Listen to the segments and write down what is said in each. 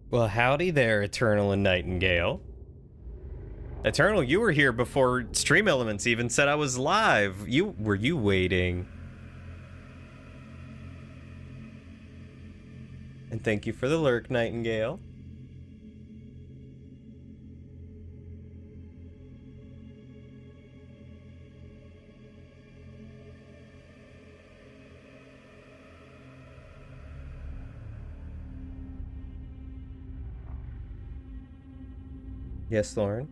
Well, howdy there, Eternal and Nightingale. Eternal, you were here before Stream Elements even said I was live. Were you waiting? And thank you for the lurk, Nightingale. Yes, Lauren.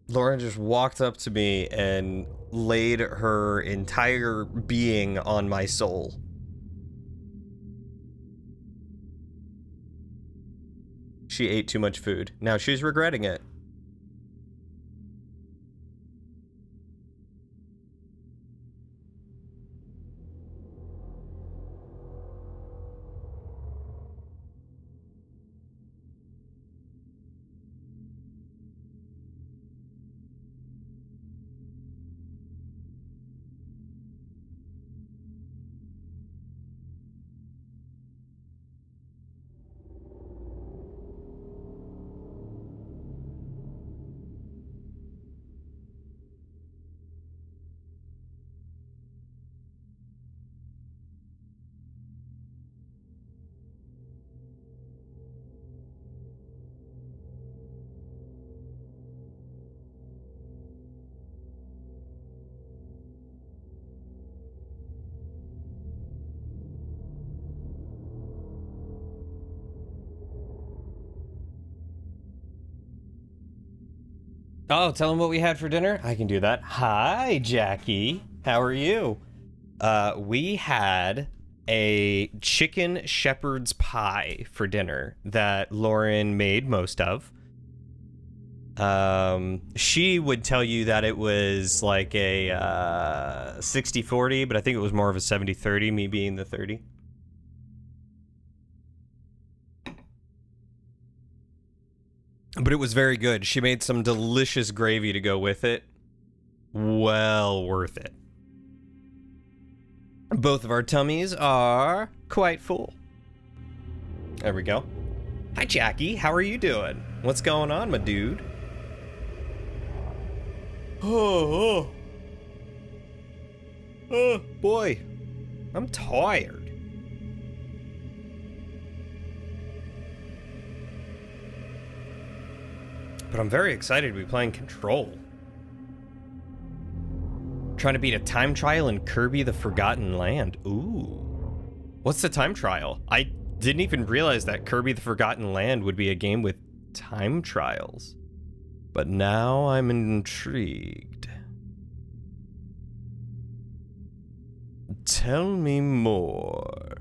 Lauren just walked up to me and laid her entire being on my soul. She ate too much food. Now she's regretting it. Oh, tell them what we had for dinner? I can do that. Hi, Jackie. How are you? We had a chicken shepherd's pie for dinner that Lauren made most of. She would tell you that it was like a 60-40, but I think it was more of a 70-30, me being the 30. But it was very good. She made some delicious gravy to go with it. Well worth it. Both of our tummies are quite full. There we go. Hi, Jackie. How are you doing? What's going on, my dude? Oh, boy. I'm tired. But I'm very excited to be playing Control. Trying to beat a time trial in Kirby the Forgotten Land. Ooh. What's the time trial? I didn't even realize that Kirby the Forgotten Land would be a game with time trials. But now I'm intrigued. Tell me more.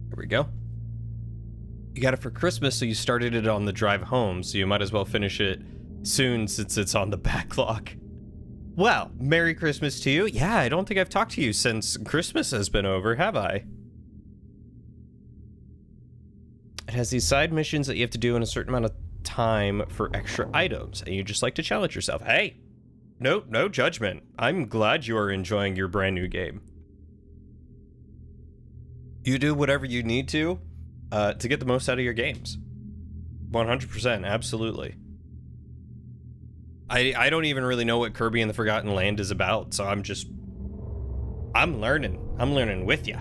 Here we go. You got it for Christmas, so you started it on the drive home, so you might as well finish it soon since it's on the backlog. Well, Merry Christmas to you. Yeah, I don't think I've talked to you since Christmas has been over, have I? It has these side missions that you have to do in a certain amount of time for extra items, and you just like to challenge yourself. Hey, no judgment. I'm glad you are enjoying your brand new game. You do whatever you need to get the most out of your games. 100%, absolutely. I don't even really know what Kirby and the Forgotten Land is about, so I'm learning. I'm learning with ya.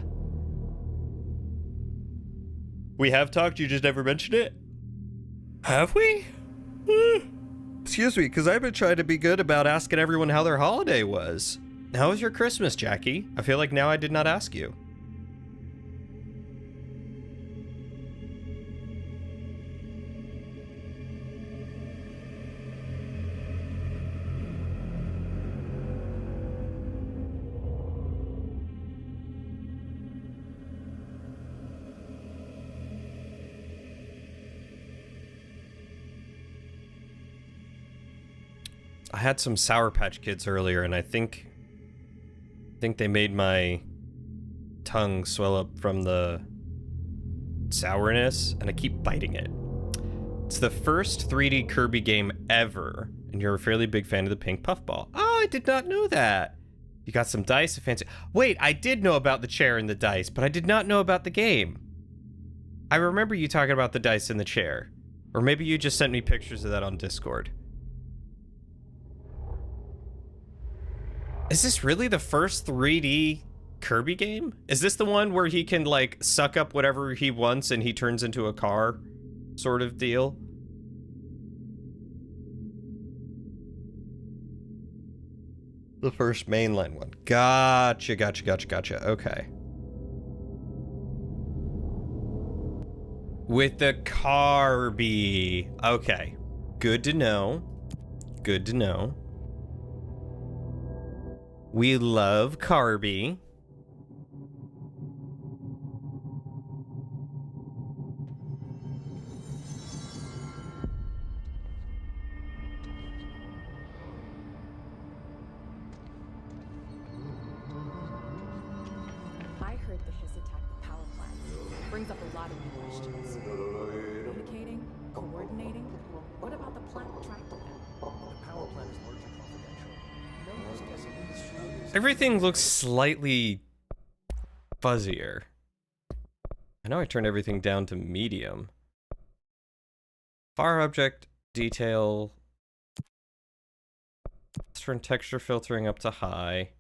We have talked, you just never mentioned it? Have we? Excuse me, because I've been trying to be good about asking everyone how their holiday was. How was your Christmas, Jackie? I feel like now I did not ask you. I had some Sour Patch Kids earlier, and I think they made my tongue swell up from the sourness, and I keep biting it. It's the first 3D Kirby game ever, and you're a fairly big fan of the pink puffball. Oh, I did not know that. You got some dice, a fancy... Wait, I did know about the chair and the dice, but I did not know about the game. I remember you talking about the dice and the chair. Or maybe you just sent me pictures of that on Discord. Is this really the first 3D Kirby game? Is this the one where he can, like, suck up whatever he wants and he turns into a car sort of deal? The first mainline one. Gotcha. Okay. With the Kirby. Okay. Good to know. Good to know. We love Kirby. I heard that his attack the power plant brings up a lot of new questions. Communicating, coordinating. What about the plant tracked them? The power plant is largely confidential. No one's guessing who this shroud is. Everything looks slightly fuzzier. I know I turned everything down to medium. Far object detail. Let's turn texture filtering up to high.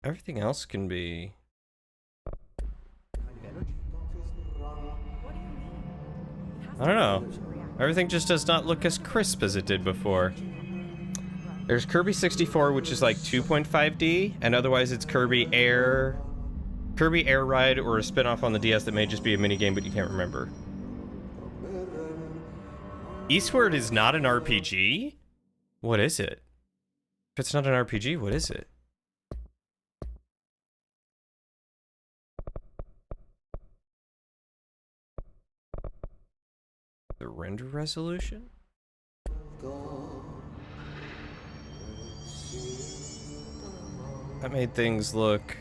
Everything else can be... What do you mean? It has I don't know. to be a reaction. Everything just does not look as crisp as it did before. There's Kirby 64, which is like 2.5D, and otherwise it's Kirby Air Ride, or a spin-off on the DS that may just be a minigame, but you can't remember. Eastward is not an RPG? What is it? If it's not an RPG, what is it? The render resolution? That made things look,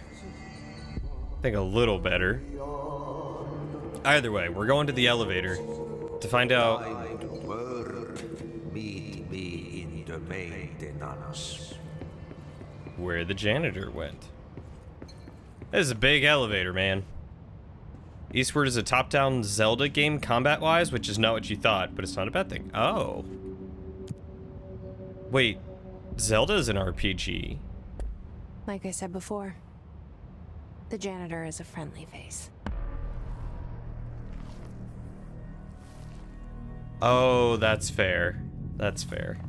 I think, a little better. Either way, we're going to the elevator to find out. Meet me in the maintenance. Where the janitor went. This is a big elevator, man. Eastward is a top-down Zelda game combat-wise, which is not what you thought, but it's not a bad thing. Oh. Wait, Zelda is an RPG. Like I said before, the janitor is a friendly face. Oh, that's fair. That's fair.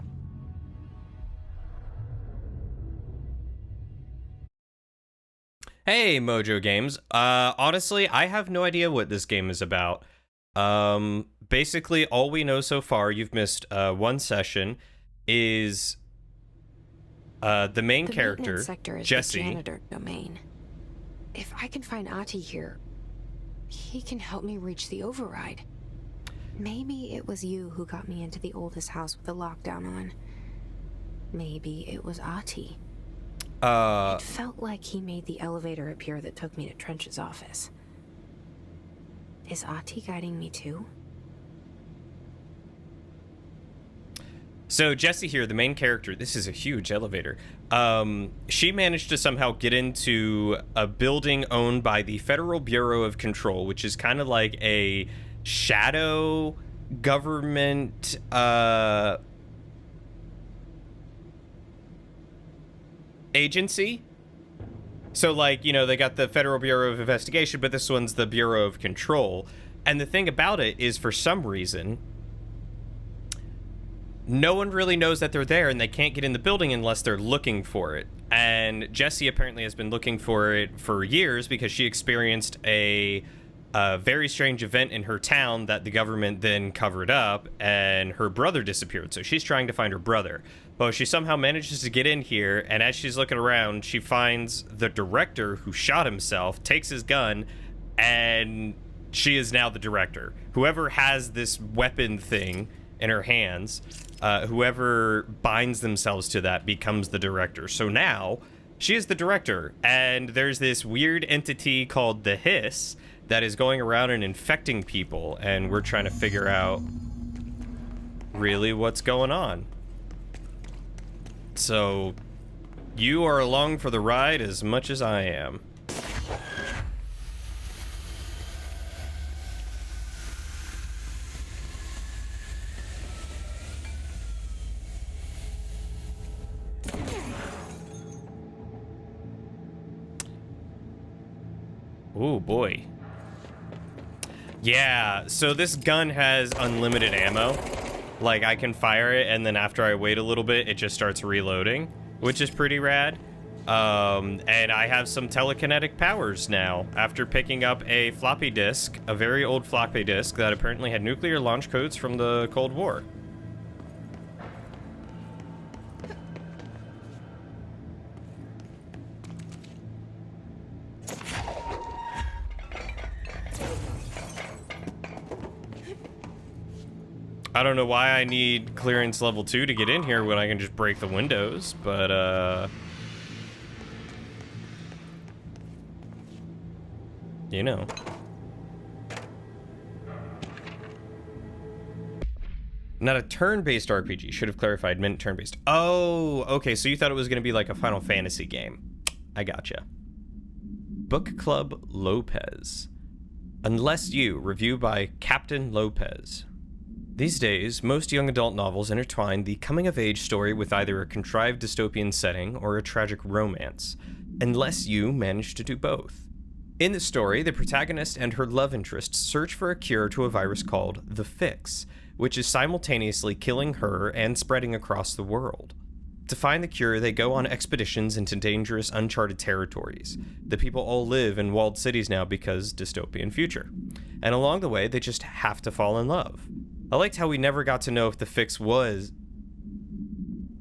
Hey, Mojo Games. Honestly, I have no idea what this game is about. Basically, all we know so far, you've missed one session, is the main character, maintenance sector is Jesse. the janitor domain. If I can find Ahti here, he can help me reach the override. Maybe it was you who got me into the oldest house with the lockdown on. Maybe it was Ahti. It felt like he made the elevator appear that took me to Trench's office. Is Ahti guiding me too? So Jessie here, the main character, this is a huge elevator. She managed to somehow get into a building owned by the Federal Bureau of Control, which is kind of like a shadow government, agency. So, like, you know, they got the Federal Bureau of Investigation, but this one's the Bureau of Control. And the thing about it is, for some reason, no one really knows that they're there, and they can't get in the building unless they're looking for it. And Jessie apparently has been looking for it for years because she experienced a very strange event in her town that the government then covered up, and her brother disappeared. So she's trying to find her brother. Well, she somehow manages to get in here, and as she's looking around, she finds the director who shot himself, takes his gun, and she is now the director. Whoever has this weapon thing in her hands, whoever binds themselves to that becomes the director. So now she is the director, and there's this weird entity called the Hiss that is going around and infecting people, and we're trying to figure out really what's going on. So you are along for the ride as much as I am. Oh boy. Yeah, so this gun has unlimited ammo. Like, I can fire it, and then after I wait a little bit, it just starts reloading, which is pretty rad. And I have some telekinetic powers now, after picking up a floppy disk, a very old floppy disk that apparently had nuclear launch codes from the Cold War. I don't know why I need clearance level 2 to get in here when I can just break the windows, but, you know. Not a turn-based RPG. Should have clarified, meant turn-based. Oh, okay, so you thought it was going to be like a Final Fantasy game. I gotcha. Book Club Lopez. Unless You, review by Captain Lopez. These days, most young adult novels intertwine the coming-of-age story with either a contrived dystopian setting or a tragic romance. Unless You manage to do both. In the story, the protagonist and her love interest search for a cure to a virus called the Fix, which is simultaneously killing her and spreading across the world. To find the cure, they go on expeditions into dangerous, uncharted territories. The people all live in walled cities now because dystopian future. And along the way, they just have to fall in love. I liked how we never got to know if the fix was...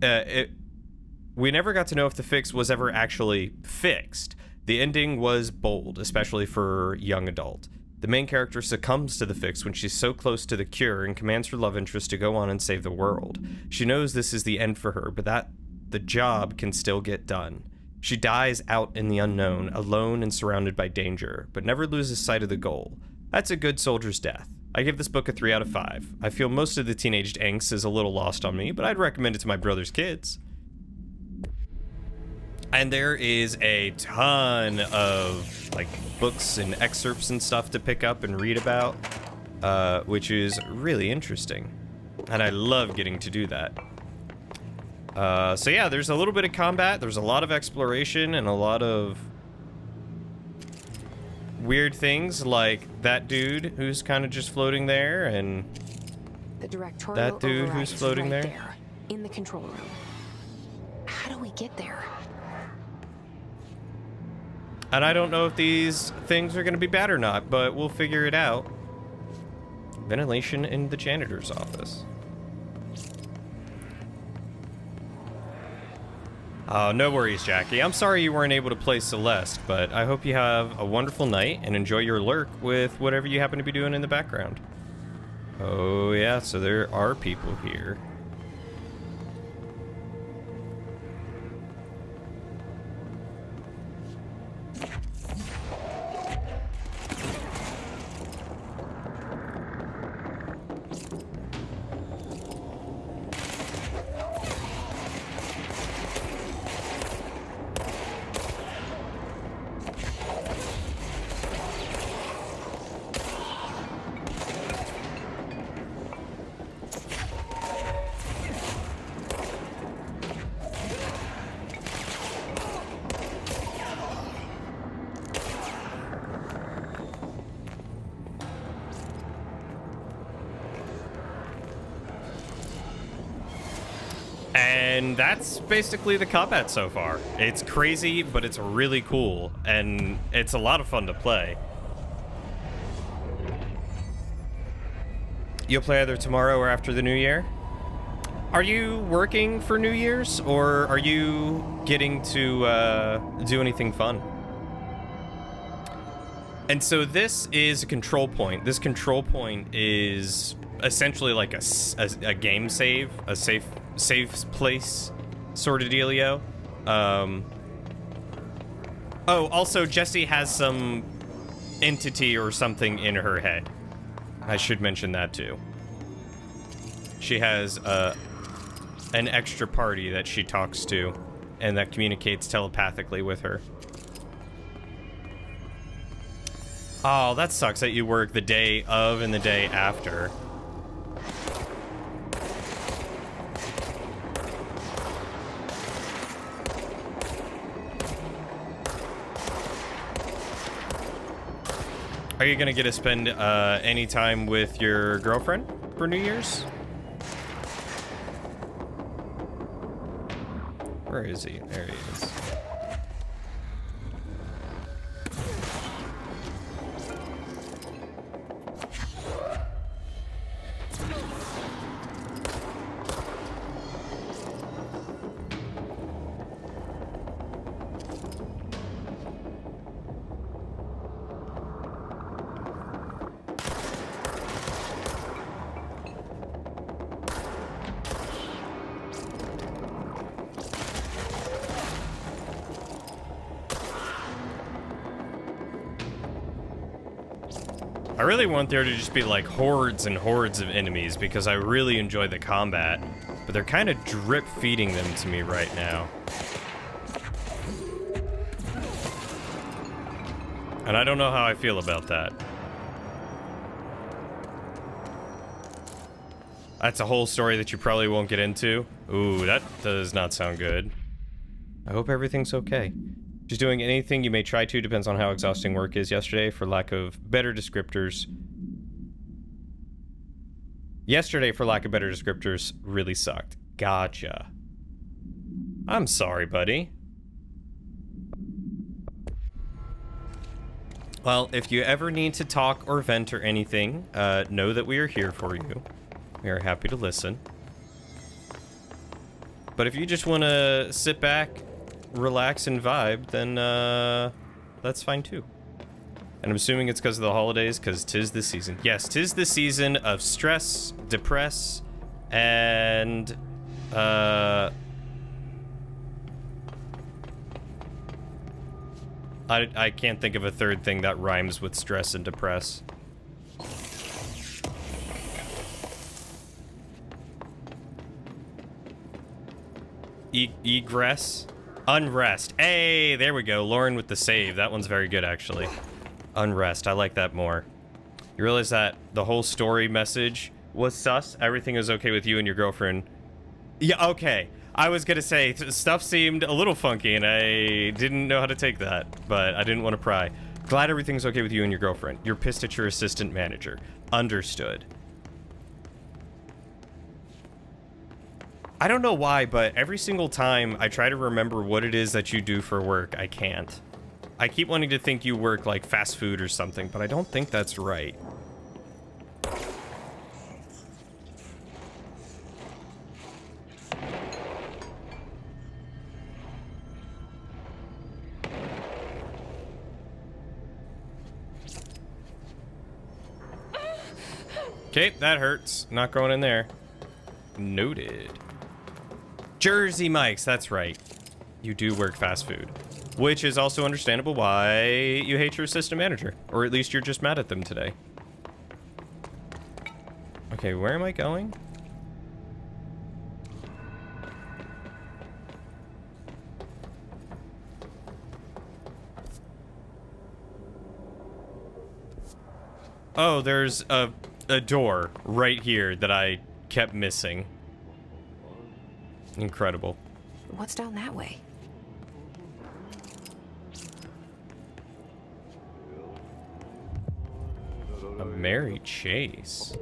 we never got to know if the fix was ever actually fixed. The ending was bold, especially for young adult. The main character succumbs to the fix when she's so close to the cure and commands her love interest to go on and save the world. She knows this is the end for her, but that the job can still get done. She dies out in the unknown, alone and surrounded by danger, but never loses sight of the goal. That's a good soldier's death. I give this book a 3 out of 5. I feel most of the teenage angst is a little lost on me, but I'd recommend it to my brother's kids. And there is a ton of like books and excerpts and stuff to pick up and read about, which is really interesting. And I love getting to do that. So yeah, there's a little bit of combat, there's a lot of exploration, and a lot of weird things like that dude who's kind of just floating there, and the directorial that dude override who's is floating right there. In the control room. How do we get there? And I don't know if these things are going to be bad or not, but we'll figure it out. Ventilation in the janitor's office. Oh, no worries, Jackie. I'm sorry you weren't able to play Celeste, but I hope you have a wonderful night and enjoy your lurk with whatever you happen to be doing in the background. Oh, yeah, so there are people here. And that's basically the combat so far. It's crazy, but it's really cool, and it's a lot of fun to play. You'll play either tomorrow or after the new year? Are you working for New Year's, or are you getting to do anything fun? And so this is a control point. This control point is essentially like a game save, a safe place sort of dealio. Oh, also Jessie has some entity or something in her head. I should mention that too. She has an extra party that she talks to and that communicates telepathically with her. Oh, that sucks that you work the day of and the day after. Are you gonna get to spend any time with your girlfriend for New Year's? Where is he? There he is. I really want there to just be like hordes and hordes of enemies because I really enjoy the combat, but they're kind of drip feeding them to me right now. And I don't know how I feel about that. That's a whole story that you probably won't get into. Ooh, that does not sound good. I hope everything's okay. Just doing anything you may try to depends on how exhausting work is yesterday, for lack of better descriptors. Yesterday, for lack of better descriptors, really sucked. Gotcha. I'm sorry, buddy. Well, if you ever need to talk or vent or anything, know that we are here for you. We are happy to listen. But if you just want to sit back, relax and vibe, then that's fine too. And I'm assuming it's because of the holidays, because 'tis the season. Yes, 'tis the season of stress, depress, and I can't think of a third thing that rhymes with stress and depress. Egress? Unrest. Hey, there we go. Lauren with the save. That one's very good, actually. Unrest. I like that more. You realize that the whole story message was sus? Everything is okay with you and your girlfriend. Yeah, okay. I was gonna say, stuff seemed a little funky, and I didn't know how to take that, but I didn't want to pry. Glad everything's okay with you and your girlfriend. You're pissed at your assistant manager. Understood. I don't know why, but every single time I try to remember what it is that you do for work, I can't. I keep wanting to think you work like fast food or something, but I don't think that's right. Okay, that hurts. Not going in there. Noted. Jersey Mike's, that's right. You do work fast food. Which is also understandable why you hate your assistant manager. Or at least you're just mad at them today. Okay, where am I going? Oh, there's a door right here that I kept missing. Incredible. What's down that way? A Mary Chase.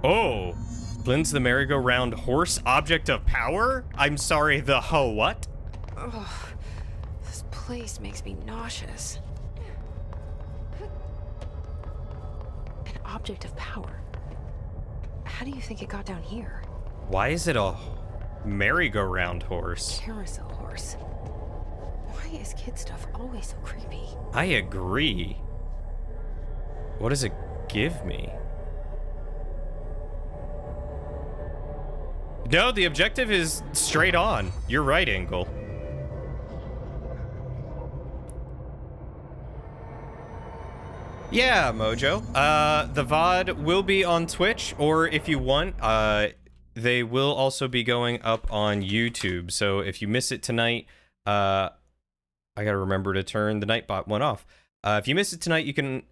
Oh! Lynn's the merry-go-round horse object of power? I'm sorry, the what? Ugh, this place makes me nauseous. object of power. How do you think it got down here? Why is it a merry-go-round horse? Carousel horse. Why is kid stuff always so creepy? I agree. What does it give me? No, the objective is straight on. You're right, Engel. Yeah, Mojo. The VOD will be on Twitch, or if you want, they will also be going up on YouTube. So if you miss it tonight, I gotta remember to turn the Nightbot one off. If you miss it tonight, you can...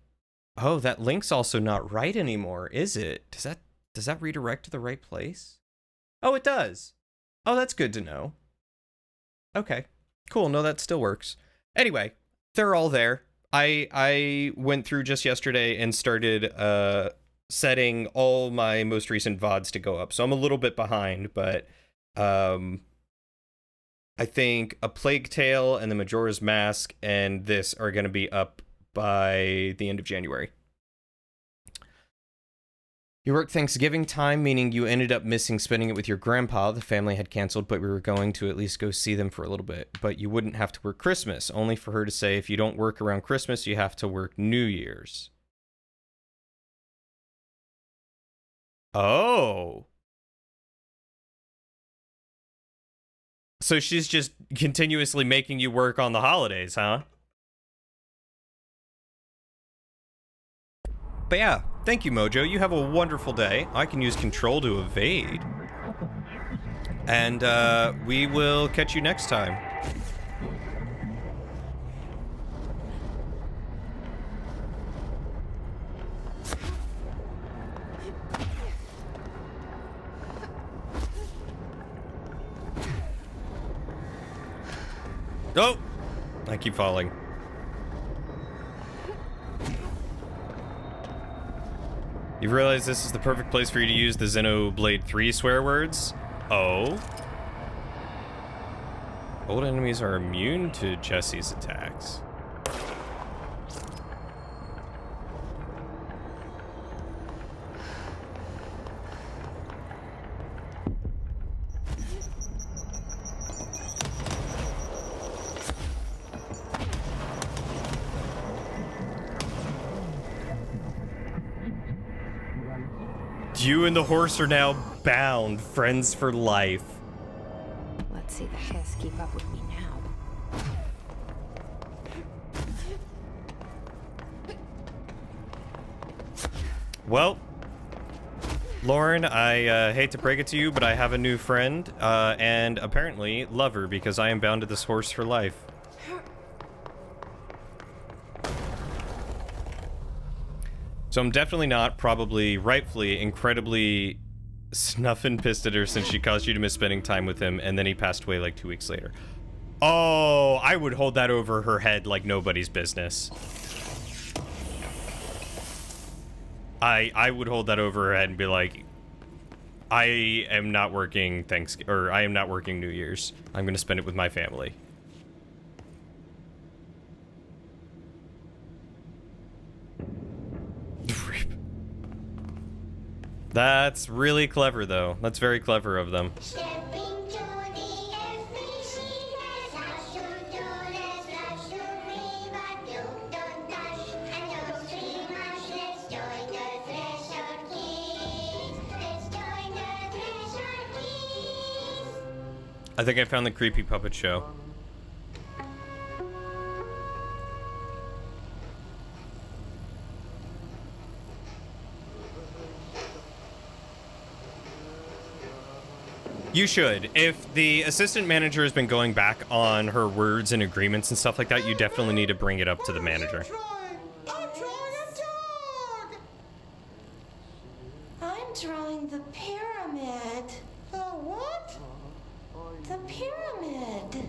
Oh, that link's also not right anymore, is it? Does that redirect to the right place? Oh, it does. Oh, that's good to know. Okay, cool. No, that still works. Anyway, they're all there. I went through just yesterday and started setting all my most recent VODs to go up. So I'm a little bit behind, but I think A Plague Tale and The Majora's Mask and this are going to be up by the end of January. You worked Thanksgiving time, meaning you ended up missing spending it with your grandpa. The family had canceled, but we were going to at least go see them for a little bit. But you wouldn't have to work Christmas, only for her to say if you don't work around Christmas, you have to work New Year's. Oh. So she's just continuously making you work on the holidays, huh? But yeah, thank you, Mojo. You have a wonderful day. I can use control to evade. And we will catch you next time. Oh! I keep falling. You realize this is the perfect place for you to use the Xenoblade 3 swear words? Oh? Old enemies are immune to Jesse's attacks. You and the horse are now bound, friends for life. Let's see the Hiss keep up with me now. Well, Lauren, I hate to break it to you, but I have a new friend, and apparently lover, because I am bound to this horse for life. So I'm definitely not, probably, rightfully, incredibly snuffing pissed at her since she caused you to miss spending time with him, and then he passed away like 2 weeks later. Oh, I would hold that over her head like nobody's business. I would hold that over her head and be like, I am not working Thanksgiving, or I am not working New Year's. I'm gonna spend it with my family. That's really clever, though. That's very clever of them. I think I found the creepy puppet show. You should. If the assistant manager has been going back on her words and agreements and stuff like that, you definitely need to bring it up to the manager. I'm drawing a dog! I'm drawing the pyramid. The what? The pyramid.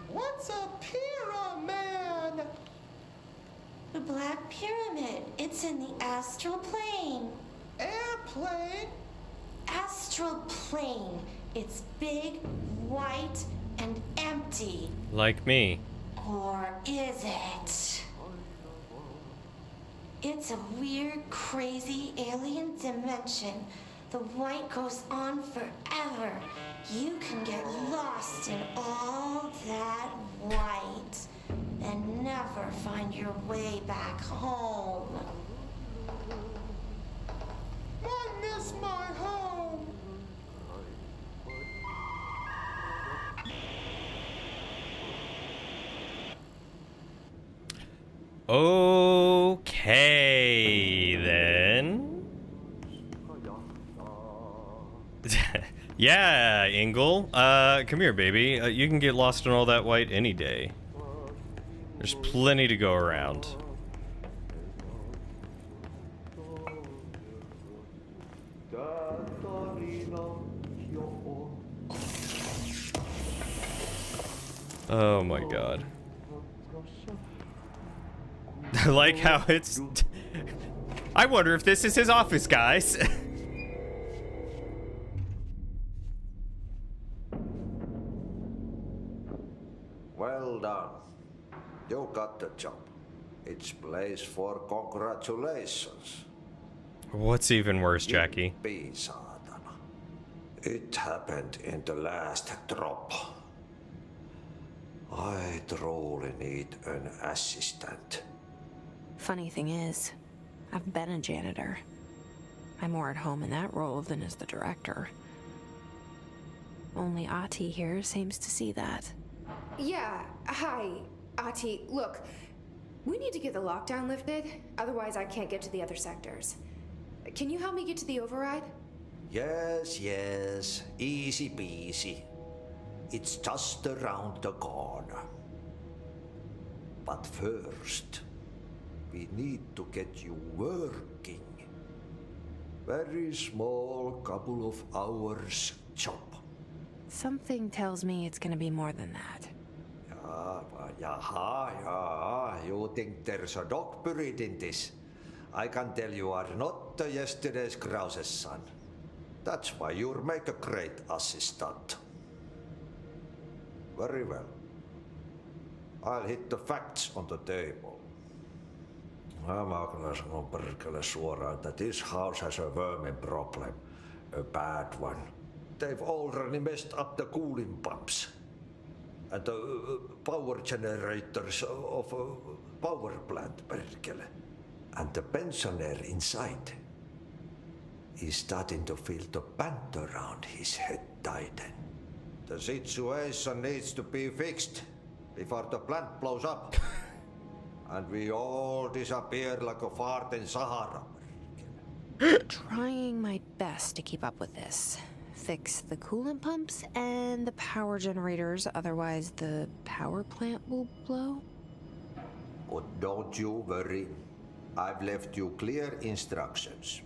What's a pyramid? The Black Pyramid. It's in the astral plane. Airplane? Astral plane. It's big, white, and empty. Like me. Or is it? It's a weird, crazy alien dimension. The white goes on forever. You can get lost in all that white and never find your way back home. I miss my home. Okay, then. Yeah, Ingle. Come here, baby. You can get lost in all that white any day. There's plenty to go around. Oh my god. I like how it's... I wonder if this is his office, guys. Well done. You got the job. It's place for congratulations. What's even worse, Jackie? Be saatana. It happened in the last drop. I truly need an assistant. Funny thing is, I've been a janitor. I'm more at home in that role than as the director. Only Ahti here seems to see that. Yeah, hi, Ahti. Look, we need to get the lockdown lifted, otherwise I can't get to the other sectors. Can you help me get to the override? Yes, easy peasy. It's just around the corner. But first, we need to get you working. Very small, couple of hours job. Something tells me it's gonna be more than that. Yeah. You think there's a dog buried in this? I can tell you are not yesterday's Krause's son. That's why you'll make a great assistant. Very well. I'll hit the facts on the table. Mä kyllä sanon perkele suoraan, että this house has a vermin problem. A bad one. They've already messed up the cooling pumps. And the power generators of a power plant, perkele. And the pensioner inside is starting to feel the band around his head tighten. The situation needs to be fixed before the plant blows up. And we all disappear like a fart in Sahara. Trying my best to keep up with this. Fix the coolant pumps and the power generators, otherwise the power plant will blow. But don't you worry. I've left you clear instructions.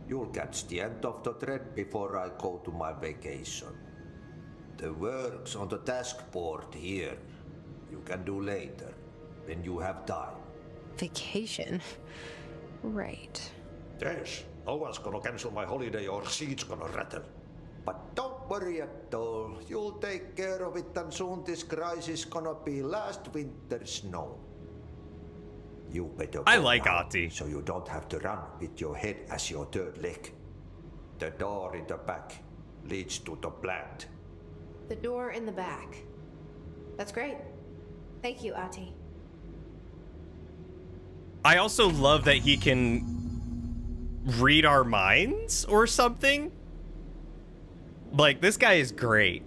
You'll catch the end of the thread before I go to my vacation. The work's on the task board here. You can do later, when you have time. Vacation? Right. Yes, no one's gonna cancel my holiday or seat's gonna rattle. But don't worry at all. You'll take care of it and soon this crisis gonna be last winter's snow. You better I go like now, Ahti. so you don't have to run with your head as your third leg. The door in the back leads to the plant. The door in the back. That's great. Thank you, Ahti. I also love that he can read our minds or something. Like, this guy is great.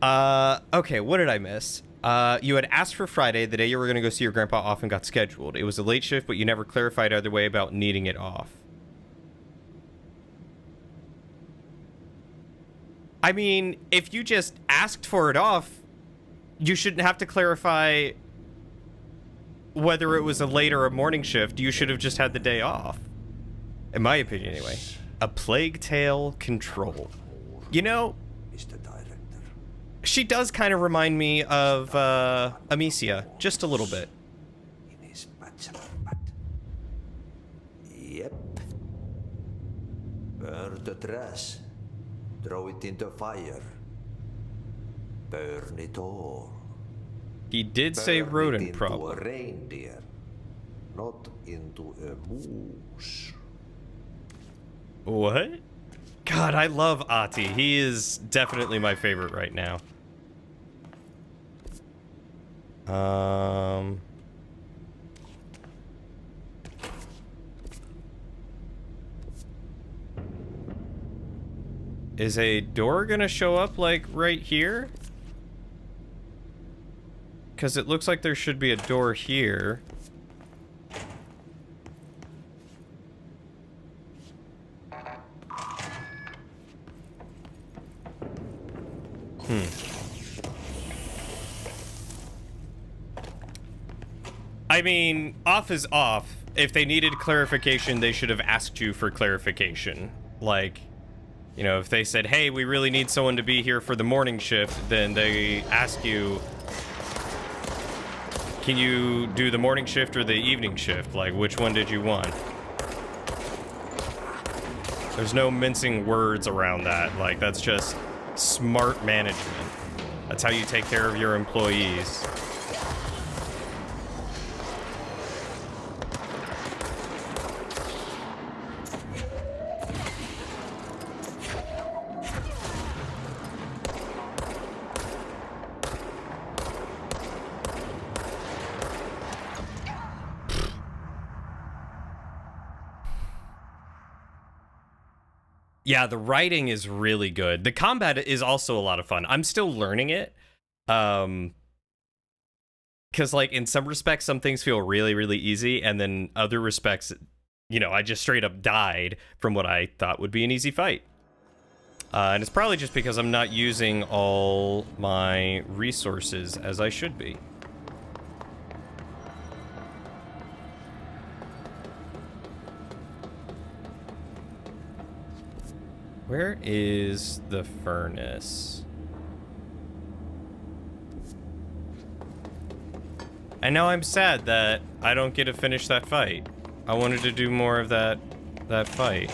Okay, what did I miss? You had asked for Friday, the day you were going to go see your grandpa off, and got scheduled. It was a late shift, but you never clarified either way about needing it off. I mean, if you just asked for it off, you shouldn't have to clarify whether it was a late or a morning shift. You should have just had the day off. In my opinion, anyway. A Plague Tale Control. You know, Mr. Director. she does kind of remind me of Amicia, just a little bit. In his bachelor pad. Yep. Burn the trash. Throw it in the fire. Burn it all. He did say Turn it rodent into problem. a reindeer, not into a moose. What? God, I love Ahti. He is definitely my favorite right now. Is a door gonna show up, like, right here? Because it looks like there should be a door here. I mean, off is off. If they needed clarification, they should have asked you for clarification. Like, you know, if they said, hey, we really need someone to be here for the morning shift, then they ask you, can you do the morning shift or the evening shift? Like, which one did you want? There's no mincing words around that. Like, that's just smart management. That's how you take care of your employees. Yeah, the writing is really good. The combat is also a lot of fun. I'm still learning it. Because, like, in some respects, some things feel really, really easy. And then other respects, you know, I just straight up died from what I thought would be an easy fight. And it's probably just because I'm not using all my resources as I should be. Where is the furnace? And now I'm sad that I don't get to finish that fight. I wanted to do more of that fight.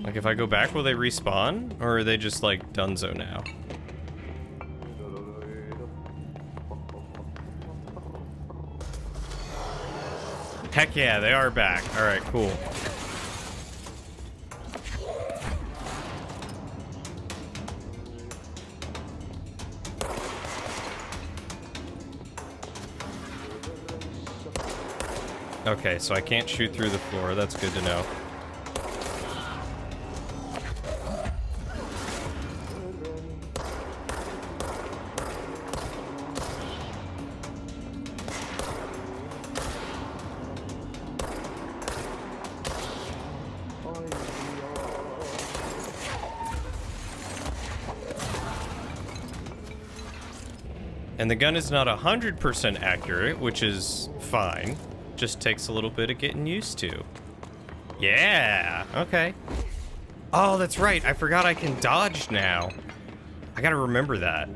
Like, if I go back, will they respawn? Or are they just, like, donezo now? Heck yeah, they are back. Alright, cool. Okay, so I can't shoot through the floor. That's good to know. And the gun is not 100% accurate, which is fine. Just takes a little bit of getting used to. Yeah, okay. Oh, that's right. I forgot I can dodge now. I gotta remember that.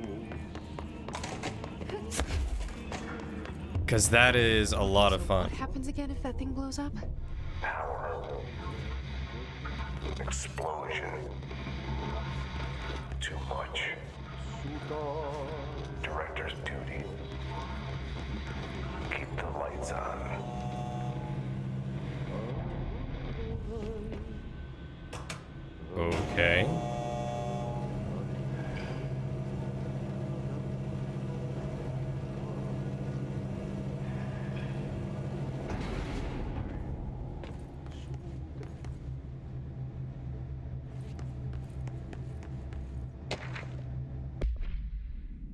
Because that is a lot of fun. What happens again if that thing blows up? Power. Explosion. Too much. Director's duty. Keep the lights on. Okay.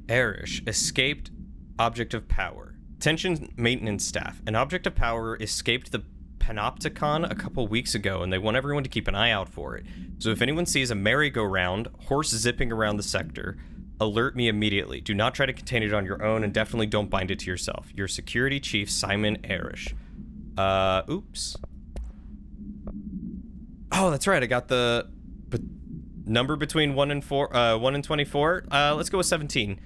Arish, escaped object of power. Attention maintenance staff. An object of power escaped the Panopticon a couple weeks ago, and they want everyone to keep an eye out for it. So if anyone sees a merry-go-round, horse zipping around the sector, alert me immediately. Do not try to contain it on your own, and definitely don't bind it to yourself. Your security chief, Simon Arish. Oops. Oh, that's right. I got the number between 1 and 24. Let's go with 17.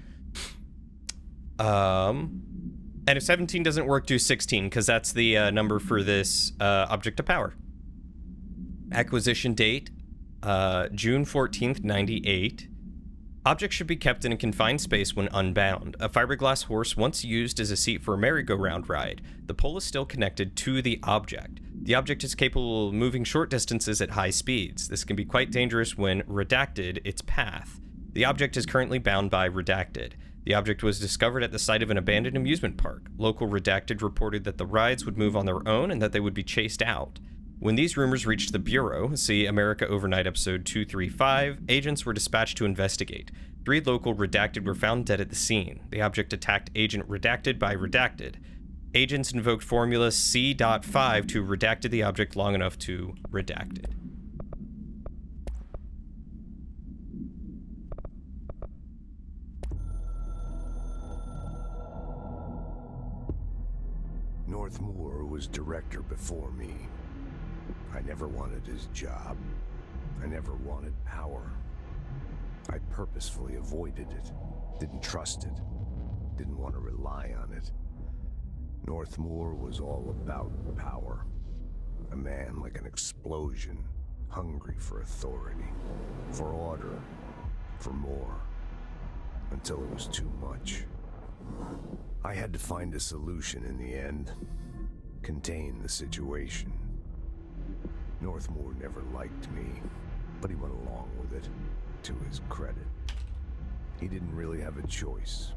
And if 17 doesn't work, do 16, because that's the number for this object of power. Acquisition date, June 14th, 98. Objects should be kept in a confined space when unbound. A fiberglass horse once used as a seat for a merry-go-round ride. The pole is still connected to the object. The object is capable of moving short distances at high speeds. This can be quite dangerous when redacted its path. The object is currently bound by redacted. The object was discovered at the site of an abandoned amusement park. Local redacted reported that the rides would move on their own and that they would be chased out. When these rumors reached the Bureau, see America Overnight episode 235, agents were dispatched to investigate. 3 local redacted were found dead at the scene. The object attacked Agent Redacted by redacted. Agents invoked formula C.5 to redacted the object long enough to redacted. Northmoor was director before me. I never wanted his job. I never wanted power. I purposefully avoided it, didn't trust it, didn't want to rely on it. Northmoor was all about power. A man like an explosion, hungry for authority, for order, for more, until it was too much. I had to find a solution in the end, contain the situation. Northmoor never liked me, but he went along with it, to his credit. He didn't really have a choice.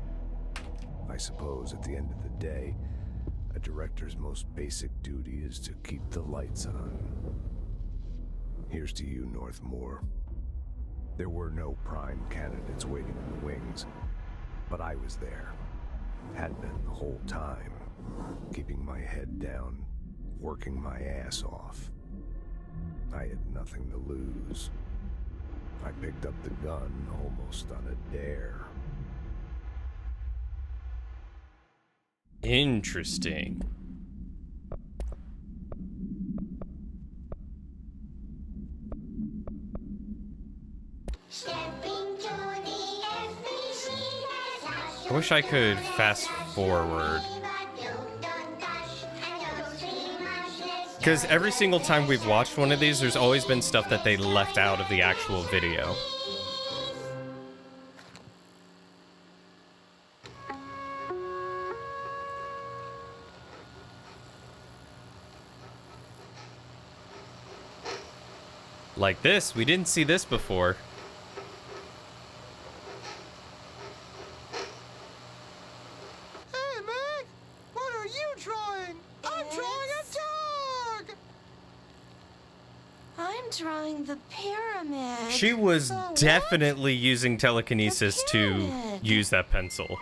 I suppose at the end of the day, a director's most basic duty is to keep the lights on. Here's to you, Northmoor. There were no prime candidates waiting in the wings, but I was there. Had been the whole time, keeping my head down, working my ass off. I had nothing to lose. I picked up the gun almost on a dare. Interesting. I wish I could fast forward. Because every single time we've watched one of these, there's always been stuff that they left out of the actual video. Like this, we didn't see this before. Hey, Meg! What are you drawing? I'm drawing a dog! I'm drawing the pyramid. She was what? definitely using telekinesis to pyramid. use that pencil.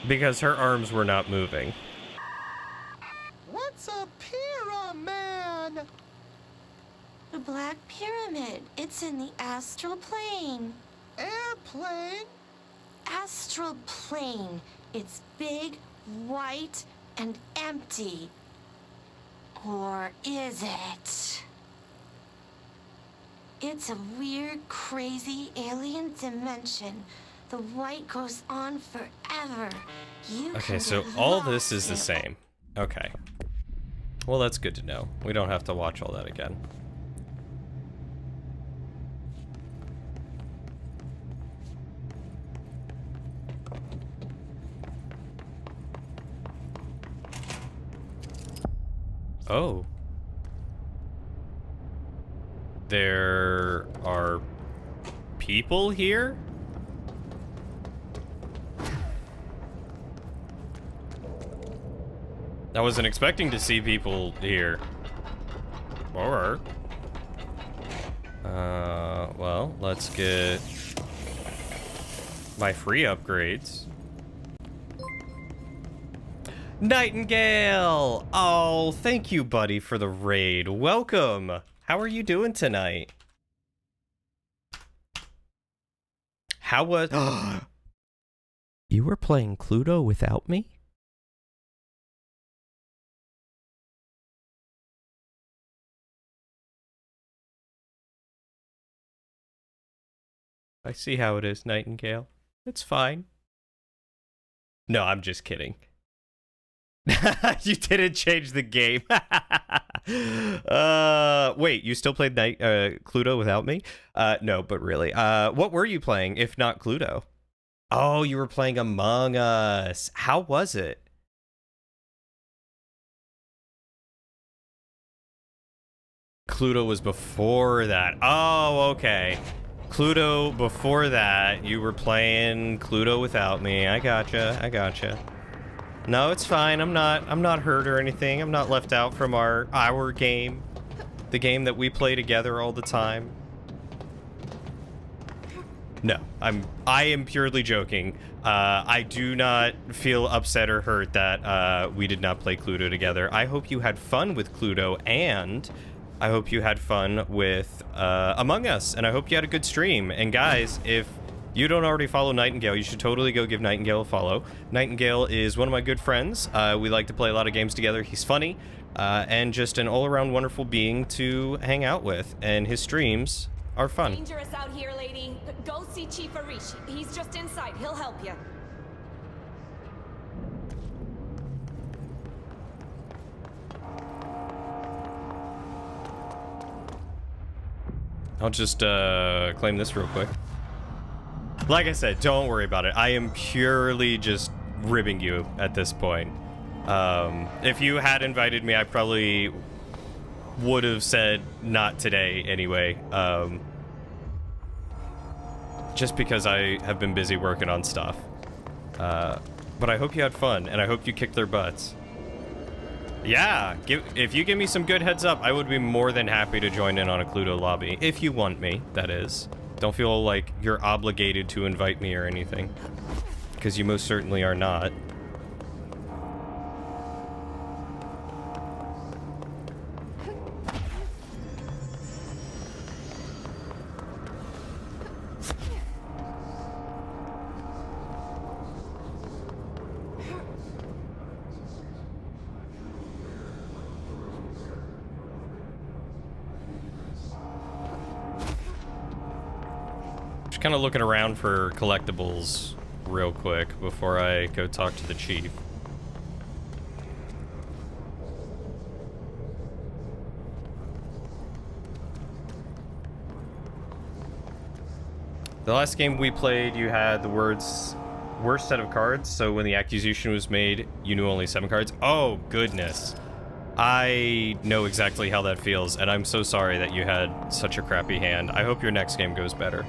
Because her arms were not moving. What's a pyramid? The Black Pyramid. It's in the astral plane. Airplane? Astral plane. It's big, white, and empty. Or is it? It's a weird, crazy alien dimension. The white goes on forever. You Okay, can so get all this is lost the in same. Okay. Well, that's good to know. We don't have to watch all that again. Oh. There are people here? I wasn't expecting to see people here. Alright. Well, let's get my free upgrades. Nightingale! Oh, thank you, buddy, for the raid. Welcome. How are you doing tonight? How was... You were playing Cluedo without me? I see how it is, Nightingale. It's fine. No, I'm just kidding. You didn't change the game. Wait, you still played Cluedo without me? No, but really. What were you playing, if not Cluedo? Oh, you were playing Among Us. How was it? Cluedo was before that. Oh, okay. Cluedo before that. You were playing Cluedo without me. I gotcha. No, it's fine. I'm not hurt or anything. I'm not left out from our game. The game that we play together all the time. No, I am purely joking. I do not feel upset or hurt that we did not play Cluedo together. I hope you had fun with Cluedo, and I hope you had fun with Among Us, and I hope you had a good stream. And guys, if you don't already follow Nightingale, you should totally go give Nightingale a follow. Nightingale is one of my good friends. We like to play a lot of games together. He's funny, and just an all-around wonderful being to hang out with, and his streams are fun. Dangerous out here, lady. Go see Chief Arish. He's just inside. He'll help you. I'll just claim this real quick. Like I said, don't worry about it. I am purely just ribbing you at this point. If you had invited me, I probably would have said not today anyway. Just because I have been busy working on stuff. But I hope you had fun, and I hope you kicked their butts. Yeah, if you give me some good heads up, I would be more than happy to join in on a Cluedo lobby. If you want me, that is. Don't feel like you're obligated to invite me or anything, because you most certainly are not. Kind of looking around for collectibles real quick before I go talk to the chief. The last game we played, you had the words worst set of cards, so when the accusation was made, you knew only 7 cards. Oh, goodness. I know exactly how that feels, and I'm so sorry that you had such a crappy hand. I hope your next game goes better.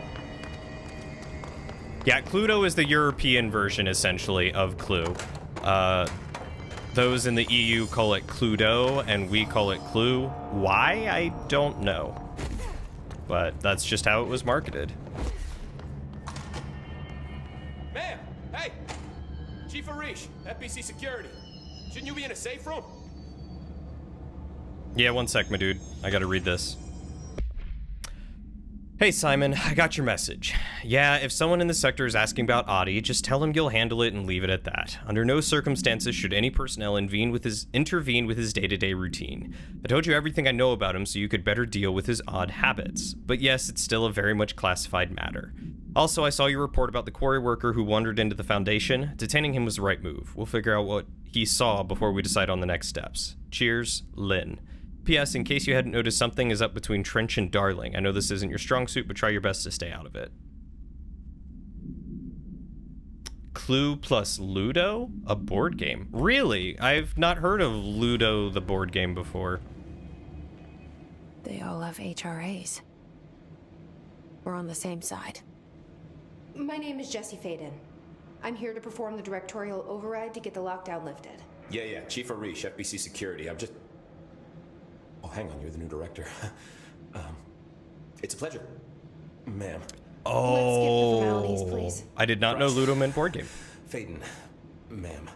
Yeah, Cluedo is the European version, essentially, of Clue. Those in the EU call it Cluedo, and we call it Clue. Why? I don't know. But that's just how it was marketed. Ma'am! Hey! Chief Arish, FBC Security. Shouldn't you be in a safe room? Yeah, one sec, my dude. I gotta read this. Hey Simon, I got your message. Yeah, if someone in the sector is asking about Adi, just tell him you'll handle it and leave it at that. Under no circumstances should any personnel intervene with his day-to-day routine. I told you everything I know about him so you could better deal with his odd habits. But yes, it's still a very much classified matter. Also, I saw your report about the quarry worker who wandered into the Foundation. Detaining him was the right move. We'll figure out what he saw before we decide on the next steps. Cheers, Lynn. P.S. In case you hadn't noticed, something is up between Trench and Darling. I know this isn't your strong suit, but try your best to stay out of it. Clue plus Ludo? A board game? Really? I've not heard of Ludo, the board game, before. They all have HRAs. We're on the same side. My name is Jesse Faden. I'm here to perform the directorial override to get the lockdown lifted. Yeah, Chief Arish, FBC Security. Oh, hang on, you're the new director. It's a pleasure, ma'am. Oh, let's skip the formalities, please. I did not know Ludo meant board game. Faden, ma'am.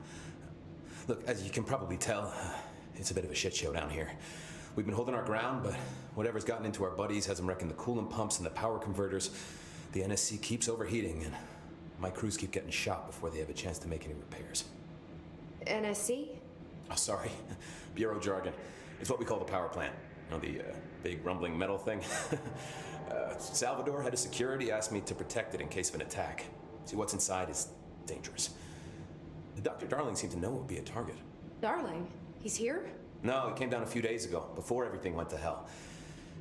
Look, as you can probably tell, it's a bit of a shit show down here. We've been holding our ground, but whatever's gotten into our buddies has them wrecking the coolant pumps and the power converters. The NSC keeps overheating, and my crews keep getting shot before they have a chance to make any repairs. NSC? Oh, sorry. Bureau jargon. It's what we call the power plant. You know, the big rumbling metal thing? Salvador, head of security, asked me to protect it in case of an attack. See, what's inside is dangerous. Dr. Darling seemed to know it would be a target. Darling, he's here? No, he came down a few days ago, before everything went to hell.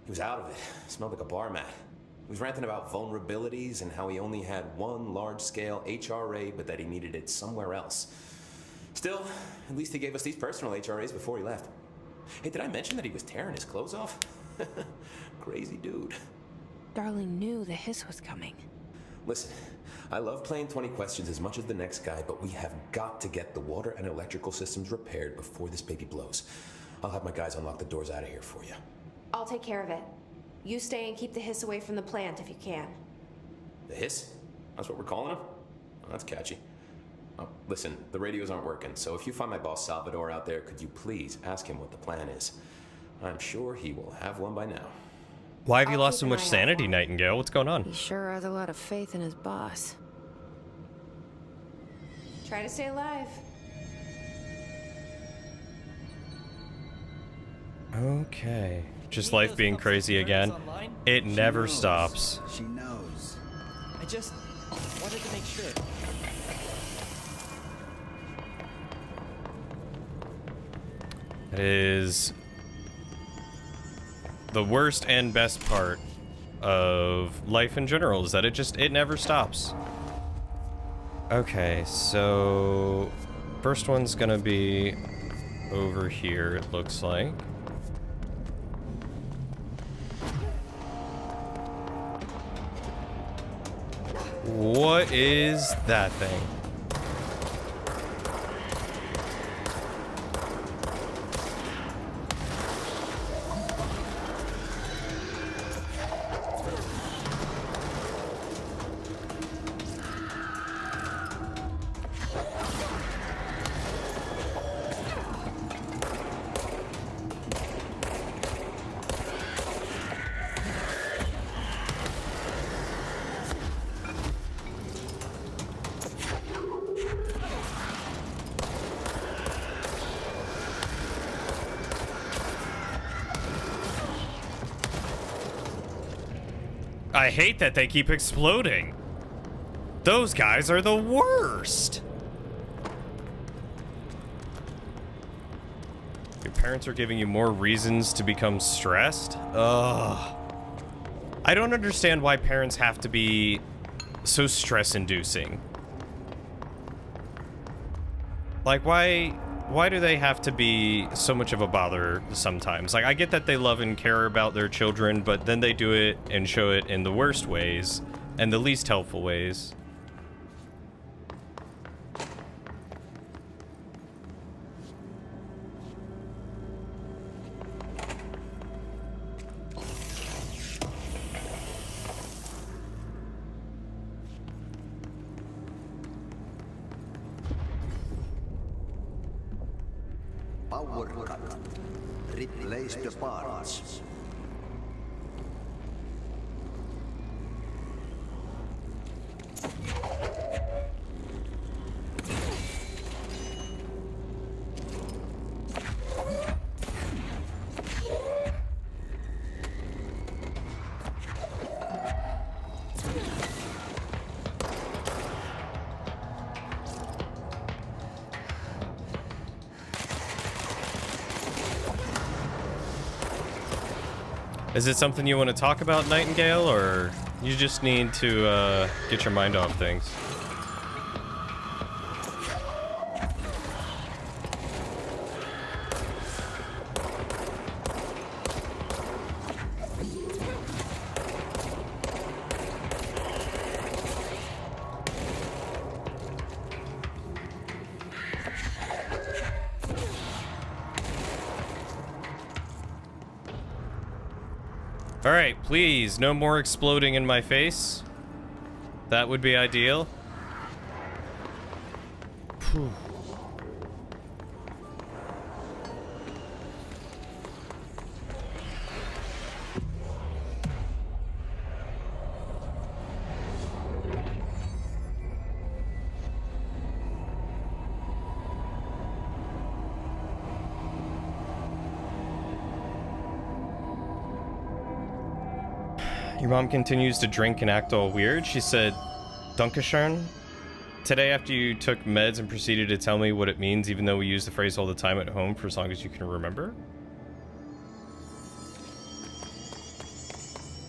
He was out of it. Smelled like a bar mat. He was ranting about vulnerabilities and how he only had one large-scale HRA, but that he needed it somewhere else. Still, at least he gave us these personal HRAs before he left. Hey, did I mention that he was tearing his clothes off? Crazy dude. Darling knew the hiss was coming. Listen, I love playing 20 questions as much as the next guy, but we have got to get the water and electrical systems repaired before this baby blows. I'll have my guys unlock the doors out of here for you. I'll take care of it. You stay and keep the hiss away from the plant if you can. The hiss? That's what we're calling him? Oh, that's catchy. Oh, listen, the radios aren't working, so if you find my boss Salvador out there, could you please ask him what the plan is? I'm sure he will have one by now. Why have you lost so much sanity, Nightingale? What's going on? He sure has a lot of faith in his boss. Try to stay alive. Okay. Just life being crazy again. It never stops. She knows. I just wanted to make sure. It is the worst and best part of life in general is that it never stops. Okay, so first one's gonna be over here, it looks like. What is that thing? I hate that they keep exploding. Those guys are the worst. Your parents are giving you more reasons to become stressed? Ugh. I don't understand why parents have to be so stress-inducing. Like, why do they have to be so much of a bother sometimes? Like, I get that they love and care about their children, but then they do it and show it in the worst ways and the least helpful ways. Power cut. Replace the parts. Is it something you want to talk about, Nightingale, or you just need to get your mind off things? Alright, please, no more exploding in my face. That would be ideal. Whew. Your mom continues to drink and act all weird. She said, Dankeschön. today after you took meds and proceeded to tell me what it means, even though we use the phrase all the time at home for as long as you can remember?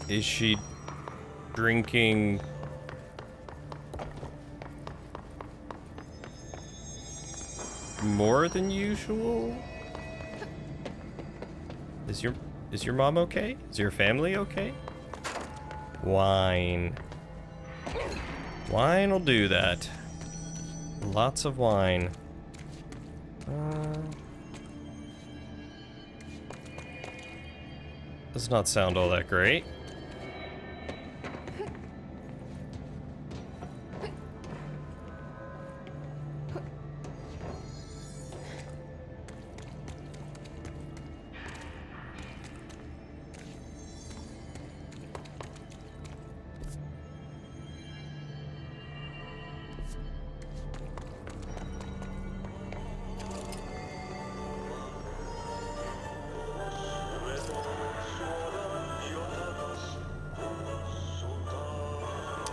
Is she drinking more than usual? Is your mom okay? Is your family okay? Wine. Wine will do that. Lots of wine. Does not sound all that great.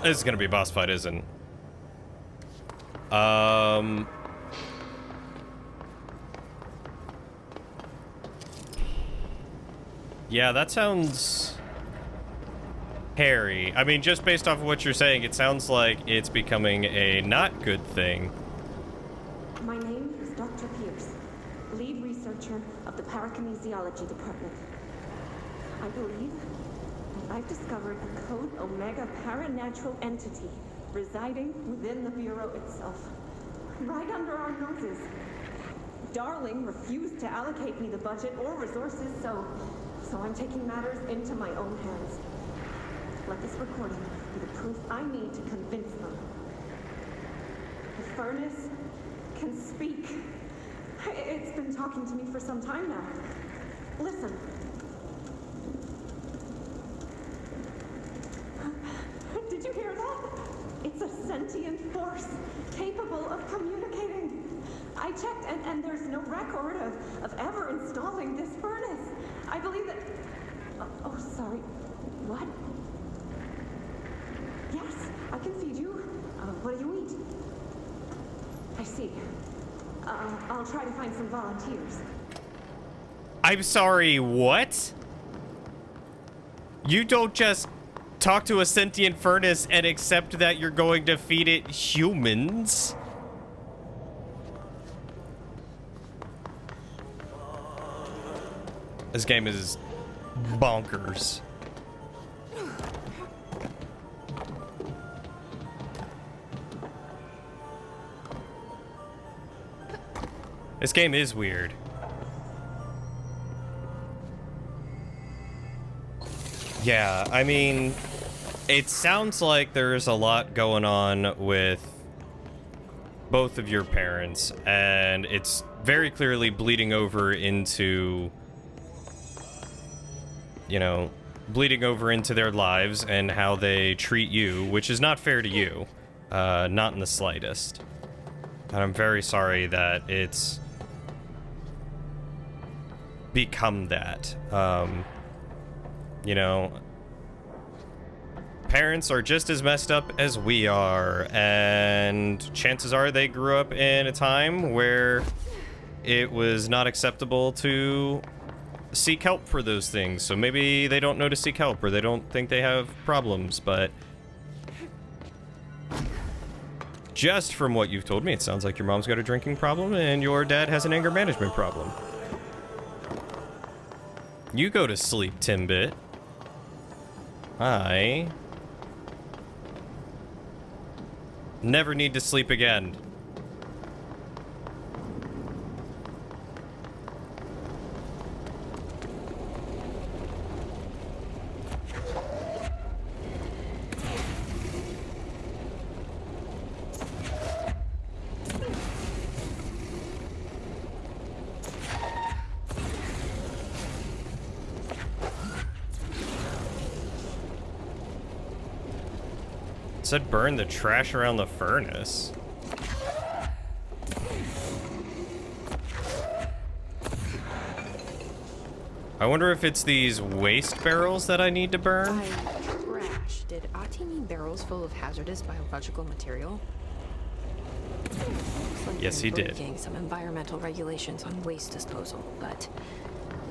This is gonna be a boss fight, isn't it? Yeah, that sounds hairy. I mean, just based off of what you're saying, it sounds like it's becoming a not good thing. My name is Dr. Pierce, lead researcher of the Parakinesiology Department. I believe that I've discovered a Code Omega paranatural entity residing within the Bureau itself, right under our noses. Darling refused to allocate me the budget or resources, so I'm taking matters into my own hands. Let this recording be the proof I need to convince them. The furnace can speak. It's been talking to me for some time now. Listen. Did you hear that? It's a sentient force capable of communicating. I checked, and there's no record of ever installing this furnace. I believe that... Oh, sorry. What? Yes, I can feed you. What do you eat? I see. I'll try to find some volunteers. I'm sorry, what? You don't just talk to a sentient furnace and accept that you're going to feed it humans? This game is bonkers. This game is weird. Yeah, I mean, it sounds like there's a lot going on with both of your parents, and it's very clearly bleeding over into, you know, bleeding over into their lives and how they treat you, which is not fair to you, not in the slightest. And I'm very sorry that it's become that. You know, parents are just as messed up as we are, and chances are they grew up in a time where it was not acceptable to seek help for those things. So maybe they don't know to seek help, or they don't think they have problems, but just from what you've told me, it sounds like your mom's got a drinking problem and your dad has an anger management problem. You go to sleep, Timbit. I never need to sleep again. It said burn the trash around the furnace. I wonder if it's these waste barrels that I need to burn. Trash. Did Ahti mean barrels full of hazardous biological material? Yes, he did. Breaking some environmental regulations on waste disposal, but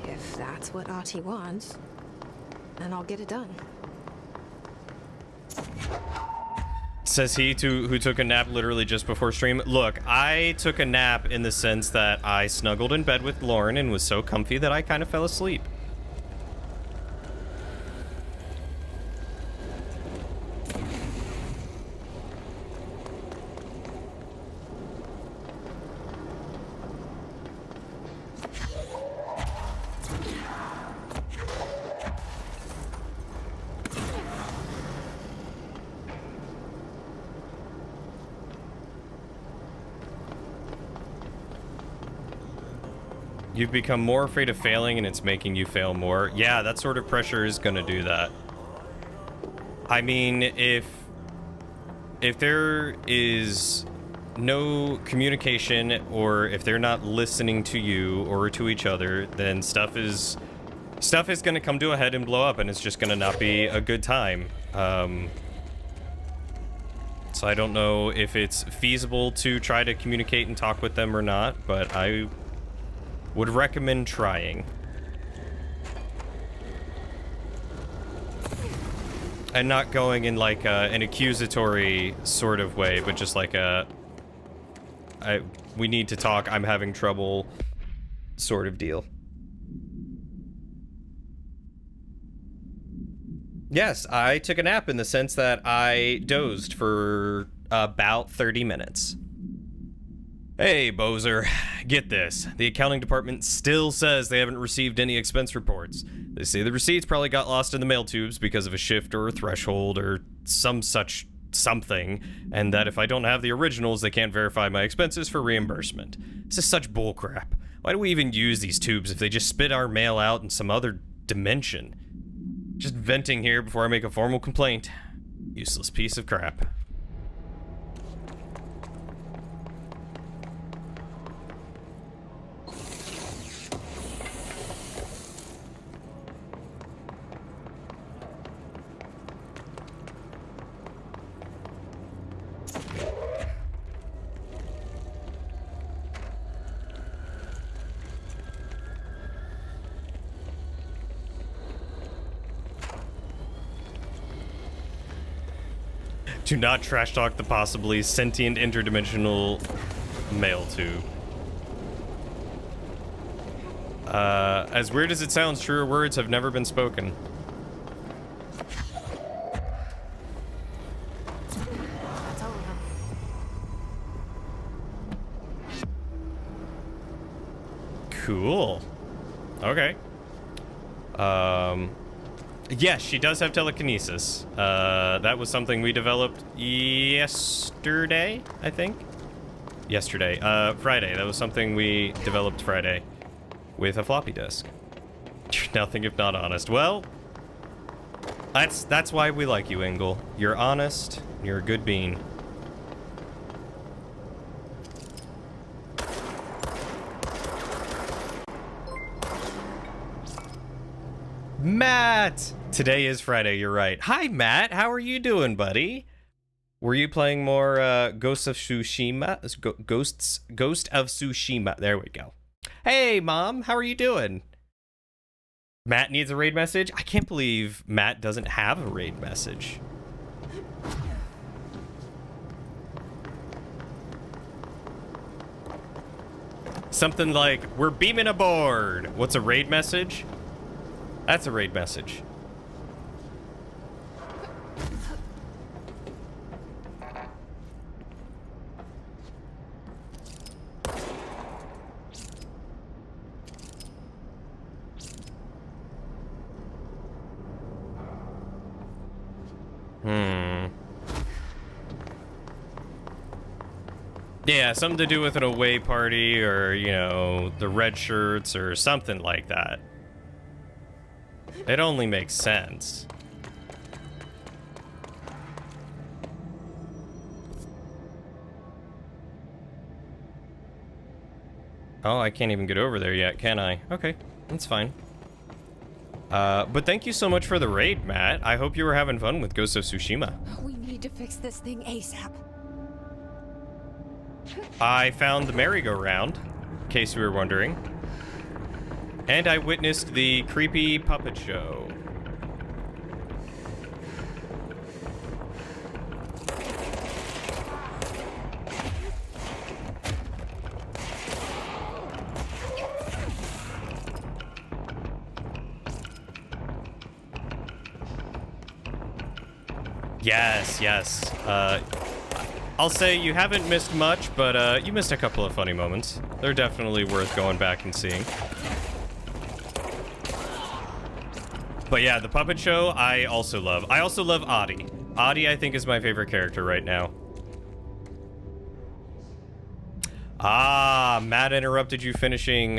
if that's what Ahti wants, then I'll get it done. Says he who took a nap literally just before stream. Look, I took a nap in the sense that I snuggled in bed with Lauren and was so comfy that I kind of fell asleep. You've become more afraid of failing and it's making you fail more. Yeah, that sort of pressure is gonna do that. I mean, if there is no communication, or if they're not listening to you or to each other, then stuff is gonna come to a head and blow up, and it's just gonna not be a good time. So I don't know if it's feasible to try to communicate and talk with them or not, but I would recommend trying. And not going in like an accusatory sort of way, but just like we need to talk, I'm having trouble sort of deal. Yes, I took a nap in the sense that I dozed for about 30 minutes. Hey, Bozer, get this. The accounting department still says they haven't received any expense reports. They say the receipts probably got lost in the mail tubes because of a shift or a threshold or some such something, and that if I don't have the originals, they can't verify my expenses for reimbursement. This is such bullcrap. Why do we even use these tubes if they just spit our mail out in some other dimension? Just venting here before I make a formal complaint. Useless piece of crap. Do not trash talk the possibly sentient interdimensional mail tube. As weird as it sounds, truer words have never been spoken. That's all of them. Cool. Okay. Yes, she does have telekinesis. That was something we developed yesterday, I think? Yesterday. Friday. That was something we developed Friday with a floppy disk. Nothing if not honest. Well, that's why we like you, Engel. You're honest. You're a good bean. Matt! Today is Friday, you're right. Hi, Matt. How are you doing, buddy? Were you playing more Ghost of Tsushima? Ghost of Tsushima. There we go. Hey, Mom. How are you doing? Matt needs a raid message? I can't believe Matt doesn't have a raid message. Something like, we're beaming aboard. What's a raid message? That's a raid message. Yeah, something to do with an away party or, you know, the red shirts or something like that. It only makes sense. Oh, I can't even get over there yet, can I? Okay, that's fine. But thank you so much for the raid, Matt. I hope you were having fun with Ghost of Tsushima. We need to fix this thing ASAP. I found the merry-go-round, in case you were wondering. And I witnessed the creepy puppet show. Yes, yes. I'll say you haven't missed much, but you missed a couple of funny moments. They're definitely worth going back and seeing. But yeah, the puppet show, I also love. I also love Adi. Adi, I think, is my favorite character right now. Ah, Matt interrupted you finishing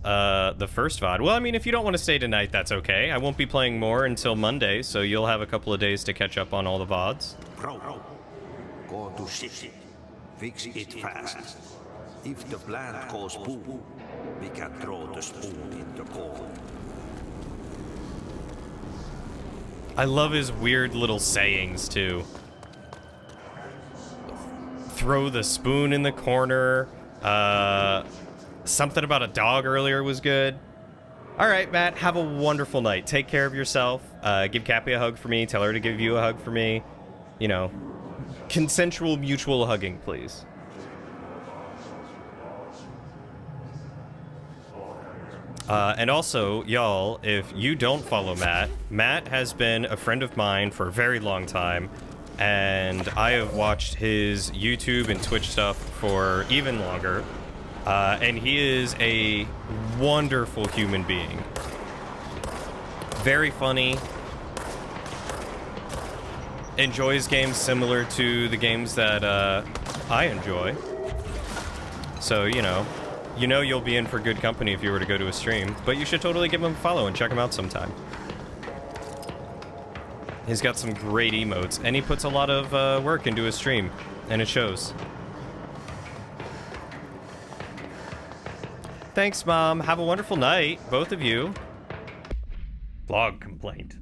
the first VOD. Well, I mean, if you don't want to stay tonight, that's okay. I won't be playing more until Monday, so you'll have a couple of days to catch up on all the VODs. Go to city. Fix it fast. If the plant goes boom, we can throw the spoon in the coal. I love his weird little sayings, too. Throw the spoon in the corner. Something about a dog earlier was good. All right, Matt, have a wonderful night. Take care of yourself. Give Cappy a hug for me. Tell her to give you a hug for me. You know, consensual, mutual hugging, please. And also, y'all, if you don't follow Matt, Matt has been a friend of mine for a very long time, and I have watched his YouTube and Twitch stuff for even longer, and he is a wonderful human being. Very funny. Enjoys games similar to the games that I enjoy. So, you know you'll be in for good company if you were to go to a stream, but you should totally give him a follow and check him out sometime. He's got some great emotes, and he puts a lot of work into his stream, and it shows. Thanks, Mom. Have a wonderful night, both of you. Log complaint.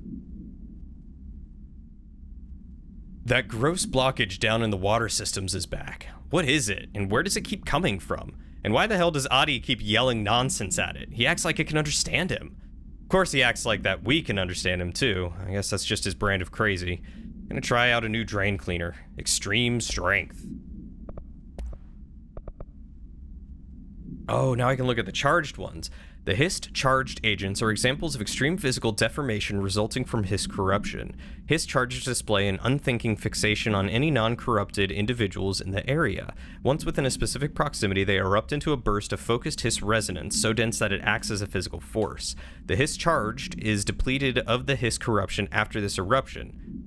That gross blockage down in the water systems is back. What is it, and where does it keep coming from? And why the hell does Adi keep yelling nonsense at it? He acts like it can understand him. Of course he acts like that we can understand him too. I guess that's just his brand of crazy. Gonna try out a new drain cleaner. Extreme strength. Oh, now I can look at the charged ones. The Hist charged agents are examples of extreme physical deformation resulting from Hist corruption. Hist charges display an unthinking fixation on any non-corrupted individuals in the area. Once within a specific proximity, they erupt into a burst of focused Hist resonance so dense that it acts as a physical force. The Hist charged is depleted of the Hist corruption after this eruption.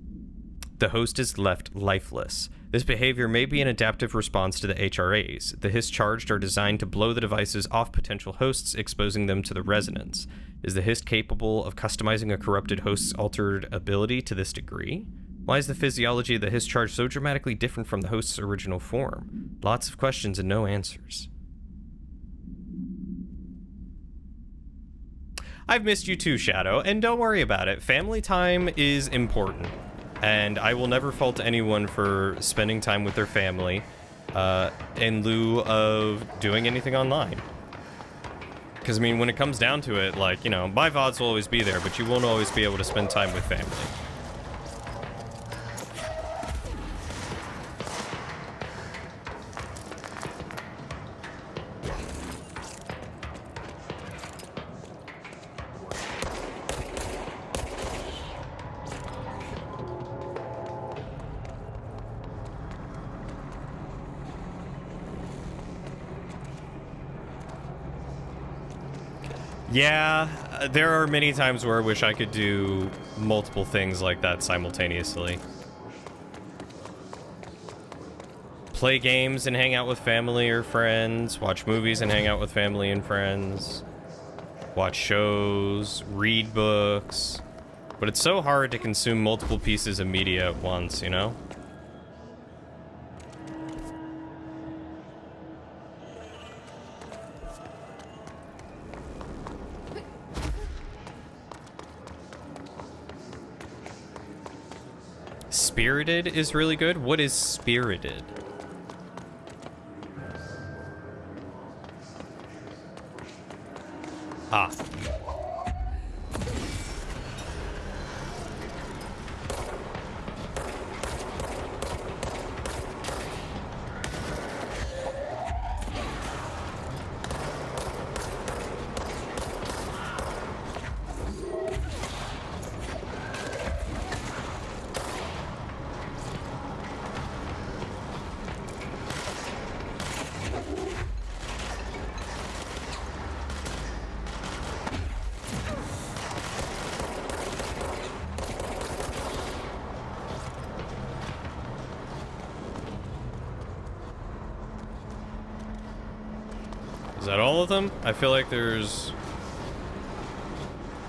The host is left lifeless. This behavior may be an adaptive response to the HRAs. The Hist charged are designed to blow the devices off potential hosts, exposing them to the resonance. Is the Hist capable of customizing a corrupted host's altered ability to this degree? Why is the physiology of the Hist charge so dramatically different from the host's original form? Lots of questions and no answers. I've missed you too, Shadow, and don't worry about it. Family time is important. And I will never fault anyone for spending time with their family in lieu of doing anything online. Because, I mean, when it comes down to it, like, you know, my VODs will always be there, but you won't always be able to spend time with family. Yeah, there are many times where I wish I could do multiple things like that simultaneously. Play games and hang out with family or friends, watch movies and hang out with family and friends, watch shows, read books. But it's so hard to consume multiple pieces of media at once, you know? Spirited is really good. What is Spirited? Ah. Is that all of them? I feel like there's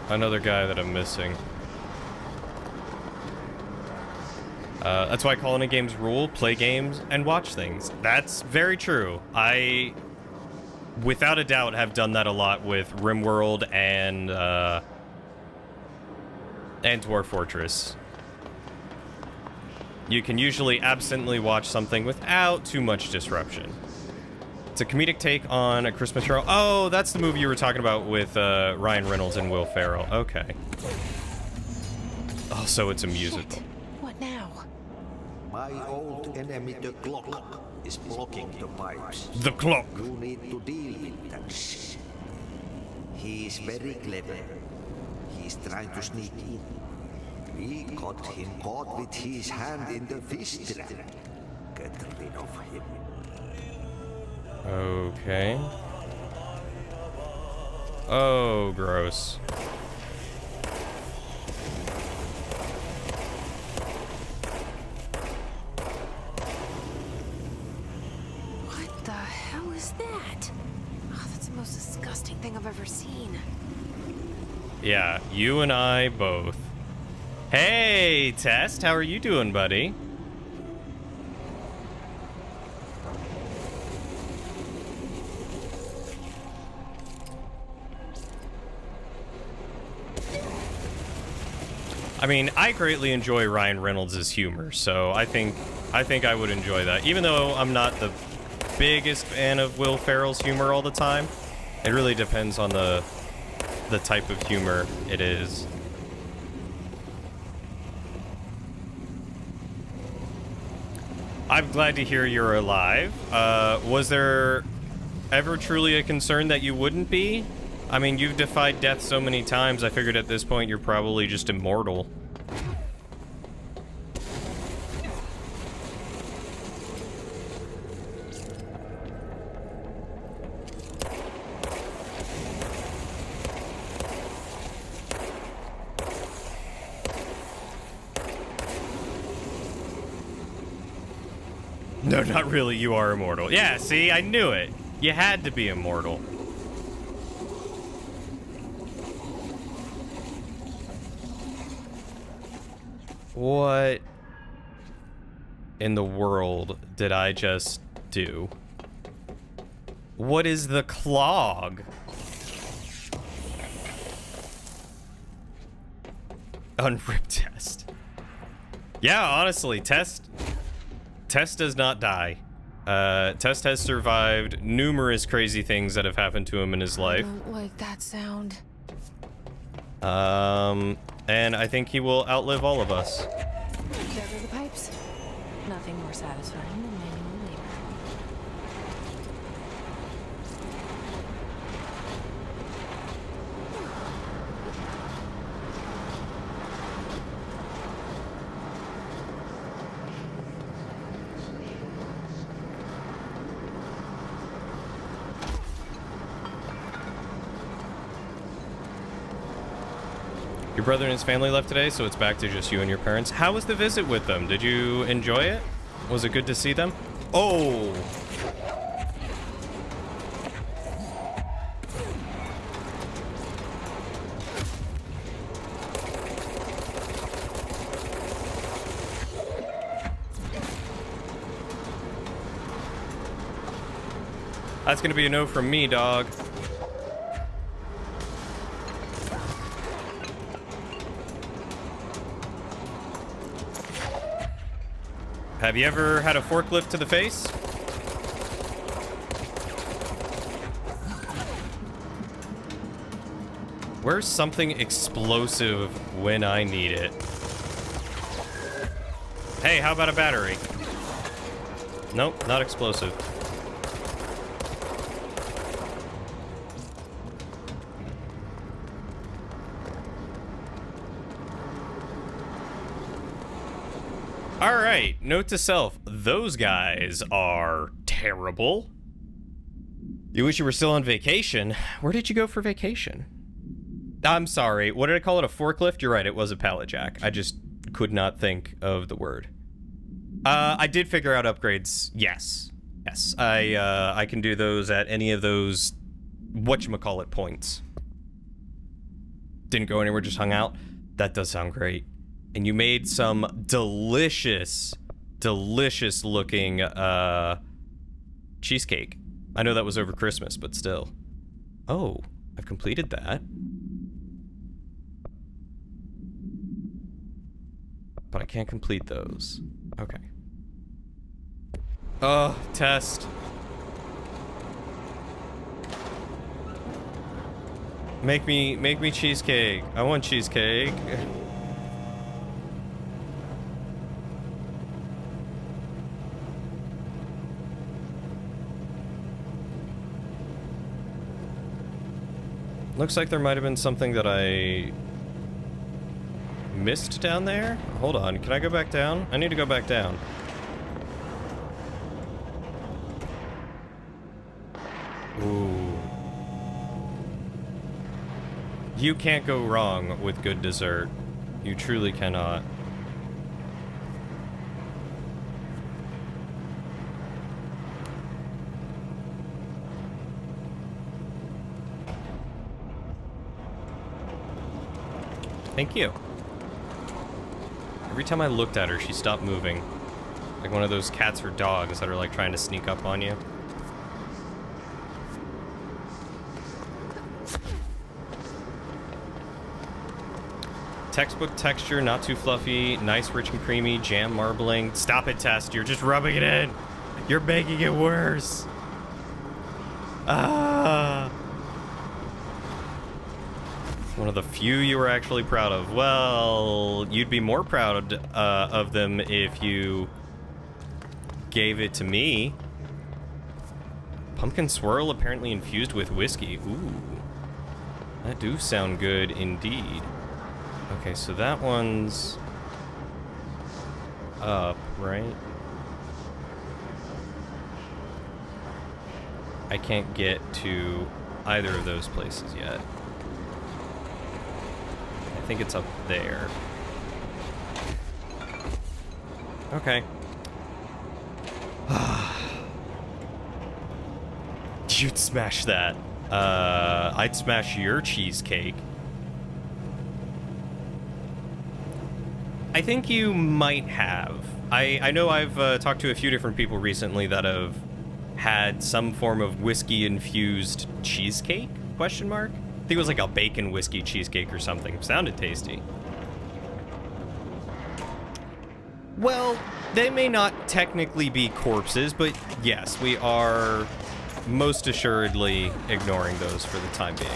another guy that I'm missing. That's why calling a game's rule, play games and watch things. That's very true. I, without a doubt, have done that a lot with RimWorld and Dwarf Fortress. You can usually absently watch something without too much disruption. It's a comedic take on A Christmas Carol. Oh, that's the movie you were talking about with Ryan Reynolds and Will Ferrell. Okay. Oh, so it's a musical. Shit. What now? My old enemy, the clock, is blocking the pipes. The clock. You need to deal with that shit. He is very clever. He's trying to sneak in. We got him caught with his hand in the fish trap. Get rid of him. Okay. Oh, gross. What the hell is that? Oh, that's the most disgusting thing I've ever seen. Yeah, you and I both. Hey, Test, how are you doing, buddy? I mean, I greatly enjoy Ryan Reynolds' humor, so I think I would enjoy that. Even though I'm not the biggest fan of Will Ferrell's humor all the time, it really depends on the type of humor it is. I'm glad to hear you're alive. Was there ever truly a concern that you wouldn't be? I mean, you've defied death so many times, I figured at this point you're probably just immortal. No, not really. You are immortal. Yeah, see? I knew it. You had to be immortal. What in the world did I just do? What is the clog? Unrip Test. Yeah, honestly, Test does not die. Test has survived numerous crazy things that have happened to him in his life. I don't like that sound. And I think he will outlive all of us. There go the pipes. Nothing more satisfying than manual labor. Your brother and his family left today, so it's back to just you and your parents. How was the visit with them? Did you enjoy it? Was it good to see them? Oh! That's gonna be a no from me, dog. Have you ever had a forklift to the face? Where's something explosive when I need it? Hey, how about a battery? Nope, not explosive. All right, note to self, those guys are terrible. You wish you were still on vacation. Where did you go for vacation? I'm sorry, what did I call it, a forklift? You're right, it was a pallet jack. I just could not think of the word. I did figure out upgrades, yes. Yes, I can do those at any of those whatchamacallit points. Didn't go anywhere, just hung out. That does sound great. And you made some delicious, delicious looking cheesecake. I know that was over Christmas, but still. Oh, I've completed that. But I can't complete those. Okay. Oh, test. Make me cheesecake. I want cheesecake. Looks like there might have been something that I missed down there. Hold on, can I go back down? I need to go back down. Ooh. You can't go wrong with good dessert. You truly cannot. Thank you. Every time I looked at her, she stopped moving. Like one of those cats or dogs that are like trying to sneak up on you. Textbook texture, not too fluffy, nice, rich and creamy, jam marbling. Stop it, Test. You're just rubbing it in. You're making it worse. Ah. One of the few you were actually proud of. Well, you'd be more proud of them if you gave it to me. Pumpkin swirl apparently infused with whiskey. Ooh. That do sound good indeed. Okay, so that one's up, right? I can't get to either of those places yet. I think it's up there. Okay. You'd smash that. I'd smash your cheesecake. I think you might have. I know I've talked to a few different people recently that have had some form of whiskey-infused cheesecake, question mark? I think it was like a bacon whiskey cheesecake or something. Sounded tasty. Well, they may not technically be corpses, but yes, we are most assuredly ignoring those for the time being.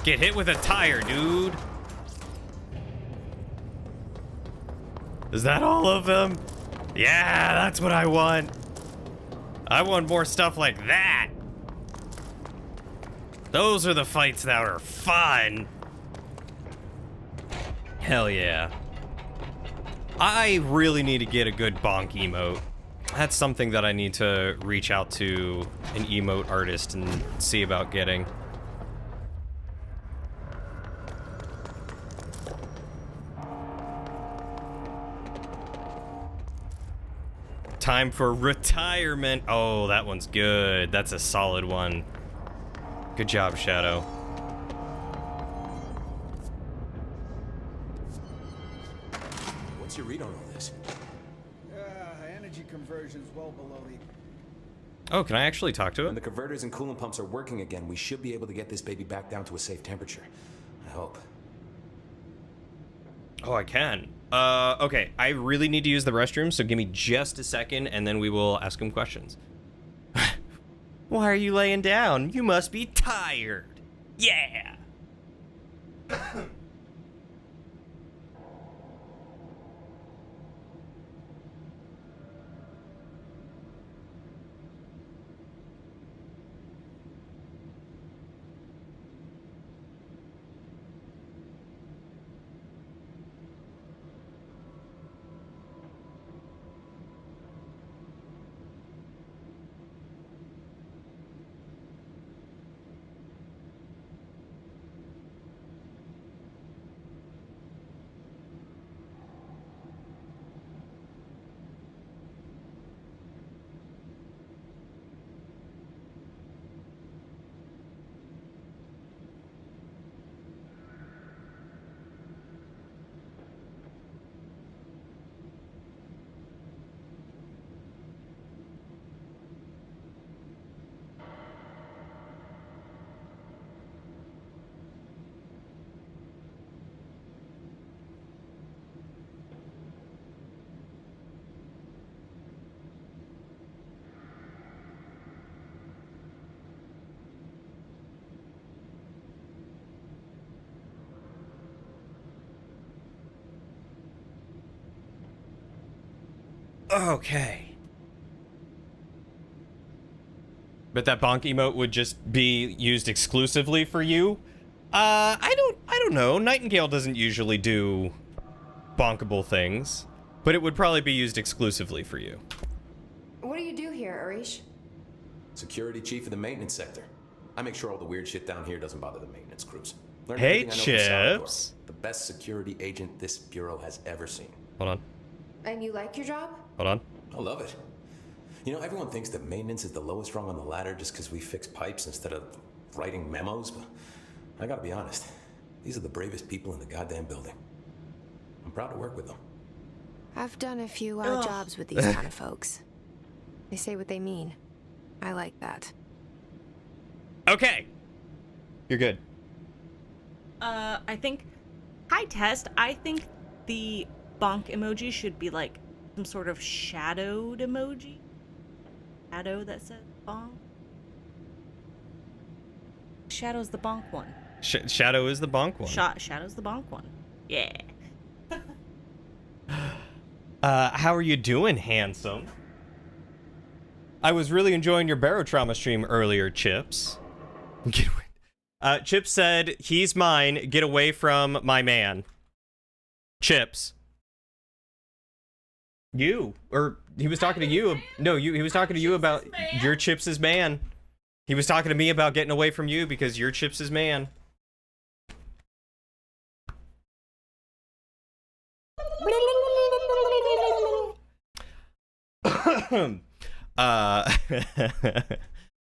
Get hit with a tire, dude. Is that all of them? Yeah, that's what I want. I want more stuff like that. Those are the fights that are fun. Hell yeah. I really need to get a good bonk emote. That's something that I need to reach out to an emote artist and see about getting. Time for retirement. Oh, that one's good. That's a solid one. Good job, Shadow. What's your read on all this? Energy conversion's well below the... Oh, can I actually talk to it? When the converters and coolant pumps are working again, we should be able to get this baby back down to a safe temperature. I hope. Oh, I can. Okay, I really need to use the restroom, so give me just a second, and then we will ask him questions. Why are you laying down? You must be tired. Yeah! Okay. But that bonk emote would just be used exclusively for you? I don't know. Nightingale doesn't usually do bonkable things, but it would probably be used exclusively for you. What do you do here, Arish? Security chief of the maintenance sector. I make sure all the weird shit down here doesn't bother the maintenance crews. Learn Hey, everything I know from Salvador, Chips. the best security agent this bureau has ever seen. Hold on. And you like your job? Hold on. I love it. You know, everyone thinks that maintenance is the lowest rung on the ladder just because we fix pipes instead of writing memos, but I gotta be honest. These are the bravest people in the goddamn building. I'm proud to work with them. I've done a few odd jobs with these kind of folks. They say what they mean. I like that. Okay. You're good. I think... Hi, Test. I think the bonk emoji should be like some sort of shadowed emoji. Shadow that says bonk. Shadow's the bonk one. Shadow is the bonk one. Shadow's the bonk one. Yeah. How are you doing, handsome? I was really enjoying your Barotrauma stream earlier, Chips. Chips said, he's mine, get away from my man. Chips. You. Or, he was talking to you. No, he was talking to you about your Chips' man. He was talking to me about getting away from you because you're Chips' man.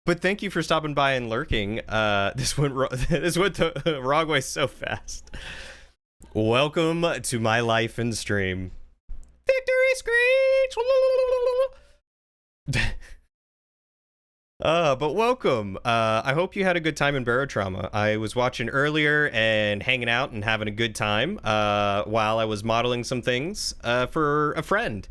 But thank you for stopping by and lurking. This went the wrong way so fast. Welcome to my life and stream. Victory screech! But welcome. I hope you had a good time in Barotrauma. I was watching earlier and hanging out and having a good time while I was modeling some things for a friend.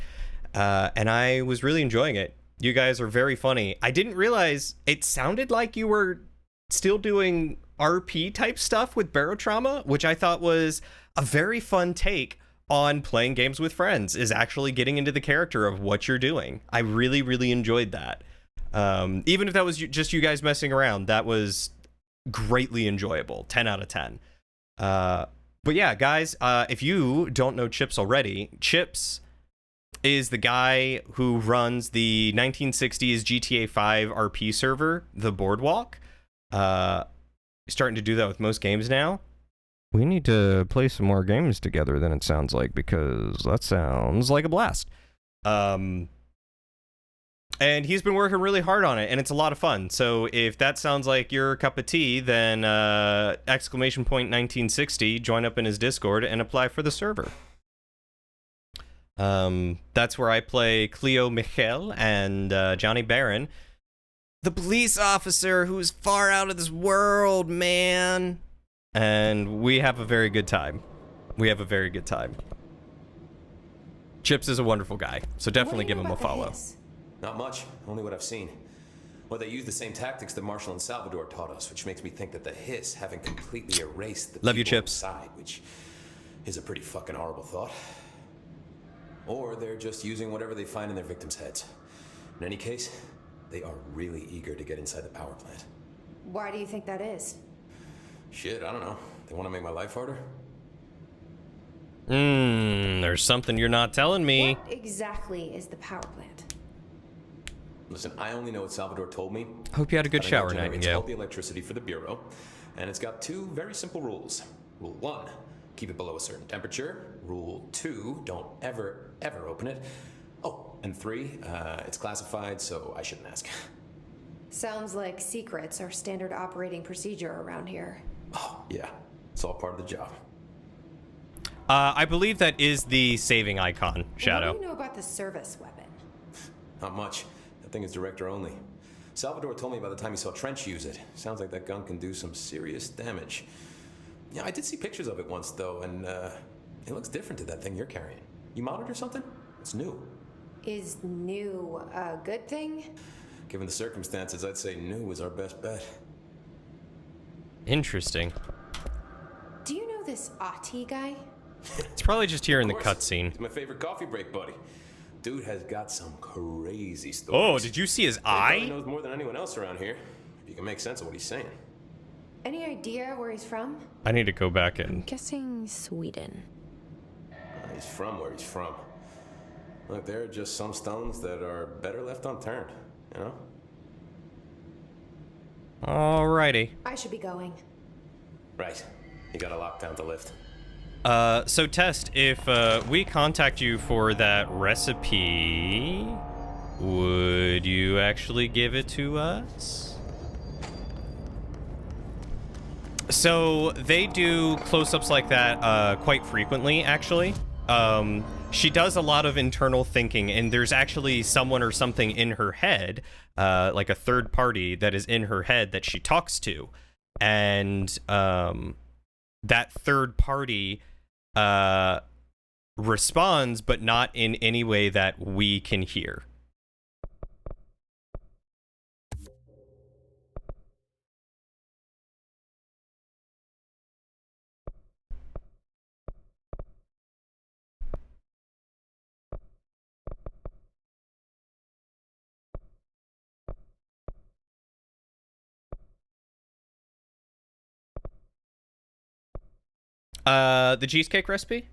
And I was really enjoying it. You guys are very funny. I didn't realize it sounded like you were still doing RP type stuff with Barotrauma, which I thought was a very fun take on playing games with friends, is actually getting into the character of what you're doing. I really, really enjoyed that. Even if that was just you guys messing around, that was greatly enjoyable. 10 out of 10. But yeah, guys, if you don't know Chips already, Chips is the guy who runs the 1960s GTA 5 RP server, The Boardwalk. Starting to do that with most games now. We need to play some more games together than it sounds like, because that sounds like a blast. And he's been working really hard on it, and it's a lot of fun. So if that sounds like your cup of tea, then exclamation point 1960, join up in his Discord and apply for the server. That's where I play Cleo Michel and Johnny Barron, the police officer who's far out of this world, man. And we have a very good time. We have a very good time. Chips is a wonderful guy, so definitely give him a follow. Not much, only what I've seen. Well, they use the same tactics that Marshall and Salvador taught us, which makes me think that the Hiss haven't completely erased the Love you, people Chips. inside, which is a pretty fucking horrible thought. Or they're just using whatever they find in their victims' heads. In any case, they are really eager to get inside the power plant. Why do you think that is? Shit, I don't know. They want to make my life harder? There's something you're not telling me. What exactly is the power plant? Listen, I only know what Salvador told me. Hope you had a good shower, It's Nightingale. all the electricity for the Bureau, and it's got 2 very simple rules. Rule 1, keep it below a certain temperature. Rule 2, don't ever, ever open it. Oh, and 3, it's classified, so I shouldn't ask. Sounds like secrets are standard operating procedure around here. Oh, yeah. It's all part of the job. I believe that is the saving icon, Shadow. What do you know about the service weapon? Not much. That thing is director only. Salvador told me by the time he saw Trench use it. Sounds like that gun can do some serious damage. Yeah, I did see pictures of it once, though, and it looks different to that thing you're carrying. You modded or something? It's new. Is new a good thing? Given the circumstances, I'd say new is our best bet. Interesting. Do you know this Ahti guy? It's probably just here in the Of course. cutscene. He's my favorite coffee break buddy. Dude has got some crazy stories. Oh, did you see his eye? He knows more than anyone else around here. If you can make sense of what he's saying. Any idea where he's from? I need to go back and... Guessing Sweden. He's from where he's from. Look, there are just some stones that are better left unturned, you know? Alrighty. I should be going. Right. You got a lockdown to lift. So Test, if we contact you for that recipe, would you actually give it to us? So they do close-ups like that quite frequently, actually. She does a lot of internal thinking, and there's actually someone or something in her head, like a third party that is in her head that she talks to. And that third party responds, but not in any way that we can hear. The cheesecake recipe?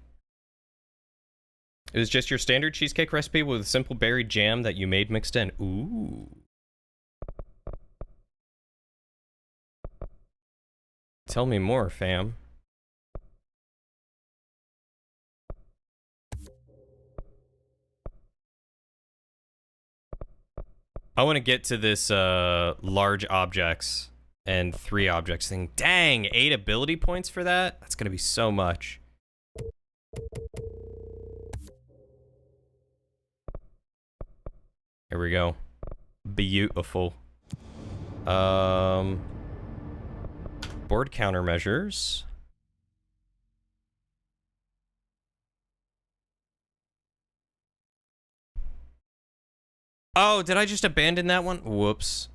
It was just your standard cheesecake recipe with simple berry jam that you made mixed in. Ooh. Tell me more, fam. I want to get to this large objects and 3 objects thing. Dang, 8 ability points for that? That's gonna be so much. Here we go. Beautiful. Board countermeasures. Oh, did I just abandon that one? Whoops.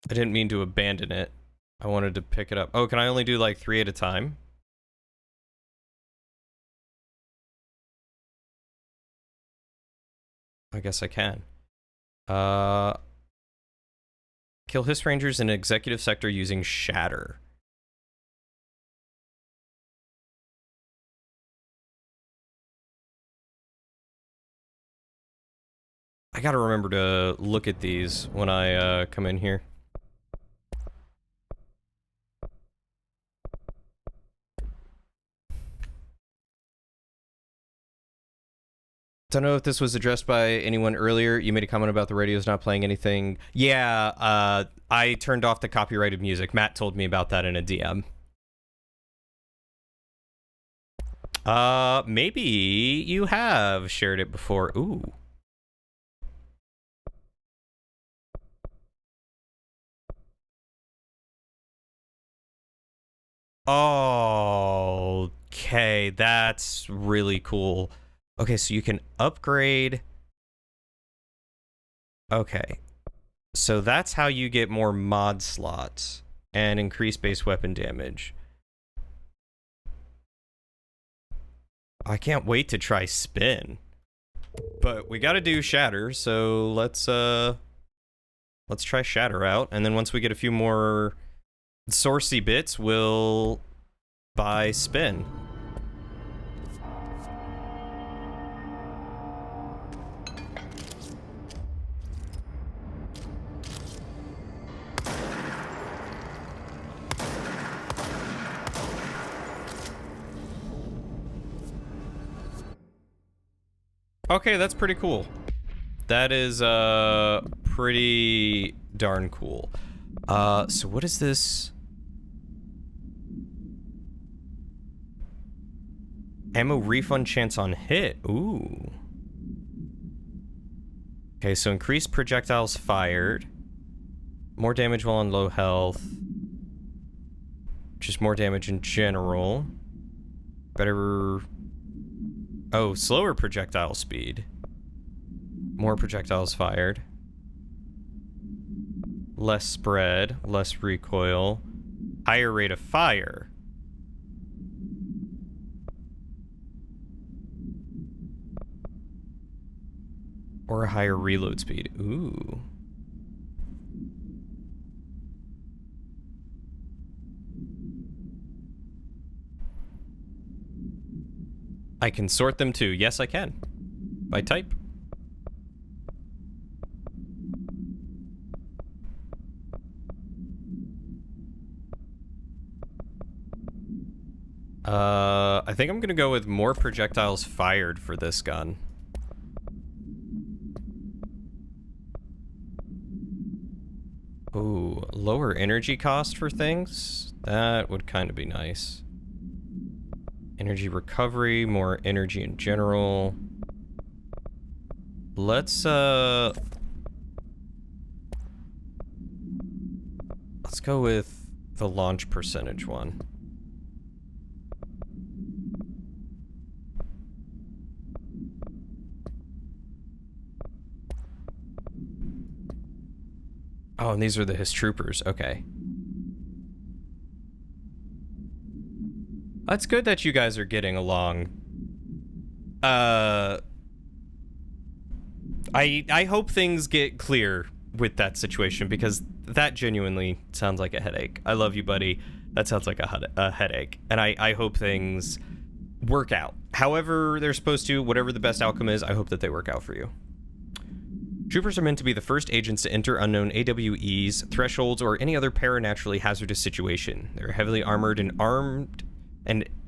I didn't mean to abandon it. I wanted to pick it up. Oh, can I only do like 3 at a time? I guess I can. Kill Hiss Rangers in Executive Sector using Shatter. I gotta remember to look at these when I come in here. Don't know if this was addressed by anyone earlier. You made a comment about the radio's not playing anything. Yeah, I turned off the copyrighted music. Matt told me about that in a DM. Maybe you have shared it before. Ooh. Oh, okay, that's really cool. Okay, so you can upgrade. Okay, so that's how you get more mod slots and increase base weapon damage. I can't wait to try spin, but we got to do shatter. So let's try shatter out, and then once we get a few more sourcey bits, we'll buy spin. Okay, that's pretty cool. That is pretty darn cool. So what is this? Ammo refund chance on hit. Ooh. Okay, so increased projectiles fired. More damage while on low health. Just more damage in general. Better... Oh, slower projectile speed. More projectiles fired. Less spread, less recoil. Higher rate of fire. Or a higher reload speed. Ooh. I can sort them too. Yes, I can. By type. I think I'm gonna go with more projectiles fired for this gun. Ooh, lower energy cost for things? That would kind of be nice. Energy recovery, more energy in general. Let's go with the launch percentage one. Oh, and these are the Hiss troopers. Okay. That's good that you guys are getting along. I hope things get clear with that situation, because that genuinely sounds like a headache. I love you, buddy. That sounds like a headache. And I hope things work out. However they're supposed to, whatever the best outcome is, I hope that they work out for you. Troopers are meant to be the first agents to enter unknown AWEs, thresholds, or any other paranaturally hazardous situation. They're heavily armored and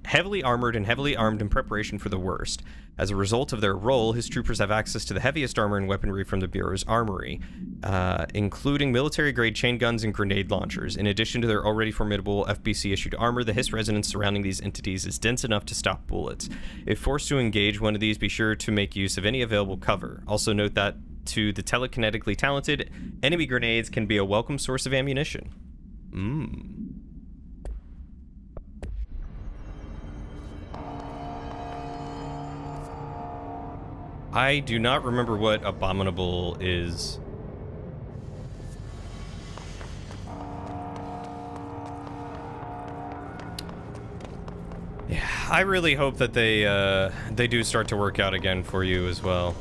heavily armed in preparation for the worst. As a result of their role, Hiss troopers have access to the heaviest armor and weaponry from the Bureau's armory, including military-grade chain guns and grenade launchers. In addition to their already formidable FBC-issued armor, the Hiss resonance surrounding these entities is dense enough to stop bullets. If forced to engage one of these, be sure to make use of any available cover. Also note that to the telekinetically talented, enemy grenades can be a welcome source of ammunition. I do not remember what Abominable is. I really hope that they do start to work out again for you as well.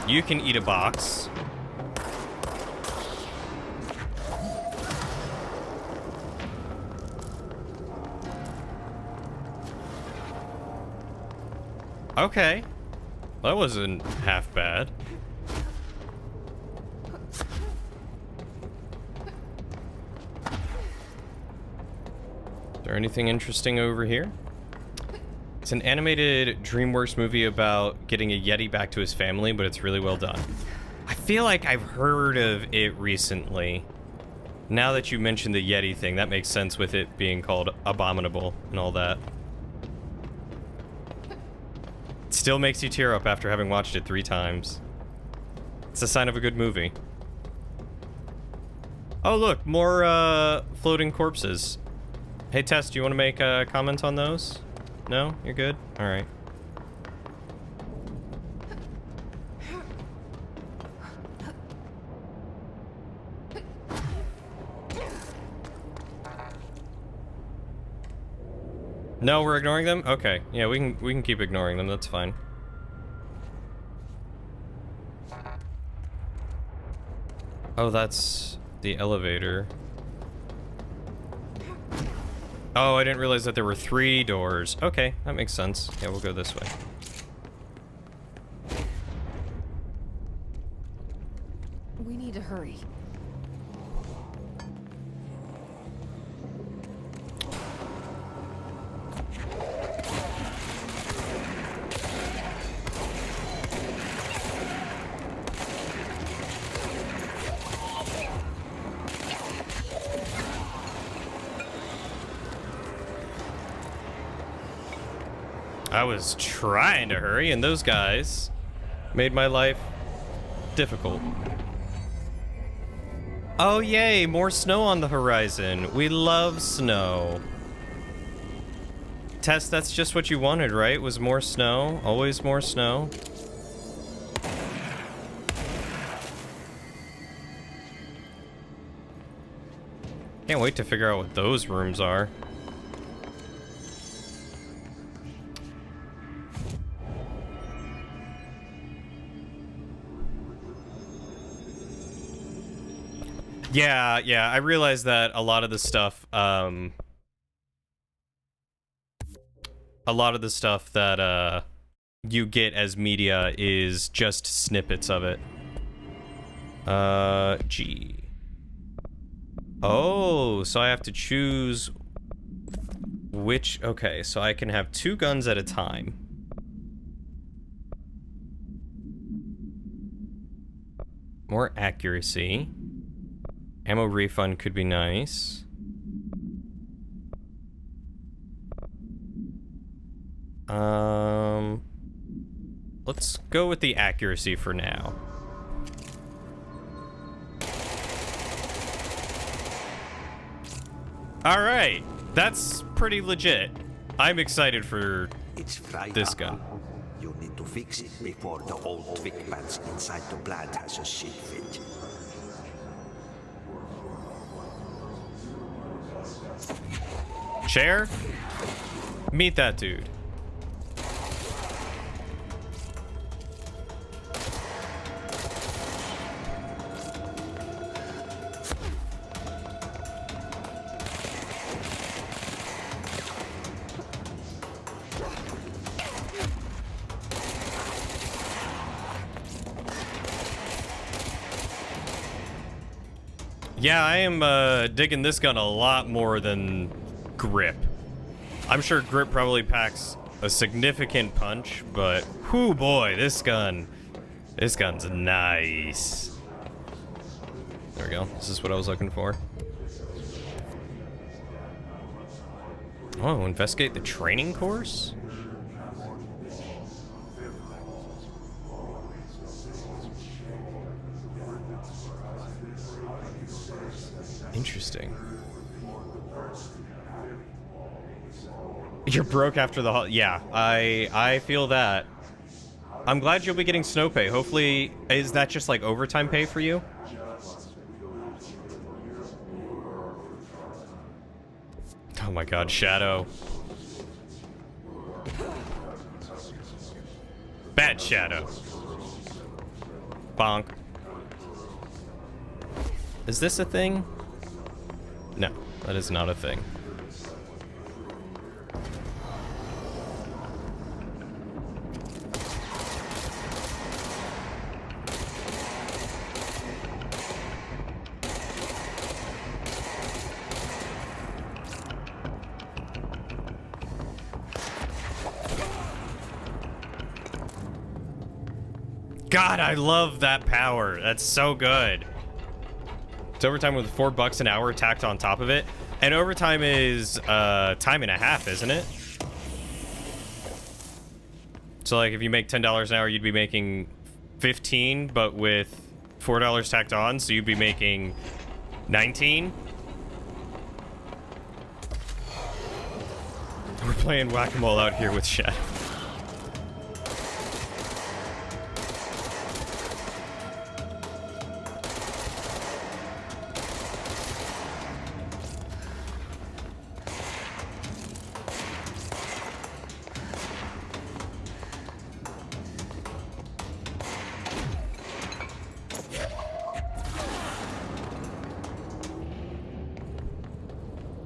You can eat a box. Okay. That wasn't half bad. Is there anything interesting over here? It's an animated DreamWorks movie about getting a Yeti back to his family, but it's really well done. I feel like I've heard of it recently. Now that you mentioned the Yeti thing, that makes sense with it being called Abominable and all that. It still makes you tear up after having watched it 3 times. It's a sign of a good movie. Oh look, more floating corpses. Hey Tess, do you want to make a comment on those? No? You're good? Alright. No, we're ignoring them? Okay. Yeah, we can keep ignoring them, that's fine. Oh, that's the elevator. Oh, I didn't realize that there were 3 doors. Okay, that makes sense. Yeah, we'll go this way. We need to hurry. I was trying to hurry, and those guys made my life difficult. Oh, yay, more snow on the horizon. We love snow. Tess, that's just what you wanted, right? Was more snow? Always more snow? Can't wait to figure out what those rooms are. Yeah, I realize that a lot of the stuff, that, you get as media is just snippets of it. G. Oh, so I have to choose which, okay, so I can have 2 guns at a time. More accuracy. Ammo refund could be nice. Let's go with the accuracy for now. All right, that's pretty legit. I'm excited for this gun. You need to fix it before the old Vic pants inside the plant has a shit fit. Chair? Meet that dude. Yeah, I am digging this gun a lot more than Grip. I'm sure Grip probably packs a significant punch, but whoo boy, this gun's nice. There we go. This is what I was looking for. Oh, investigate the training course? Interesting. You're broke after the yeah, I feel that. I'm glad you'll be getting snow pay. Hopefully, is that just like overtime pay for you? Oh my god, Shadow. Bad Shadow. Bonk. Is this a thing? No, that is not a thing. God, I love that power. That's so good. It's overtime with $4 an hour tacked on top of it. And overtime is time and a half, isn't it? So like if you make $10 an hour, you'd be making 15, but with $4 tacked on, so you'd be making 19. We're playing whack-a-mole out here with Shadow.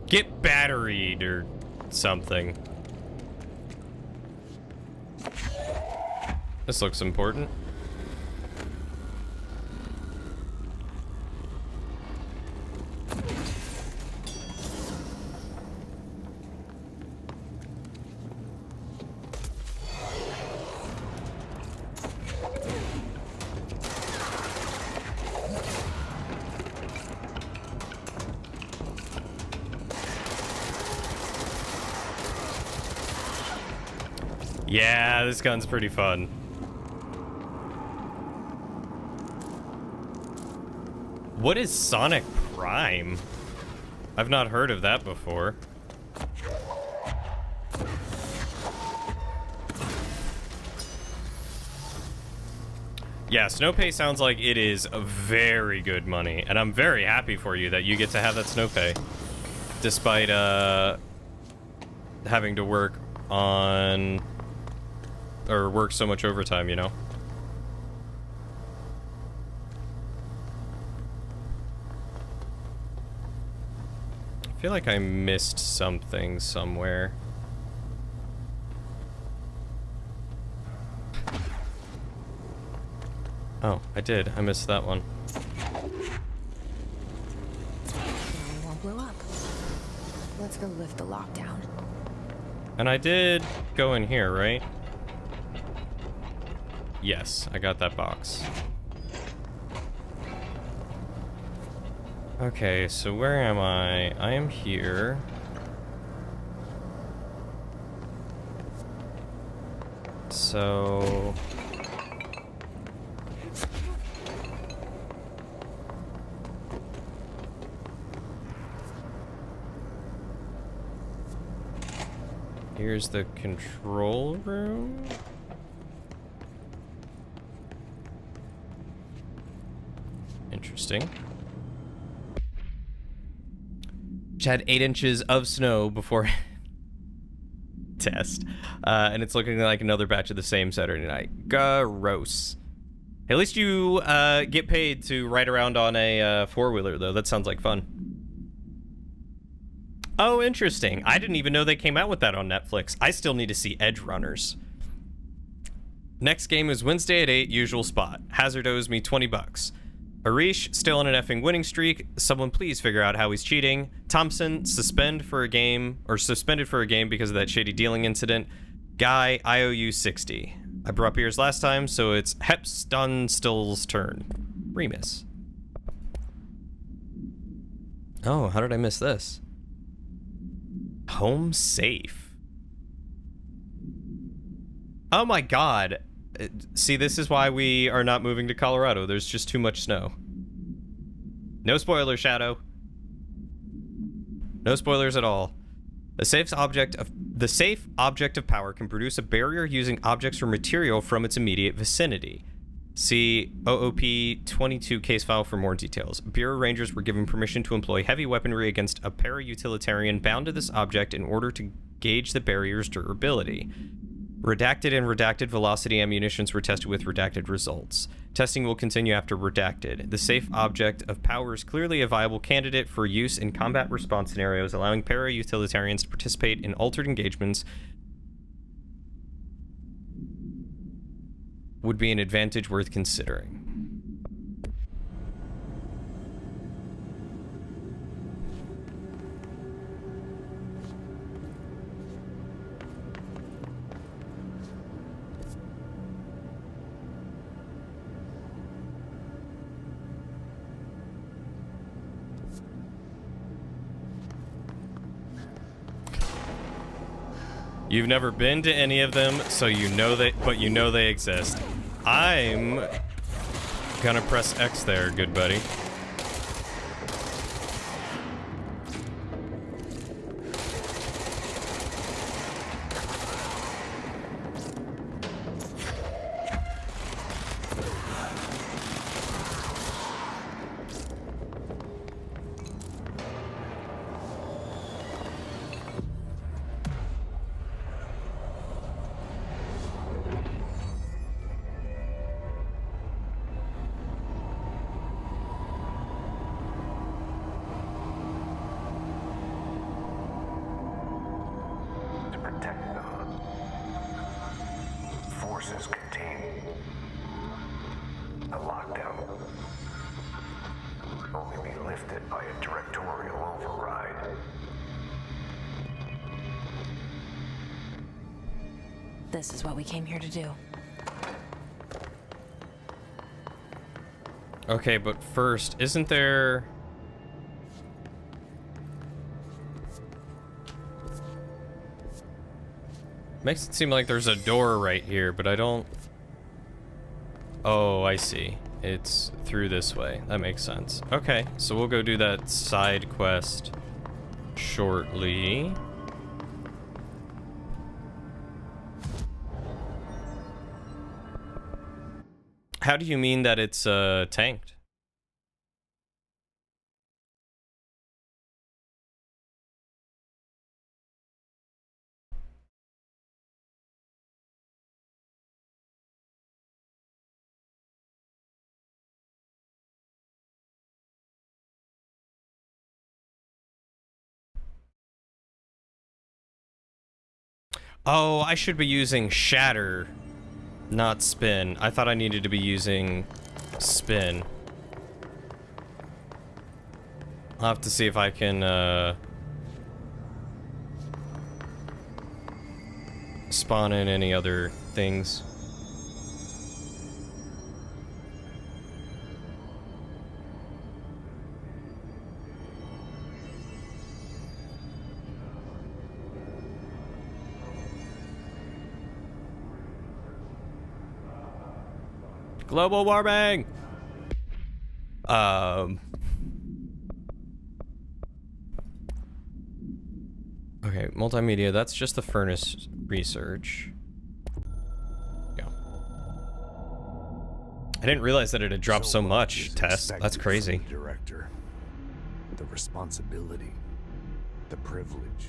Get batteried or something. This looks important. Yeah, this gun's pretty fun. What is Sonic Prime? I've not heard of that before. Yeah, Snowpay sounds like it is a very good money, and I'm very happy for you that you get to have that Snowpay, despite having to work on or work so much overtime, you know. I feel like I missed something somewhere. Oh, I did. I missed that one. It won't blow up. Let's go lift the lockdown. And I did go in here, right? Yes, I got that box. Okay, so where am I? I am here. So... here's the control room. Interesting. Which had 8 inches of snow before test. And it's looking like another batch of the same Saturday night. Gross. At least you get paid to ride around on a four-wheeler, though. That sounds like fun. Oh, interesting. I didn't even know they came out with that on Netflix. I still need to see Edge Runners. Next game is Wednesday at 8, usual spot. Hazard owes me $20. Arish, still on an effing winning streak. Someone please figure out how he's cheating. Thompson, suspended for a game because of that shady dealing incident. Guy, IOU 60. I brought beers last time, so it's Hepstunstill's turn. Remus. Oh, how did I miss this? Home safe. Oh my god. See, this is why we are not moving to Colorado. There's just too much snow. No spoilers, Shadow. No spoilers at all. The safe object of power can produce a barrier using objects or material from its immediate vicinity. See OOP 22 case file for more details. Bureau Rangers were given permission to employ heavy weaponry against a para-utilitarian bound to this object in order to gauge the barrier's durability. Redacted and redacted velocity ammunitions were tested with redacted results. Testing will continue after redacted. The safe object of power is clearly a viable candidate for use in combat response scenarios, allowing para-utilitarians to participate in altered engagements would be an advantage worth considering. You've never been to any of them, so you know they exist. I'm gonna press X there, good buddy. This is what we came here to do. Okay, but first, isn't there... Makes it seem like there's a door right here, but I don't... Oh, I see. It's through this way. That makes sense. Okay, so we'll go do that side quest shortly. How do you mean that it's tanked? Oh, I should be using Shatter, not Spin. I thought I needed to be using Spin. I'll have to see if I can spawn in any other things. Global warming! Okay, multimedia, that's just the furnace research. Yeah. I didn't realize that it had dropped so much, Tess. That's crazy. The director, the responsibility, the privilege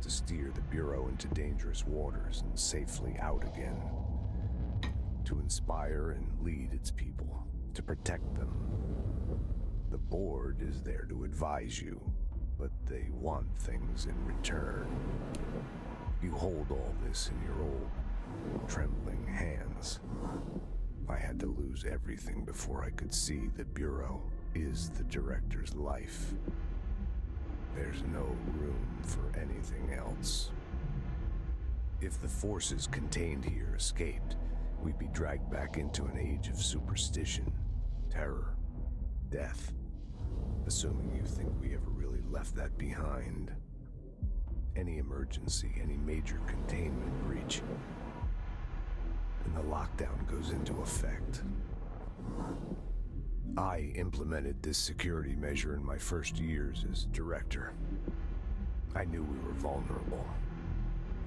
to steer the Bureau into dangerous waters and safely out again. To inspire and lead its people, to protect them. The board is there to advise you, but they want things in return. You hold all this in your old, trembling hands. I had to lose everything before I could see the Bureau is the director's life. There's no room for anything else. If the forces contained here escaped, we'd be dragged back into an age of superstition, terror, death. Assuming you think we ever really left that behind. Any emergency, any major containment breach, and the lockdown goes into effect. I implemented this security measure in my first years as director. I knew we were vulnerable.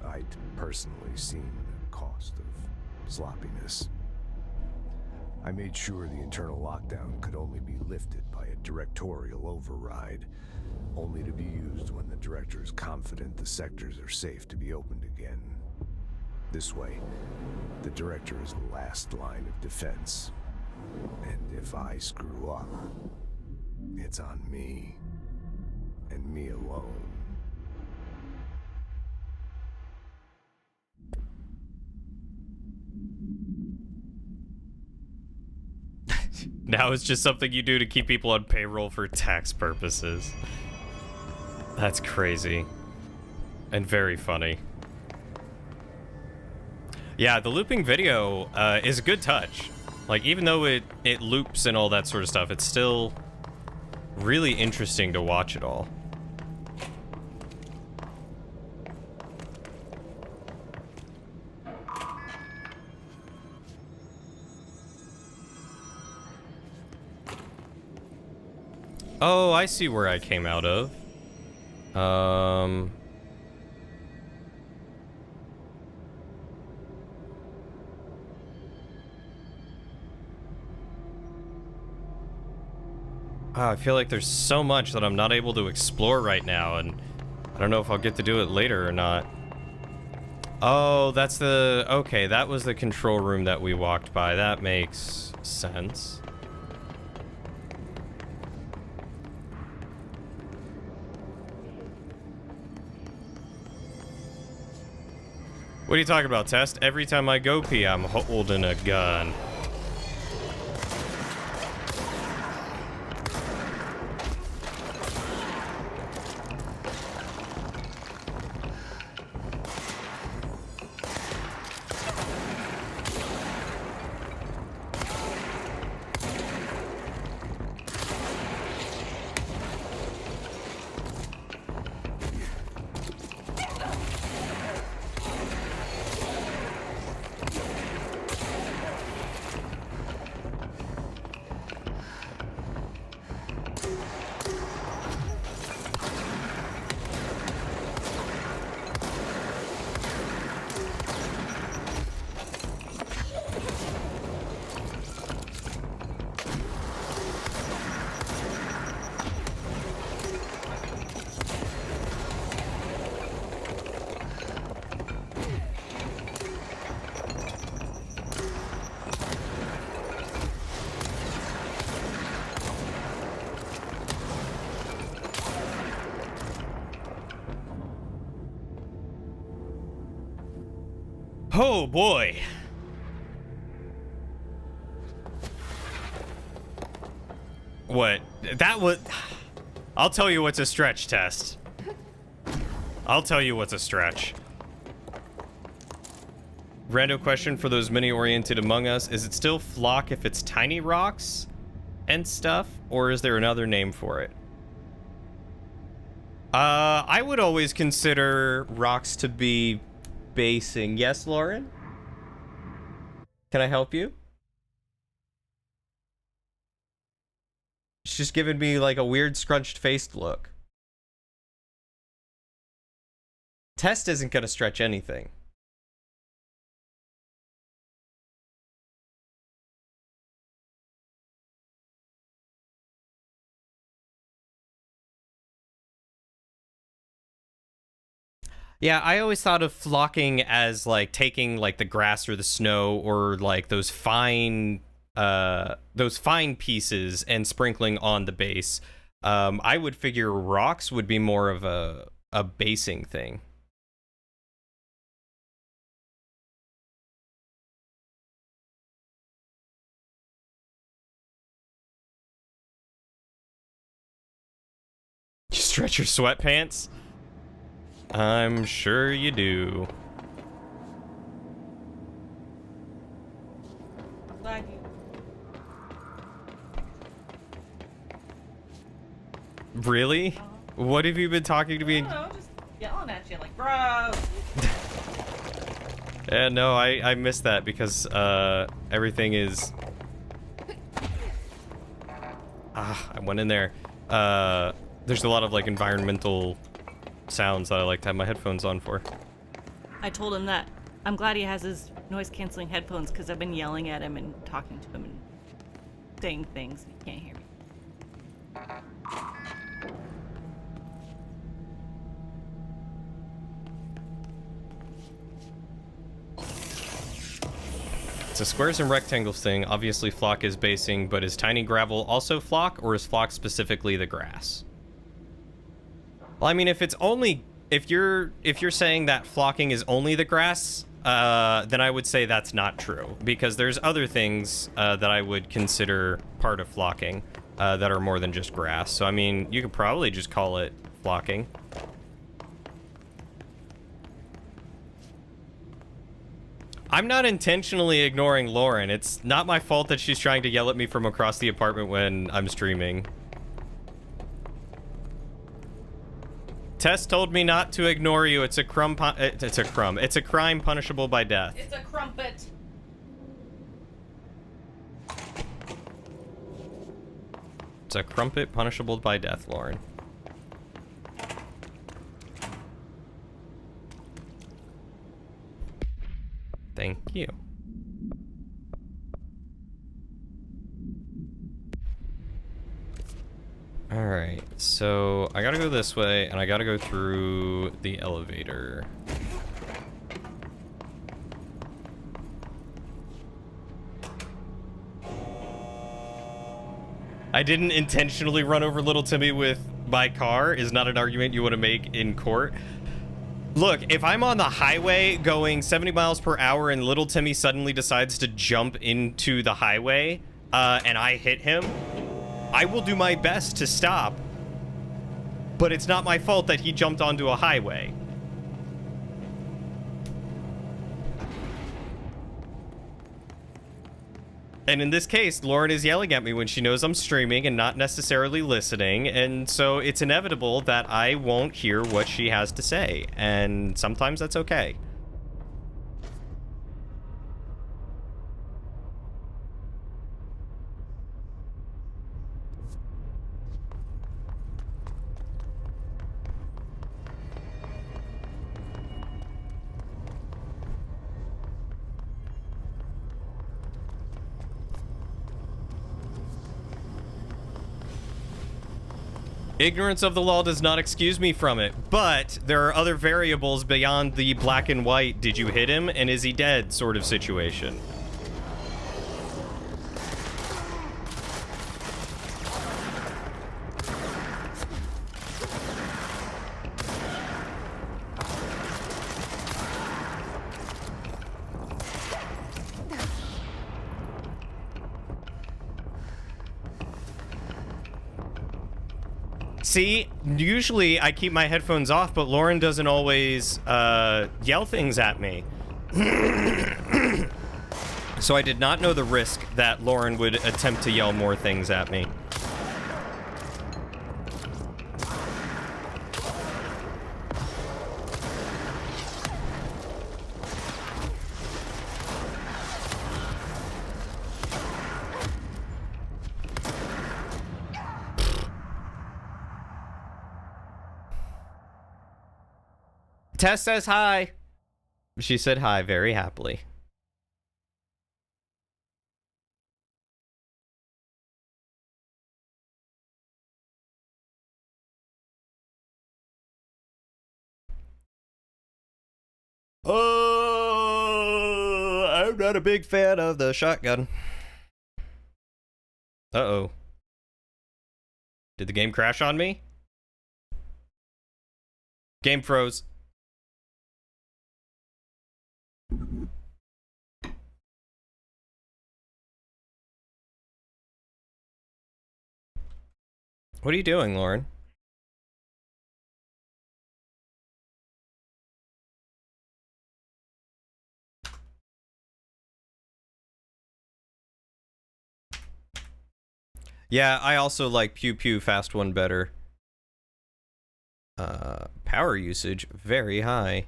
I'd personally seen the cost of sloppiness. I made sure the internal lockdown could only be lifted by a directorial override, only to be used when the director is confident the sectors are safe to be opened again. This way, the director is the last line of defense. And if I screw up, it's on me, and me alone. Now it's just something you do to keep people on payroll for tax purposes. That's crazy. And very funny. Yeah, the looping video is a good touch. Like, even though it loops and all that sort of stuff, it's still really interesting to watch it all. Oh, I see where I came out of. I feel like there's so much that I'm not able to explore right now, and I don't know if I'll get to do it later or not. Oh, that's the... Okay, that was the control room that we walked by. That makes sense. What are you talking about, Test? Every time I go pee, I'm holding a gun. Oh boy. What? That was... I'll tell you what's a stretch, Test. I'll tell you what's a stretch. Rando question for those mini-oriented among us. Is it still flock if it's tiny rocks and stuff? Or is there another name for it? I would always consider rocks to be basing. Yes, Lauren? Can I help you? She's just giving me like a weird scrunched faced look. Test isn't gonna stretch anything. Yeah, I always thought of flocking as like taking like the grass or the snow or like those fine pieces and sprinkling on the base. I would figure rocks would be more of a basing thing. You stretch your sweatpants? I'm sure you do. Really? What have you been talking to me? I don't know, just yelling at you like, bro. Yeah, no, I missed that because everything is. I went in there. There's a lot of like environmental sounds that I like to have my headphones on for. I told him that I'm glad he has his noise-canceling headphones because I've been yelling at him and talking to him and saying things. He can't hear me. It's a squares and rectangles thing. Obviously, flock is basing, but is tiny gravel also flock, or is flock specifically the grass? Well, I mean, if it's only if you're saying that flocking is only the grass, then I would say that's not true, because there's other things that I would consider part of flocking that are more than just grass. So I mean, you could probably just call it flocking. I'm not intentionally ignoring Lauren. It's not my fault that she's trying to yell at me from across the apartment when I'm streaming. Tess told me not to ignore you. It's a crumb. It's a crumb. It's a crime punishable by death. It's a crumpet. It's a crumpet punishable by death, Lauren. Thank you. Alright, so I gotta go this way, and I gotta go through the elevator. I didn't intentionally run over little Timmy with my car is not an argument you want to make in court. Look, if I'm on the highway going 70 miles per hour and little Timmy suddenly decides to jump into the highway and I hit him, I will do my best to stop. But it's not my fault that he jumped onto a highway. And in this case, Lauren is yelling at me when she knows I'm streaming and not necessarily listening, and so it's inevitable that I won't hear what she has to say, and sometimes that's okay. Ignorance of the law does not excuse me from it, but there are other variables beyond the black and white, did you hit him and is he dead sort of situation. See, usually I keep my headphones off, but Lauren doesn't always yell things at me. So I did not know the risk that Lauren would attempt to yell more things at me. Tess says hi. She said hi very happily. Oh, I'm not a big fan of the shotgun. Uh-oh. Did the game crash on me? Game froze. What are you doing, Lauren? Yeah, I also like Pew Pew Fast One better. Power usage very high.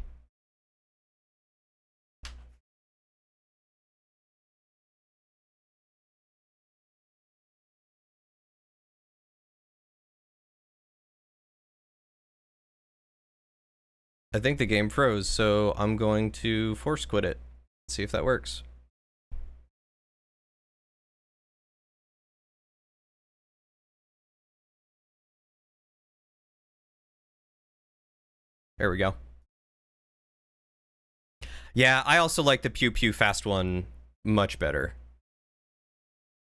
I think the game froze, so I'm going to force quit it. See if that works. There we go. Yeah, I also like the pew pew fast one much better.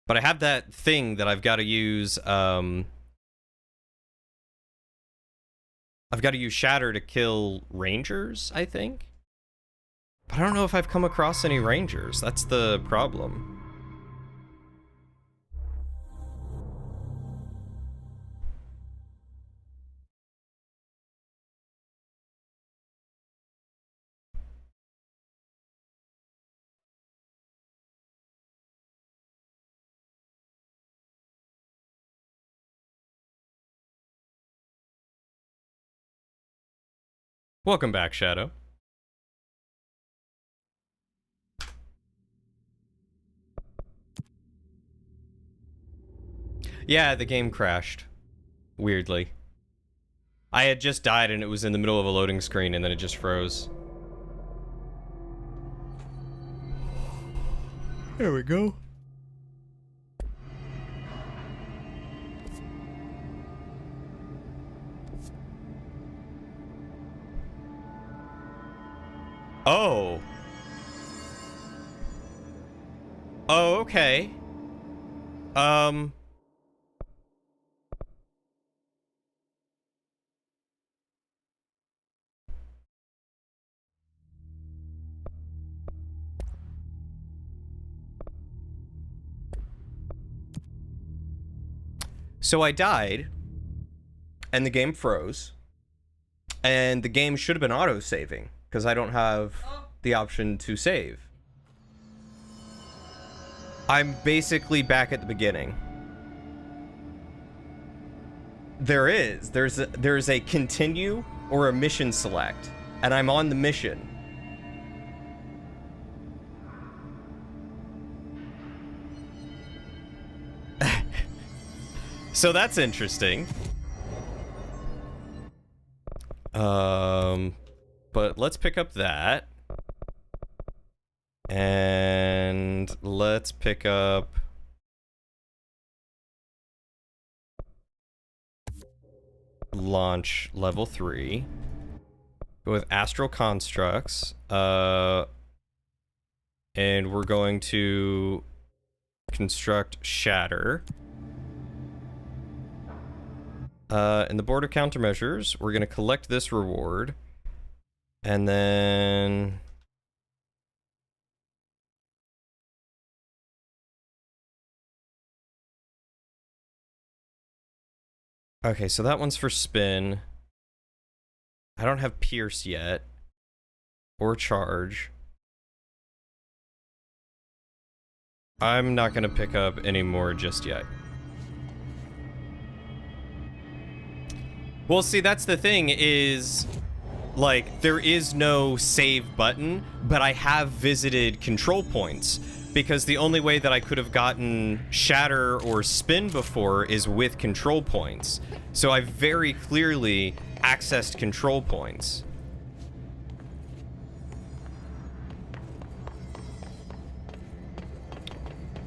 But I have that thing that I've got to use, I've got to use Shatter to kill Rangers, I think? But I don't know if I've come across any Rangers. That's the problem. Welcome back, Shadow. Yeah, the game crashed. Weirdly. I had just died and it was in the middle of a loading screen and then it just froze. There we go. Oh. Oh, okay. So I died, and the game froze, and the game should have been auto-saving, because I don't have the option to save. I'm basically back at the beginning. There's a continue or a mission select, and I'm on the mission. So that's interesting. But let's pick up that. And let's pick up launch level 3. Go with Astral Constructs. And we're going to construct Shatter. In the border countermeasures, we're going to collect this reward. And then... Okay, so that one's for spin. I don't have Pierce yet. Or charge. I'm not going to pick up any more just yet. Well, see, that's the thing is, like, there is no save button, but I have visited control points, because the only way that I could have gotten Shatter or Spin before is with control points. So I very clearly accessed control points.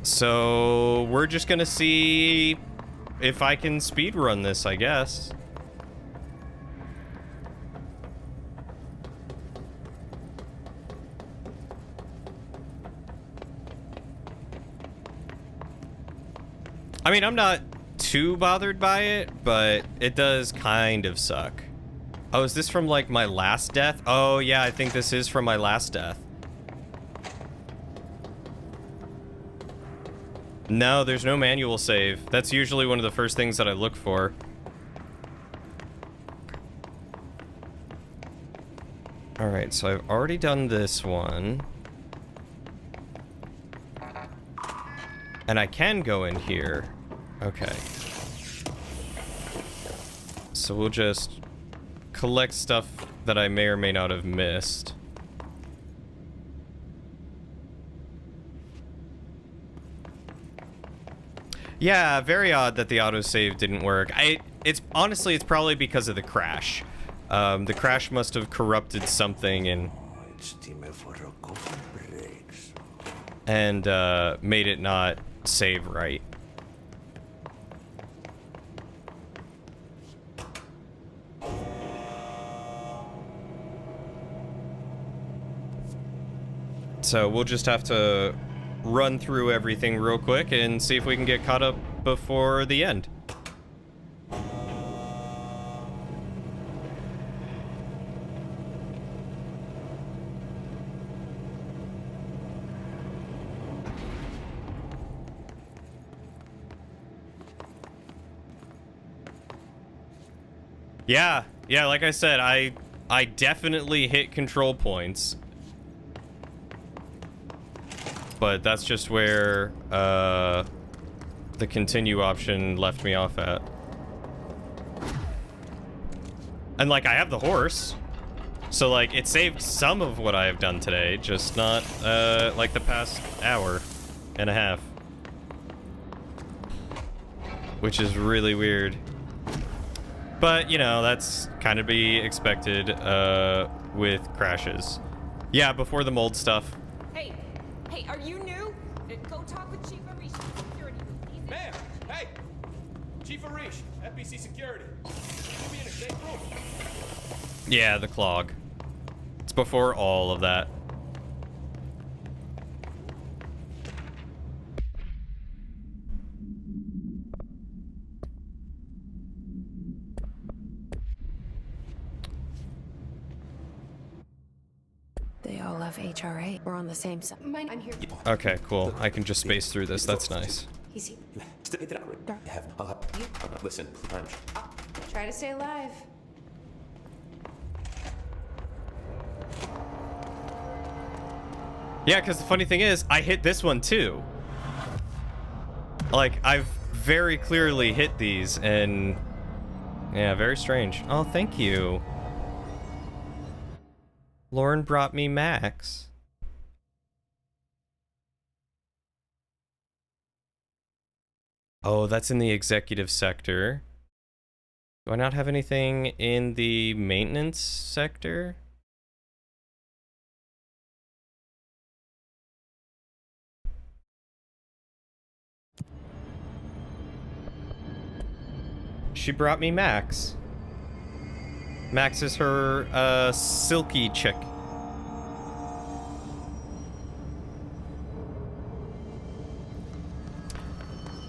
So we're just gonna see if I can speedrun this, I guess. I mean, I'm not too bothered by it, but it does kind of suck. Oh, is this from, like, my last death? Oh, yeah, I think this is from my last death. No, there's no manual save. That's usually one of the first things that I look for. Alright, so I've already done this one. And I can go in here. Okay. So we'll just collect stuff that I may or may not have missed. Yeah, very odd that the autosave didn't work. It's honestly, it's probably because of the crash. The crash must have corrupted something and made it not save right. So we'll just have to run through everything real quick and see if we can get caught up before the end. Yeah, like I said, I definitely hit control points. But that's just where the continue option left me off at. And like, I have the horse, so like it saved some of what I have done today, just not like the past hour and a half, which is really weird. But you know, that's kind of be expected with crashes. Yeah, before the mold stuff. Hey, are you new? Go talk with Chief Arish, security. Ma'am, hey! Chief Arish, FBC security. You'll be in a safe room. Yeah, the clog. It's before all of that. They all love HRA. We're on the same side. I'm here. Okay, cool. I can just space through this. That's nice. He's here. Listen, Try to stay alive. Yeah, because the funny thing is, I hit this one too. Like, I've very clearly hit these, and yeah, very strange. Oh, thank you. Lauren brought me Max. Oh, that's in the executive sector. Do I not have anything in the maintenance sector? She brought me Max. Max is her, silky chick.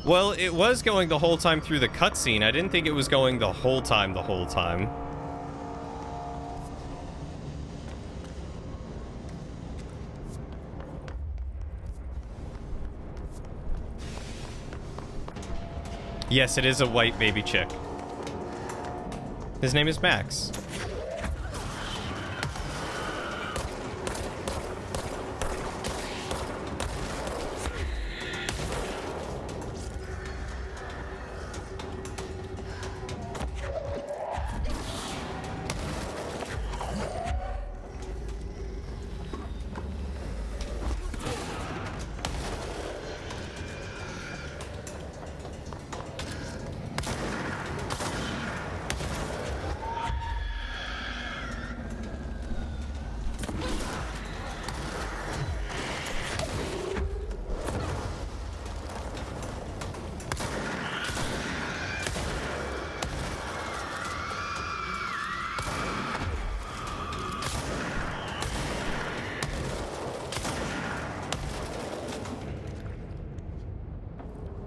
Well, it was going the whole time through the cutscene. I didn't think it was going the whole time. Yes, it is a white baby chick. His name is Max.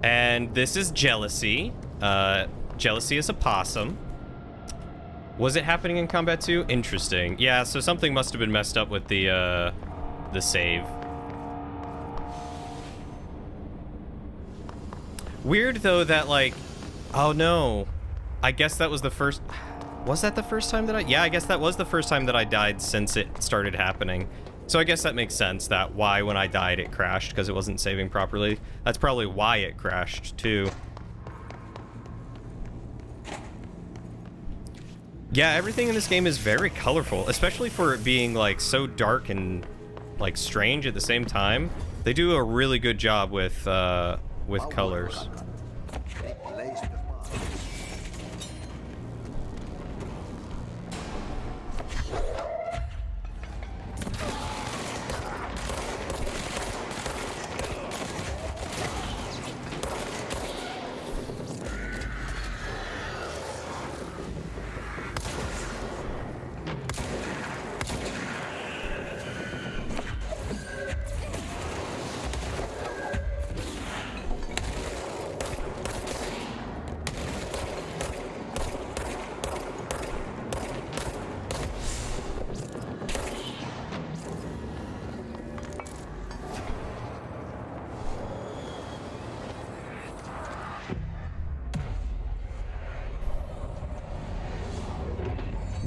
And this is Jealousy. Jealousy is a possum. Was it happening in Combat 2? Interesting. Yeah, so something must have been messed up with the save. Weird, though, that, like... Oh, no. I guess that was the first... Was that the first time that I... Yeah, I guess that was the first time that I died since it started happening. So I guess that makes sense, that why when I died it crashed, because it wasn't saving properly. That's probably why it crashed, too. Yeah, everything in this game is very colorful, especially for it being like so dark and like strange at the same time. They do a really good job with colors.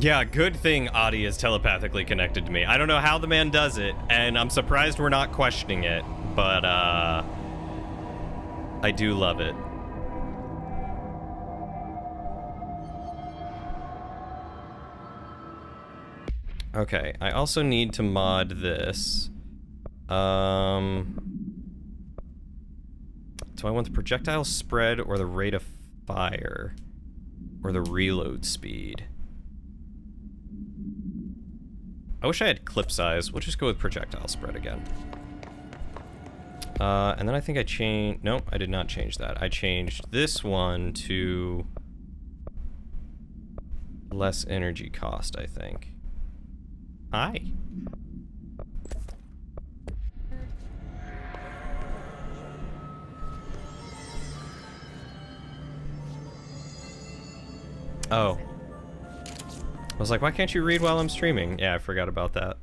Yeah, good thing Adi is telepathically connected to me. I don't know how the man does it, and I'm surprised we're not questioning it, but I do love it. Okay, I also need to mod this. Do I want the projectile spread or the rate of fire? Or the reload speed? I wish I had clip size. We'll just go with projectile spread again. And then I think I changed... Nope, I did not change that. I changed this one to less energy cost, I think. Hi. Oh. I was like, why can't you read while I'm streaming? Yeah, I forgot about that.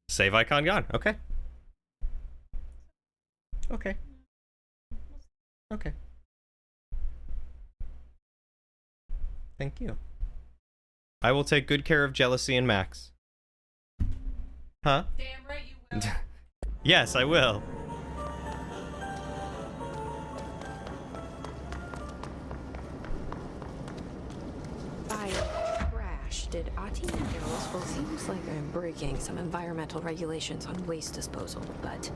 Save icon gone. Okay. Okay. Okay. Thank you. I will take good care of Jealousy and Max. Huh? Damn right you will. Yes, I will. Did Ati know? Well, it seems like I'm breaking some environmental regulations on waste disposal, but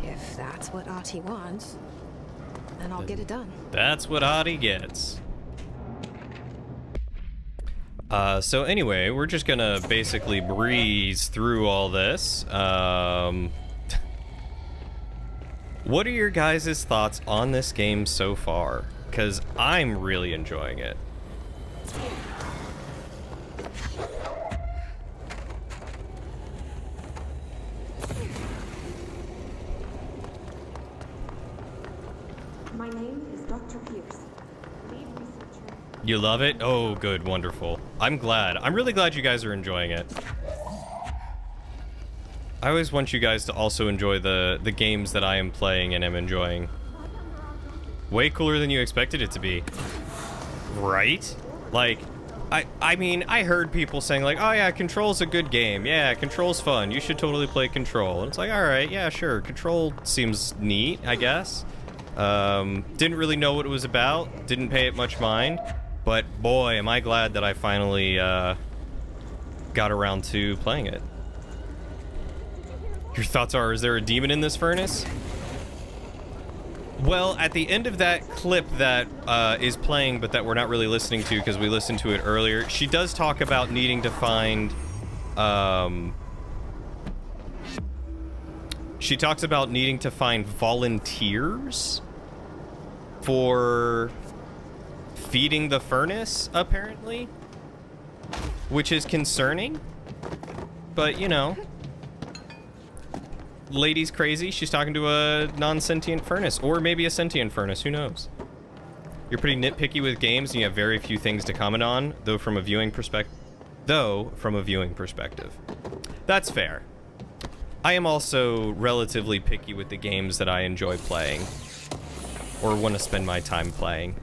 if that's what Ati wants, then I'll get it done. That's what Adi gets. So anyway, we're just gonna basically breeze through all this. What are your guys' thoughts on this game so far? Because I'm really enjoying it. My name is Dr. Pierce, lead researcher. You love it? Oh, good, wonderful. I'm glad. I'm really glad you guys are enjoying it. I always want you guys to also enjoy the games that I am playing and am enjoying. Way cooler than you expected it to be. Right? Like, I mean, I heard people saying like, oh yeah, Control's a good game. Yeah, Control's fun. You should totally play Control. And it's like, alright, yeah, sure. Control seems neat, I guess. Didn't really know what it was about, didn't pay it much mind, but boy, am I glad that I finally, got around to playing it. Your thoughts are, is there a demon in this furnace? Well, at the end of that clip that, is playing, but that we're not really listening to because we listened to it earlier, she does talk about needing to find, she talks about needing to find volunteers for feeding the furnace, apparently. Which is concerning. But, you know. Lady's crazy. She's talking to a non-sentient furnace. Or maybe a sentient furnace. Who knows? You're pretty nitpicky with games and you have very few things to comment on, though from a viewing perspective. That's fair. I am also relatively picky with the games that I enjoy playing. Or want to spend my time playing.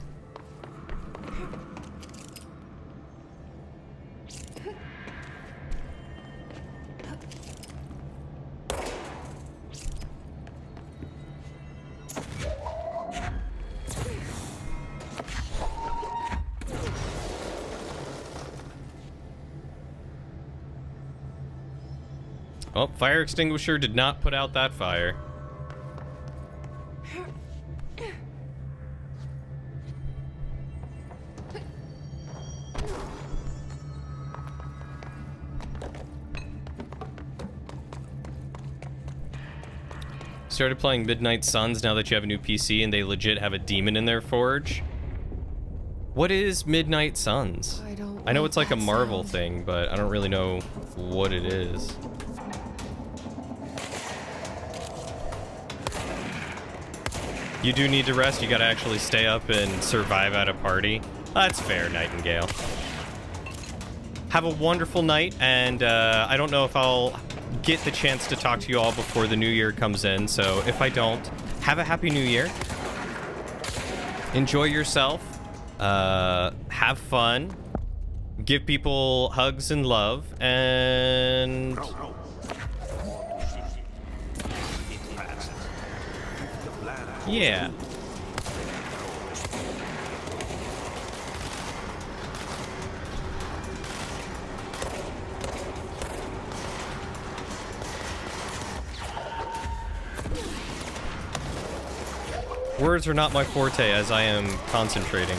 Oh, fire extinguisher did not put out that fire. Started playing Midnight Suns now that you have a new PC and they legit have a demon in their forge. What is Midnight Suns? I know it's like a Marvel thing, but I don't really know what it is. You do need to rest. You gotta actually stay up and survive at a party. That's fair, Nightingale. Have a wonderful night, and I don't know if I'll get the chance to talk to you all before the new year comes in, so if I don't, have a happy new year. Enjoy yourself. Have fun. Give people hugs and love, and... yeah. Words are not my forte as I am concentrating.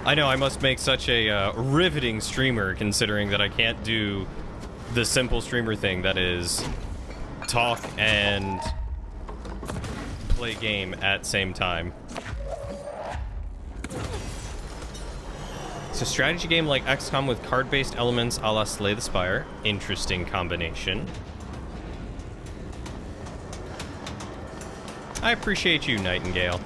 I know I must make such a riveting streamer considering that I can't do the simple streamer thing that is talk and play game at same time. It's a strategy game like XCOM with card-based elements a la Slay the Spire. Interesting combination. I appreciate you, Nightingale.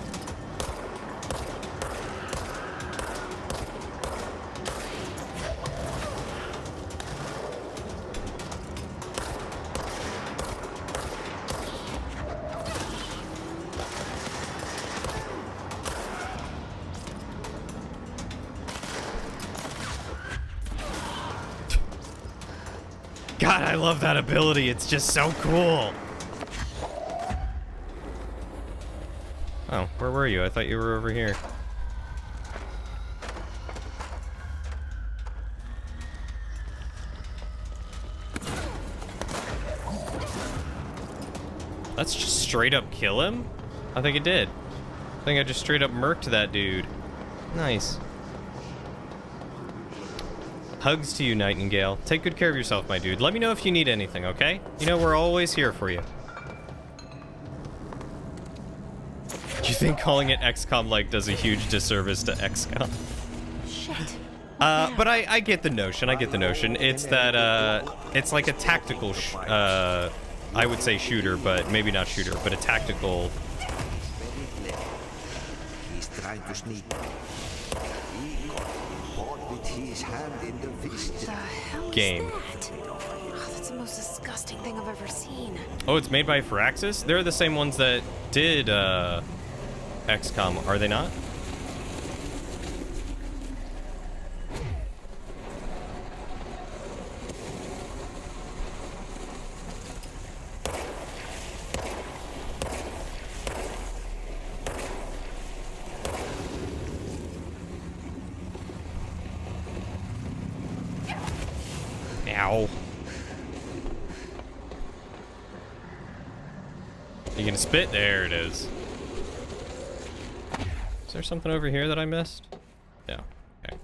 God, I love that ability. It's just so cool. Oh, where were you? I thought you were over here. Let's just straight up kill him? I think it did. I think I just straight up murked that dude. Nice. Hugs to you, Nightingale. Take good care of yourself, my dude. Let me know if you need anything, okay? You know, we're always here for you. Do you think calling it XCOM like does a huge disservice to XCOM? Shit. But I get the notion. I get the notion. It's that, it's like a tactical, I would say shooter, but maybe not shooter, but a tactical... He's trying to sneak. His hand in the fist. What the hell game. is that? Oh, that's the most disgusting thing I've ever seen. Oh, it's made by Firaxis? They're the same ones that did XCOM, are they not? Ow. You can spit? There it is. Is there something over here that I missed? Yeah. Okay.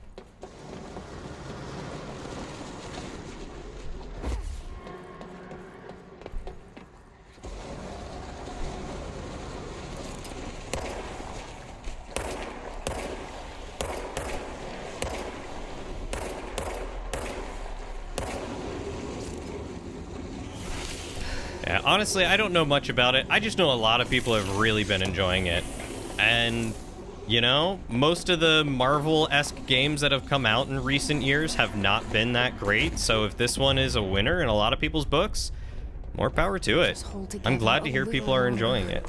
Yeah, honestly, I don't know much about it. I just know a lot of people have really been enjoying it. And, you know, most of the Marvel-esque games that have come out in recent years have not been that great. So if this one is a winner in a lot of people's books, more power to it. I'm glad to hear people are enjoying it.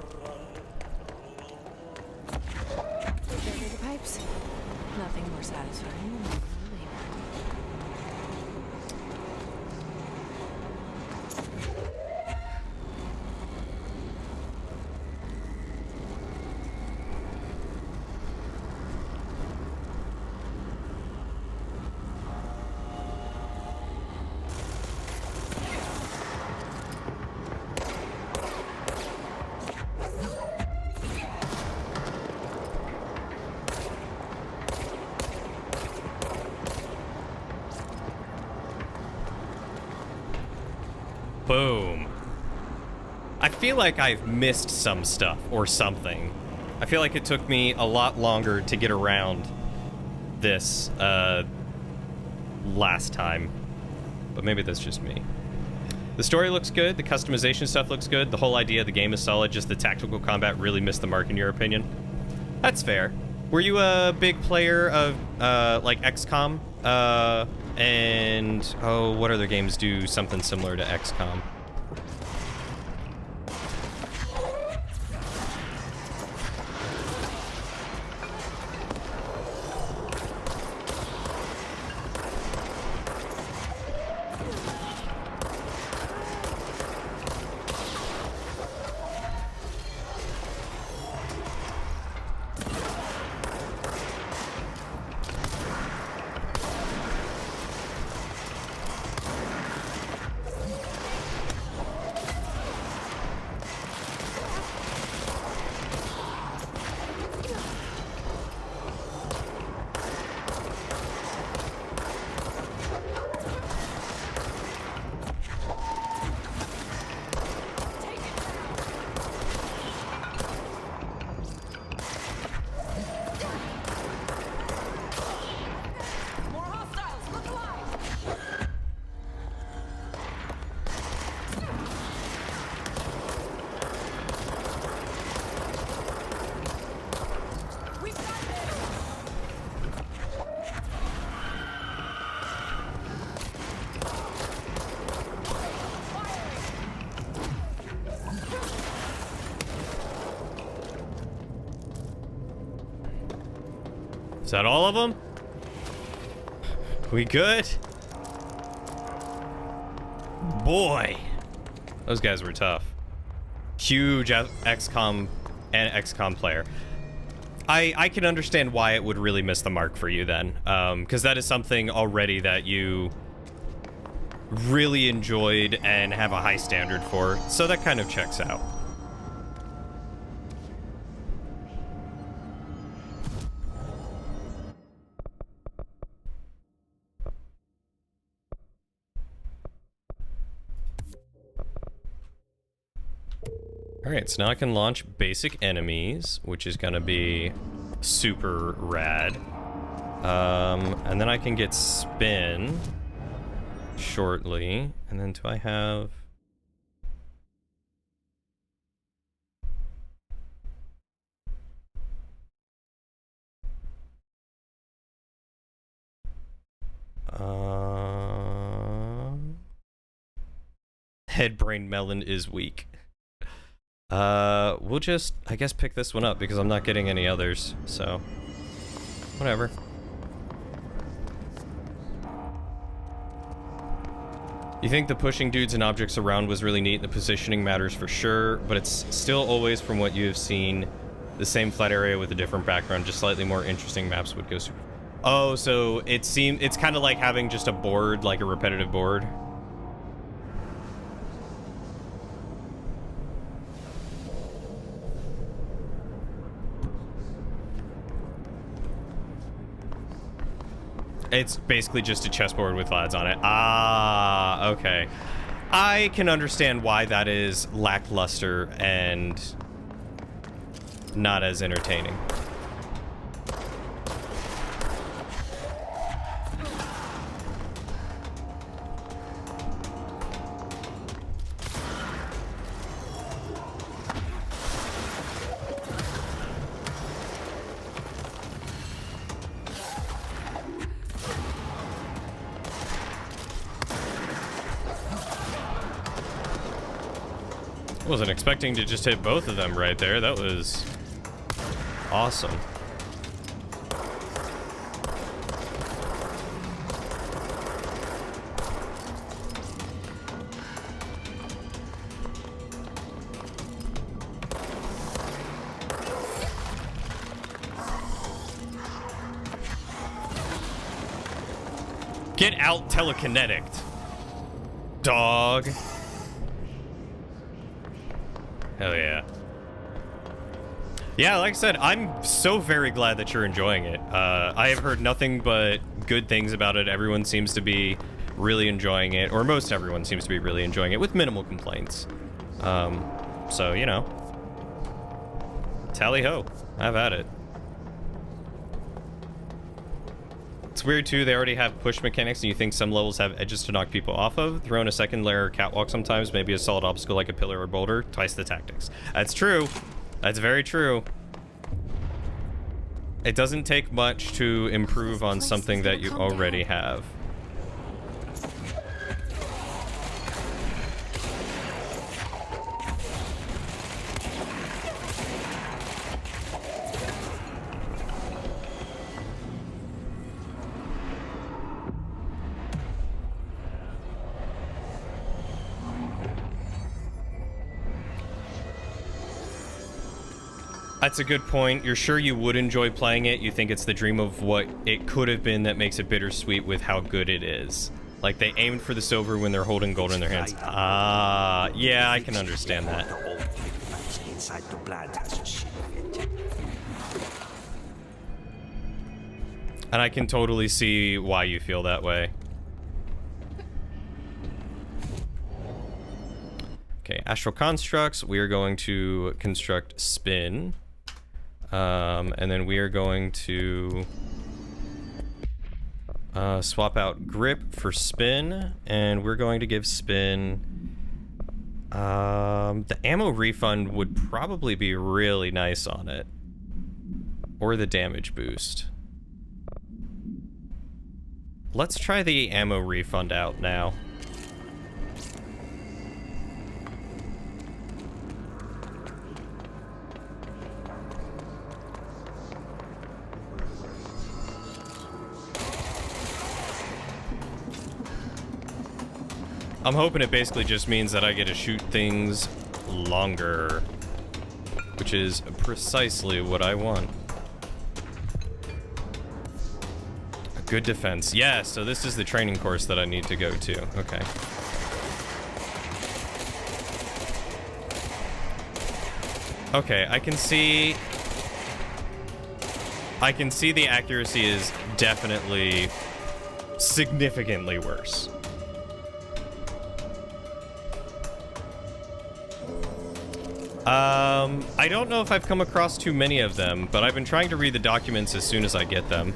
The pipes. Nothing more satisfying than labor. Boom. I feel like I've missed some stuff or something. I feel like it took me a lot longer to get around this last time. But maybe that's just me. The story looks good, the customization stuff looks good, the whole idea of the game is solid, just the tactical combat really missed the mark in your opinion. That's fair. Were you a big player of like XCOM? And oh, what other games do something similar to XCOM? Is that all of them? We good? Boy, those guys were tough. Huge XCOM and XCOM player. I can understand why it would really miss the mark for you then, because that is something already that you really enjoyed and have a high standard for, so that kind of checks out. Alright, so now I can launch basic enemies, which is gonna be super rad. And then I can get spin shortly. And then do I have... Headbrain Melon is weak. We'll just, I guess, pick this one up because I'm not getting any others, so whatever. You think the pushing dudes and objects around was really neat, the positioning matters for sure, but it's still always, from what you have seen, the same flat area with a different background, just slightly more interesting maps would go super... Oh, so it's kind of like having just a board, like a repetitive board. It's basically just a chessboard with lads on it. Ah, okay. I can understand why that is lackluster and not as entertaining. Wasn't expecting to just hit both of them right there. That was awesome. Get out telekinetic, dog. Hell yeah. Yeah, like I said, I'm so very glad that you're enjoying it. I have heard nothing but good things about it. Everyone seems to be really enjoying it, or most everyone seems to be really enjoying it with minimal complaints. So, you know, tally ho, have at it. It's weird too, they already have push mechanics and you think some levels have edges to knock people off of. Throw in a second layer catwalk sometimes, maybe a solid obstacle like a pillar or boulder, twice the tactics. That's true. That's very true. It doesn't take much to improve on something that you already have. That's a good point. You're sure you would enjoy playing it. You think it's the dream of what it could have been that makes it bittersweet with how good it is. Like they aimed for the silver when they're holding gold in their hands. Ah, yeah, I can understand that. And I can totally see why you feel that way. Okay, astral constructs. We are going to construct spin. And then we are going to swap out grip for spin, and we're going to give spin the ammo refund would probably be really nice on it, or the damage boost. Let's try the ammo refund out now. I'm hoping it basically just means that I get to shoot things longer, which is precisely what I want. A good defense. Yeah, so this is the training course that I need to go to. Okay. Okay, I can see the accuracy is definitely significantly worse. I don't know if I've come across too many of them, but I've been trying to read the documents as soon as I get them.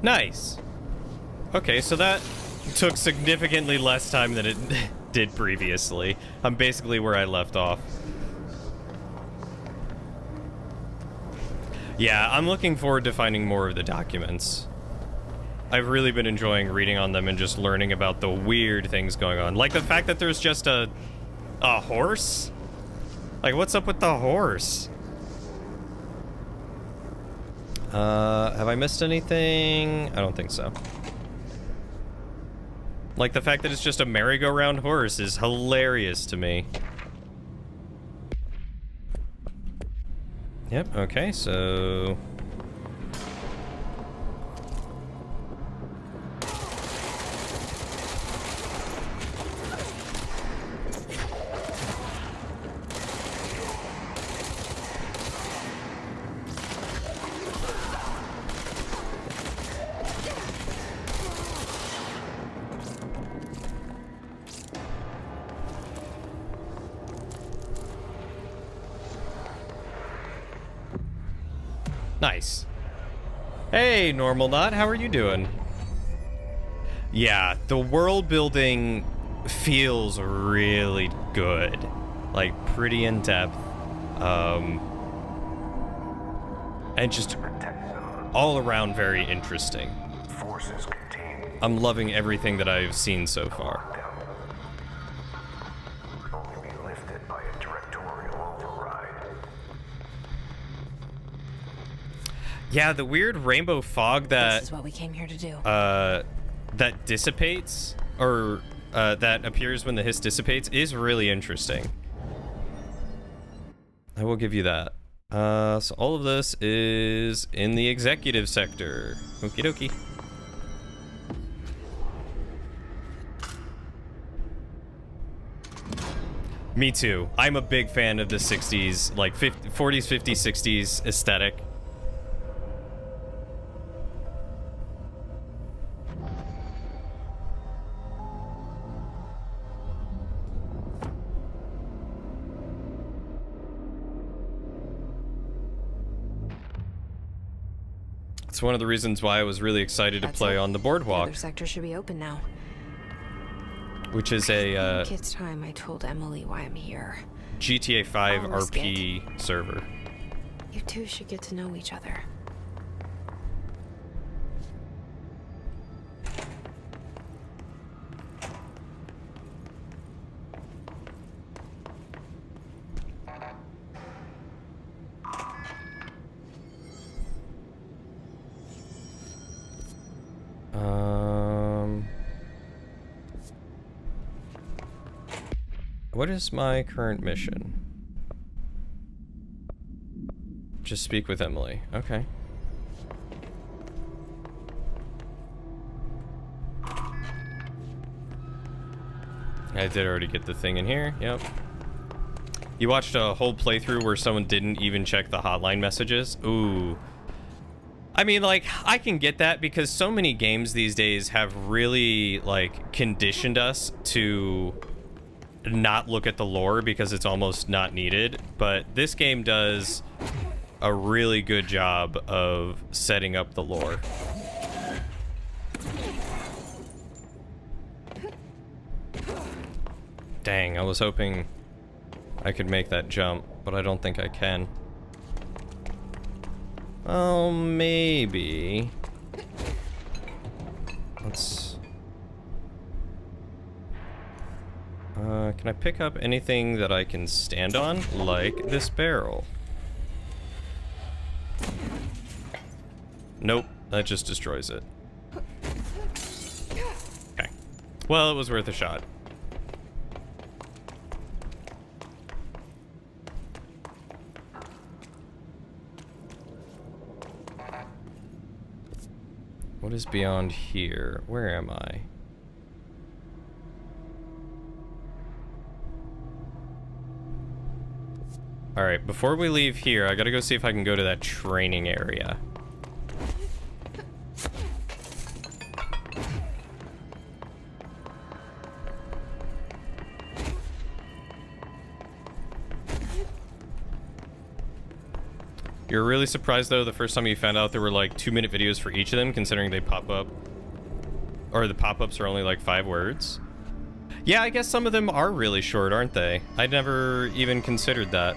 Nice. Okay, so that took significantly less time than it did previously. I'm basically where I left off. Yeah, I'm looking forward to finding more of the documents. I've really been enjoying reading on them and just learning about the weird things going on. Like the fact that there's just a horse? Like, what's up with the horse? Have I missed anything? I don't think so. Like, the fact that it's just a merry-go-round horse is hilarious to me. Yep, okay, so... Nice. Hey, Normal Knot, how are you doing? Yeah, the world building feels really good. Like, pretty in-depth. And just all around very interesting. Forces contained. I'm loving everything that I've seen so far. Only be lifted by a directorial override. Yeah, the weird rainbow fog that This is what we came here to do. that dissipates, or that appears when the hiss dissipates, is really interesting. I will give you that. So all of this is in the executive sector. Okie dokie. Me too. I'm a big fan of the 60s, like 40s, 50s, 60s aesthetic. It's one of the reasons why I was really excited to play on the boardwalk. The other sector should be open now. Which is a I think it's time I told Emily why I'm here. GTA 5 I'll risk RP server. You two should get to know each other. What is my current mission? Just speak with Emily. Okay. I did already get the thing in here. Yep. You watched a whole playthrough where someone didn't even check the hotline messages? Ooh. I mean, like, I can get that because so many games these days have really, like, conditioned us to not look at the lore because it's almost not needed. But this game does a really good job of setting up the lore. Dang, I was hoping I could make that jump, but I don't think I can. Oh, maybe. Let's... can I pick up anything that I can stand on? Like this barrel. Nope, that just destroys it. Okay. Well, it was worth a shot. What is beyond here? Where am I? Alright, before we leave here, I gotta go see if I can go to that training area. You're really surprised, though, the first time you found out there were, like, 2-minute videos for each of them, considering they pop up. Or the pop-ups are only, like, 5 words. Yeah, I guess some of them are really short, aren't they? I'd never even considered that.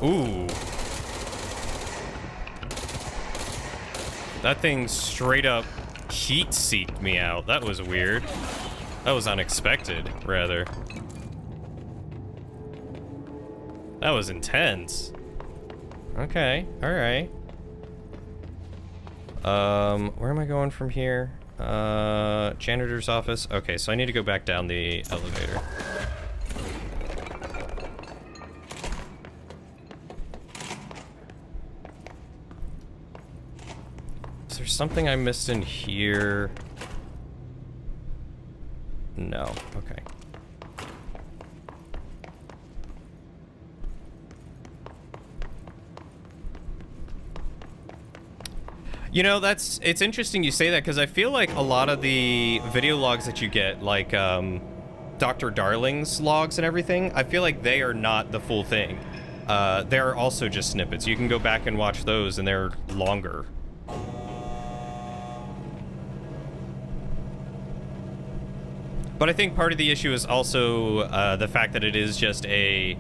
Ooh. That thing straight up heat-seeked me out. That was weird. That was unexpected, rather. That was intense. Okay, alright. Where am I going from here? Janitor's office. Okay, so I need to go back down the elevator. Is there something I missed in here? No. Okay. You know, it's interesting you say that, because I feel like a lot of the video logs that you get, like Dr. Darling's logs and everything, I feel like they are not the full thing. They're also just snippets. You can go back and watch those, and they're longer. But I think part of the issue is also the fact that it is just a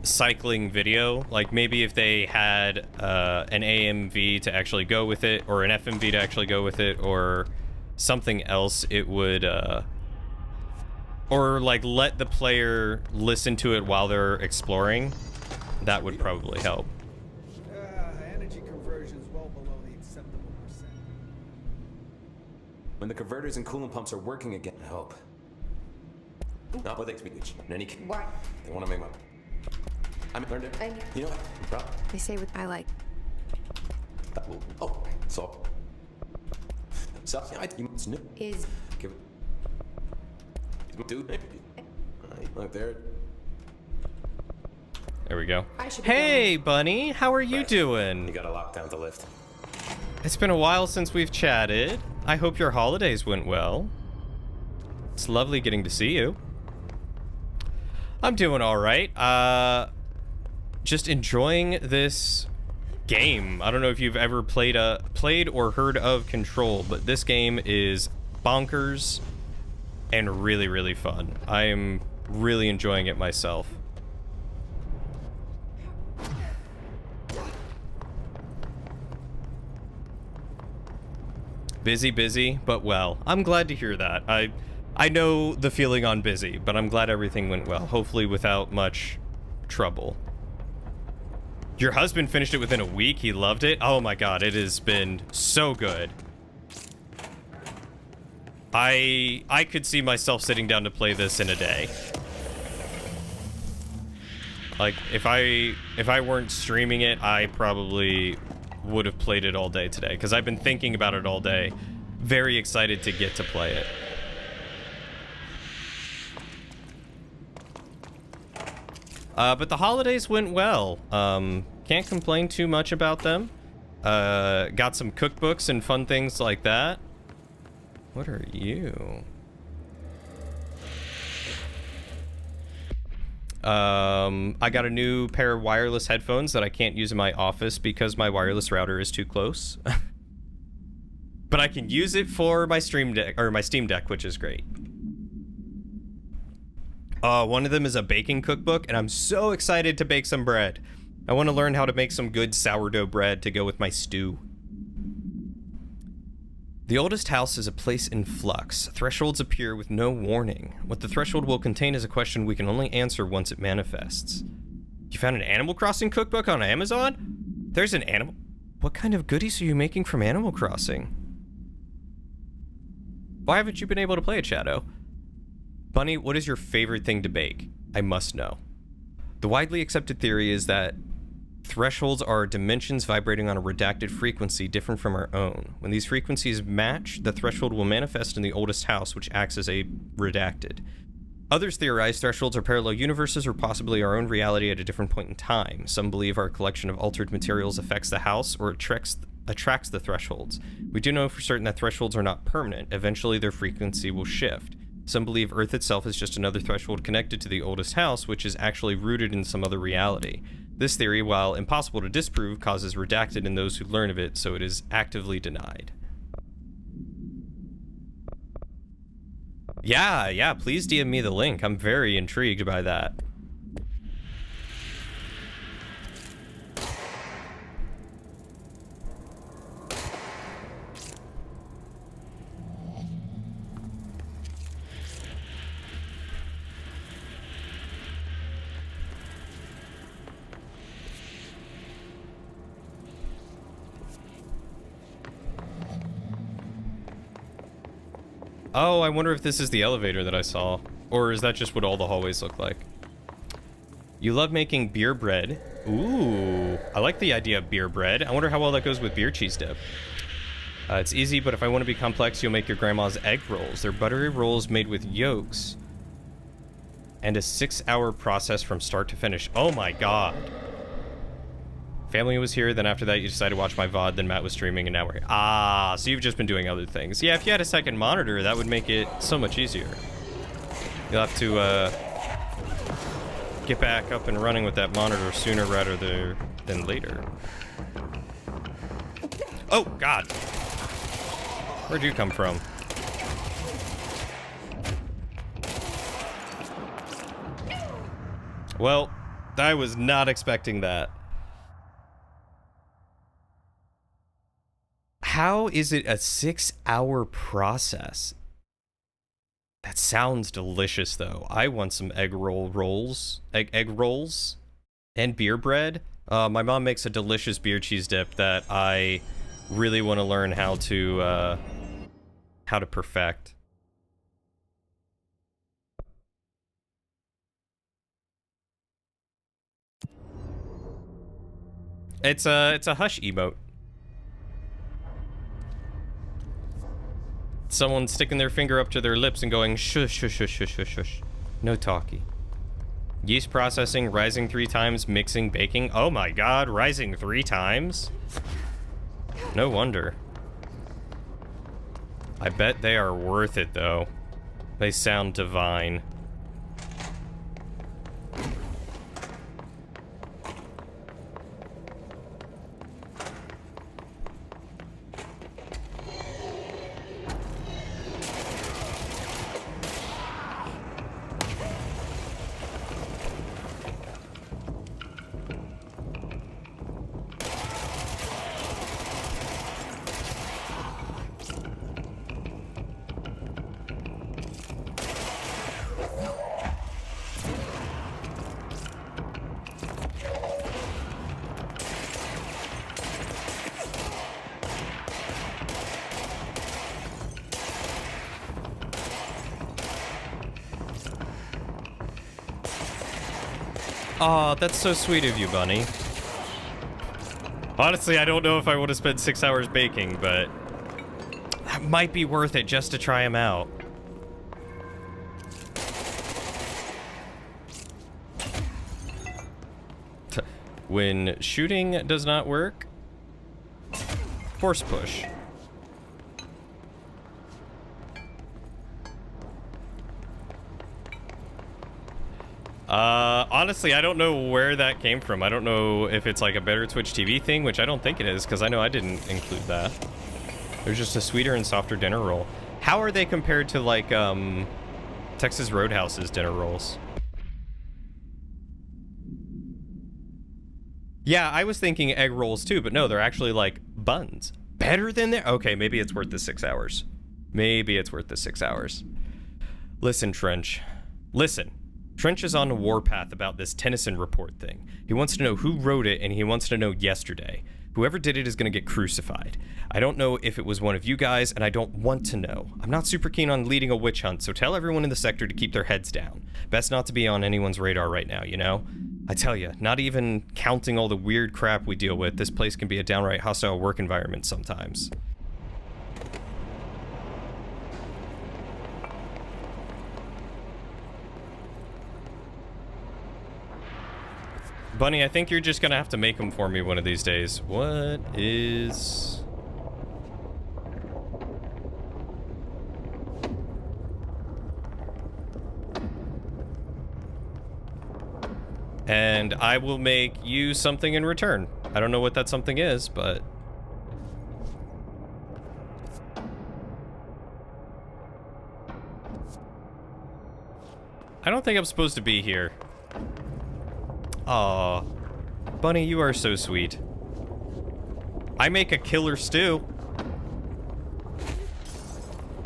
cycling video. Like, maybe if they had an AMV to actually go with it, or an FMV to actually go with it, or something else, it would or like let the player listen to it while they're exploring. That would probably help. Energy conversion is well below the acceptable percent. When the converters and coolant pumps are working again, I hope. No, but thanks, Beach. What? They want to make my... I learned it. You know what? No problem. They say what I like. Oh, so... So, yeah, you must know. Is... Give it... Dude, right there. There we go. I should be Hey, Bunny, how are you doing? You got a lockdown to lift. It's been a while since we've chatted. I hope your holidays went well. It's lovely getting to see you. I'm doing all right. Just enjoying this game. I don't know if you've ever played or heard of Control, but this game is bonkers and really, really fun. I am really enjoying it myself. Busy, but well. I'm glad to hear that. I know the feeling on busy, but I'm glad everything went well. Hopefully without much trouble. Your husband finished it within a week. He loved it. Oh my god, it has been so good. I could see myself sitting down to play this in a day. Like, if I weren't streaming it, I probably would have played it all day today, because I've been thinking about it all day. Very excited to get to play it. But the holidays went well. Can't complain too much about them. Got some cookbooks and fun things like that. What are you? I got a new pair of wireless headphones that I can't use in my office because my wireless router is too close. But I can use it for my Stream Deck, or my Steam Deck, which is great. One of them is a baking cookbook, and I'm so excited to bake some bread. I want to learn how to make some good sourdough bread to go with my stew. The oldest house is a place in flux. Thresholds appear with no warning. What the threshold will contain is a question we can only answer once it manifests. You found an Animal Crossing cookbook on Amazon? There's an animal... What kind of goodies are you making from Animal Crossing? Why haven't you been able to play it, Shadow? Bunny, what is your favorite thing to bake? I must know. The widely accepted theory is that thresholds are dimensions vibrating on a redacted frequency different from our own. When these frequencies match, the threshold will manifest in the oldest house, which acts as a redacted. Others theorize thresholds are parallel universes or possibly our own reality at a different point in time. Some believe our collection of altered materials affects the house or attracts the thresholds. We do know for certain that thresholds are not permanent. Eventually their frequency will shift. Some believe Earth itself is just another threshold connected to the oldest house, which is actually rooted in some other reality. This theory, while impossible to disprove, causes redacted in those who learn of it, so it is actively denied. Yeah, please DM me the link. I'm very intrigued by that. Oh, I wonder if this is the elevator that I saw. Or is that just what all the hallways look like? You love making beer bread. Ooh, I like the idea of beer bread. I wonder how well that goes with beer cheese dip. It's easy, but if I want to be complex, you'll make your grandma's egg rolls. They're buttery rolls made with yolks and a 6-hour process from start to finish. Oh my god. Family was here, then after that you decided to watch my VOD, then Matt was streaming, and now we're here. Ah, so you've just been doing other things. Yeah, if you had a second monitor, that would make it so much easier. You'll have to, get back up and running with that monitor sooner rather than later. Oh, God. Where'd you come from? Well, I was not expecting that. How is it a 6-hour process? That sounds delicious, though. I want some egg rolls, and beer bread. My mom makes a delicious beer cheese dip that I really want to learn how to perfect. It's a hush emote. Someone sticking their finger up to their lips and going shush, shush, shush, shush, shush, shush. No talkie. Yeast processing, rising 3 times, mixing, baking. Oh my god, rising 3 times? No wonder. I bet they are worth it, though. They sound divine. Aw, that's so sweet of you, Bunny. Honestly, I don't know if I want to spend 6 hours baking, but that might be worth it just to try them out. When shooting does not work, force push. Honestly, I don't know where that came from. I don't know if it's like a better Twitch TV thing, which I don't think it is, because I know I didn't include that. There's just a sweeter and softer dinner roll. How are they compared to, like, Texas Roadhouse's dinner rolls? Yeah, I was thinking egg rolls too, but no, they're actually like buns. Better than their... Okay, maybe it's worth the 6 hours. Maybe it's worth the 6 hours. Listen, Trench. Listen. Trench is on a warpath about this Tennyson report thing. He wants to know who wrote it, and he wants to know yesterday. Whoever did it is going to get crucified. I don't know if it was one of you guys, and I don't want to know. I'm not super keen on leading a witch hunt, so tell everyone in the sector to keep their heads down. Best not to be on anyone's radar right now, you know? I tell you, not even counting all the weird crap we deal with, this place can be a downright hostile work environment sometimes. Bunny, I think you're just gonna have to make them for me one of these days. What is... And I will make you something in return. I don't know what that something is, but... I don't think I'm supposed to be here. Aw, Bunny, you are so sweet. I make a killer stew.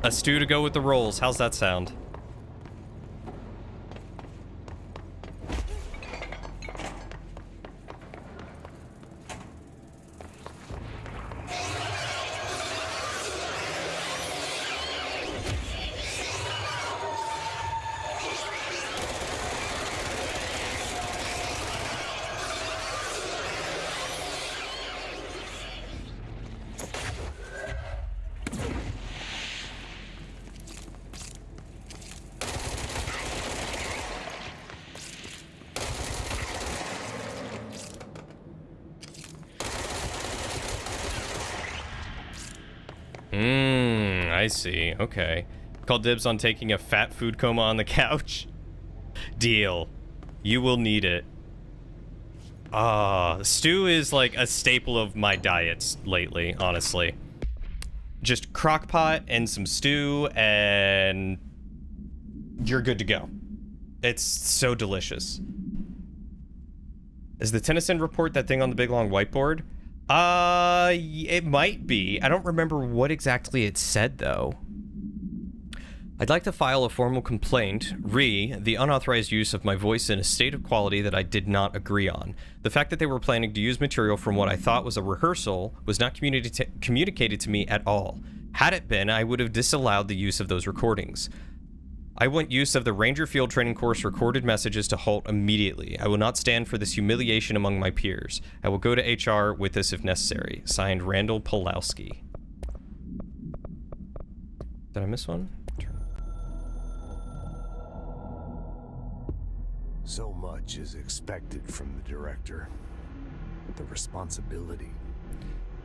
A stew to go with the rolls. How's that sound? I see. Okay. Call dibs on taking a fat food coma on the couch. Deal. You will need it. Stew is like a staple of my diets lately, honestly. Just crock pot and some stew and you're good to go. It's so delicious. Is the Tennyson report that thing on the big long whiteboard? It might be. I don't remember what exactly it said though. I'd like to file a formal complaint re the unauthorized use of my voice in a state of quality that I did not agree on. The fact that they were planning to use material from what I thought was a rehearsal was not communicated to me at all. Had it been, I would have disallowed the use of those recordings. I want use of the Ranger Field Training Course recorded messages to halt immediately. I will not stand for this humiliation among my peers. I will go to HR with this if necessary. Signed, Randall Pulowski. Did I miss one? So much is expected from the director. The responsibility,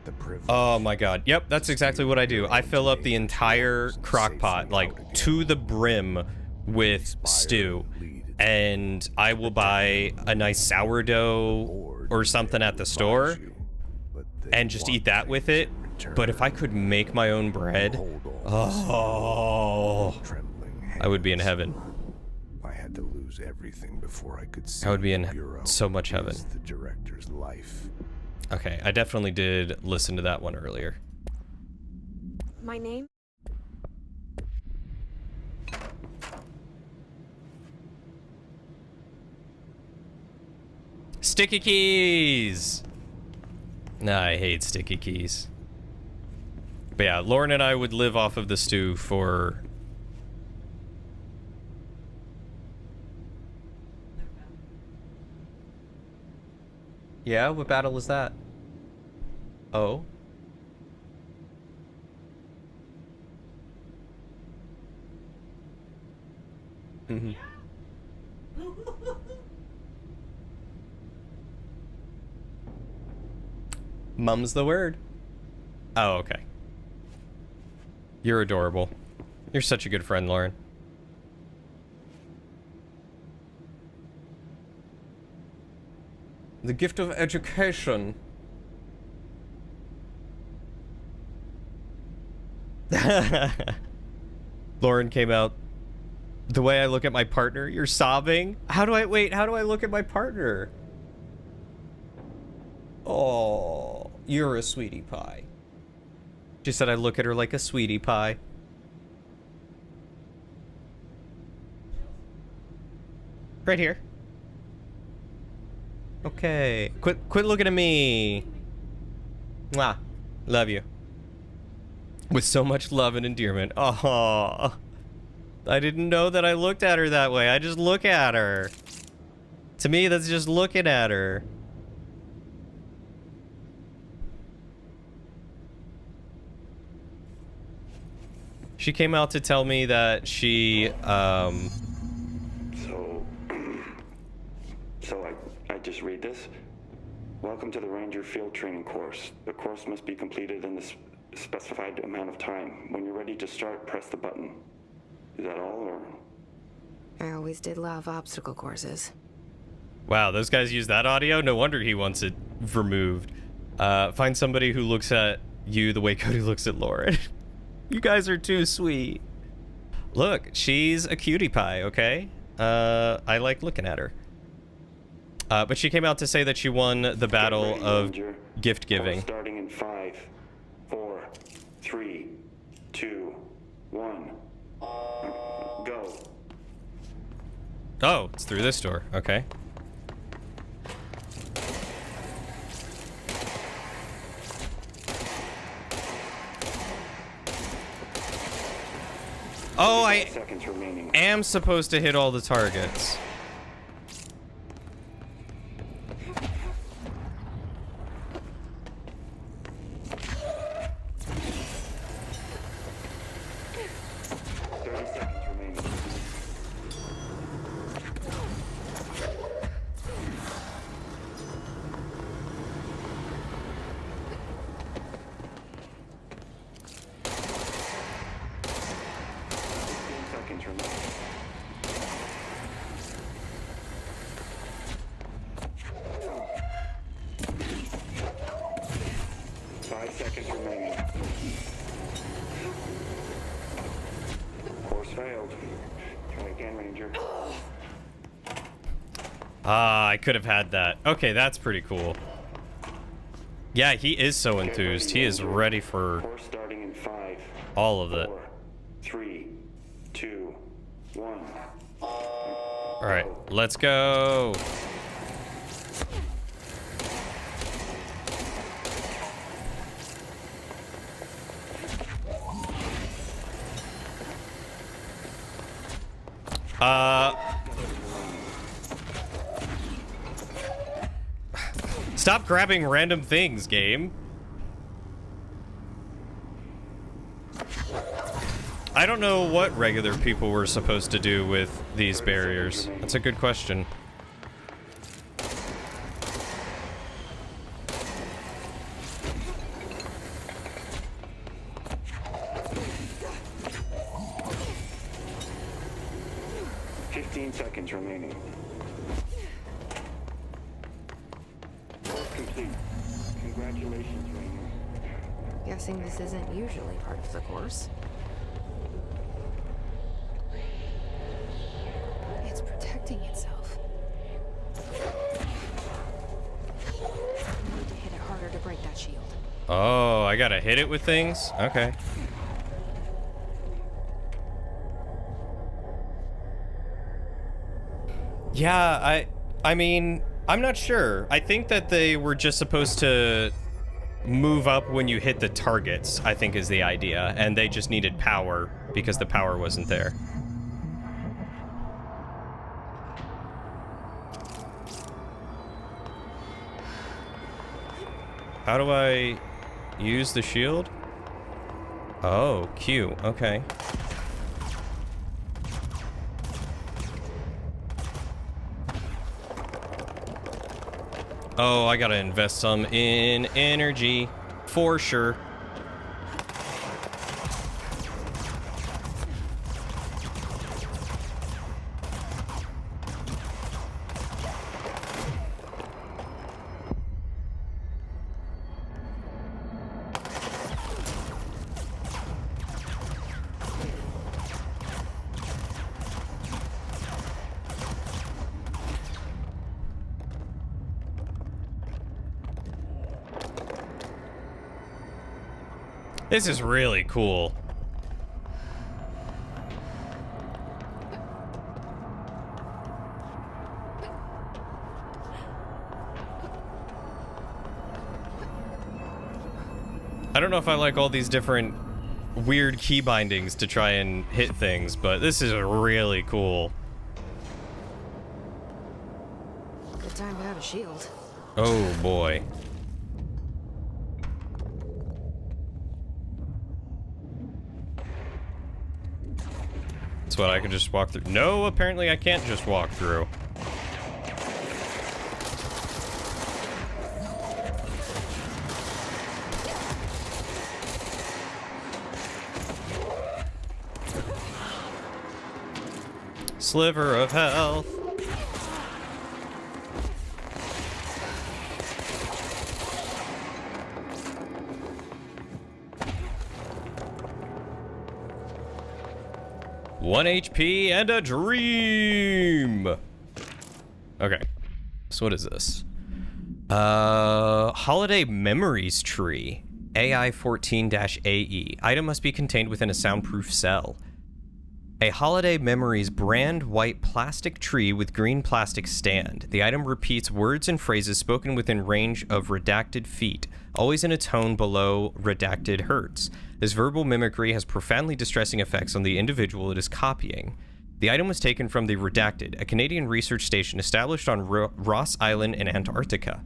the privilege. Oh my god. Yep, that's exactly what I do. I fill up the entire crock pot, like, to the brim with stew. And I will buy a nice sourdough or something at the store and just eat that with it. But if I could make my own bread, oh, I would be in heaven. To lose everything before I could see. I would be in so much heaven. The director's life. Okay, I definitely did listen to that one earlier. My name? Sticky keys! Nah, I hate sticky keys. But yeah, Lauren and I would live off of the stew for... Yeah, what battle is that? Oh. Mm-hmm. Mum's the word. Oh, okay. You're adorable. You're such a good friend, Lauren. The gift of education. Lauren came out. The way I look at my partner, you're sobbing? How do I look at my partner? Oh, you're a sweetie pie. She said I look at her like a sweetie pie. Right here. Okay. Quit looking at me. Mwah. Love you. With so much love and endearment. Oh. I didn't know that I looked at her that way. I just look at her. To me, that's just looking at her. She came out to tell me that she, So I just read this. Welcome to the Ranger Field Training Course. The course must be completed in the specified amount of time. When you're ready to start, press the button. Is that all, or? I always did love obstacle courses. Wow, those guys use that audio? No wonder he wants it removed. Find somebody who looks at you the way Cody looks at Lauren. You guys are too sweet. Look, she's a cutie pie, okay? I like looking at her. But she came out to say that she won the battle of gift giving. Starting in 5, 4, 3, 2, 1. Go. Oh, it's through this door. Okay. Oh, I am supposed to hit all the targets. seconds remaining. Course failed. Try again, Ranger. Ah, I could have had that. Okay, that's pretty cool. Yeah, he is so enthused. He is ready for Course starting in 5, all of it. 4, 3, 2, 1. All right, let's go. Stop grabbing random things, game. I don't know what regular people were supposed to do with these barriers. That's a good question. Seconds remaining. Course complete. Congratulations, Rainer. Guessing this isn't usually part of the course. It's protecting itself. I need to hit it harder to break that shield. Oh, I gotta hit it with things? Okay. Yeah, I mean, I'm not sure. I think that they were just supposed to move up when you hit the targets, I think is the idea. And they just needed power because the power wasn't there. How do I use the shield? Oh, Q. Okay. Oh, I gotta invest some in energy, for sure. This is really cool. I don't know if I like all these different weird key bindings to try and hit things, but this is really cool. Good time to have a shield. Oh boy. That's what I could just walk through. No, apparently I can't just walk through. Sliver of health. One HP and a dream. Okay. So what is this? Holiday Memories Tree. AI 14-AE. Item must be contained within a soundproof cell. A Holiday Memories brand white plastic tree with green plastic stand. The item repeats words and phrases spoken within range of redacted feet, always in a tone below redacted hertz. This verbal mimicry has profoundly distressing effects on the individual it is copying. The item was taken from the Redacted, a Canadian research station established on Ross Island in Antarctica,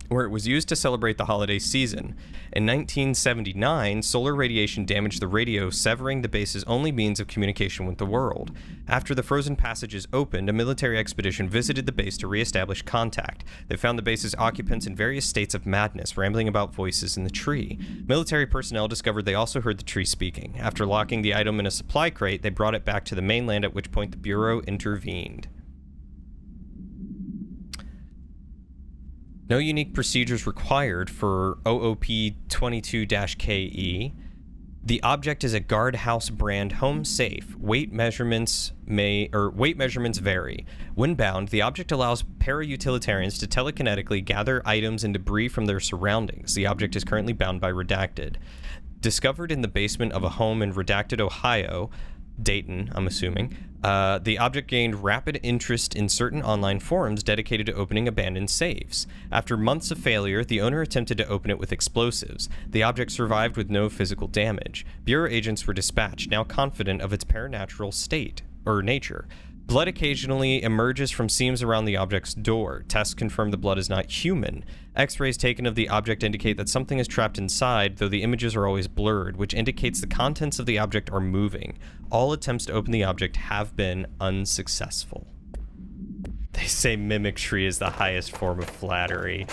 where it was used to celebrate the holiday season. In 1979, solar radiation damaged the radio, severing the base's only means of communication with the world. After the frozen passages opened, a military expedition visited the base to re-establish contact. They found the base's occupants in various states of madness, rambling about voices in the tree. Military personnel discovered they also heard the tree speaking. After locking the item in a supply crate, they brought it back to the mainland, at which point the Bureau intervened. No unique procedures required for OOP-22-KE. The object is a guardhouse brand home safe. Weight measurements vary. When bound, the object allows para-utilitarians to telekinetically gather items and debris from their surroundings. The object is currently bound by Redacted. Discovered in the basement of a home in Redacted, Ohio, Dayton, I'm assuming, the object gained rapid interest in certain online forums dedicated to opening abandoned safes. After months of failure, the owner attempted to open it with explosives. The object survived with no physical damage. Bureau agents were dispatched, now confident of its paranatural state, or nature. Blood occasionally emerges from seams around the object's door. Tests confirm the blood is not human. X-rays taken of the object indicate that something is trapped inside, though the images are always blurred, which indicates the contents of the object are moving. All attempts to open the object have been unsuccessful. They say mimicry is the highest form of flattery.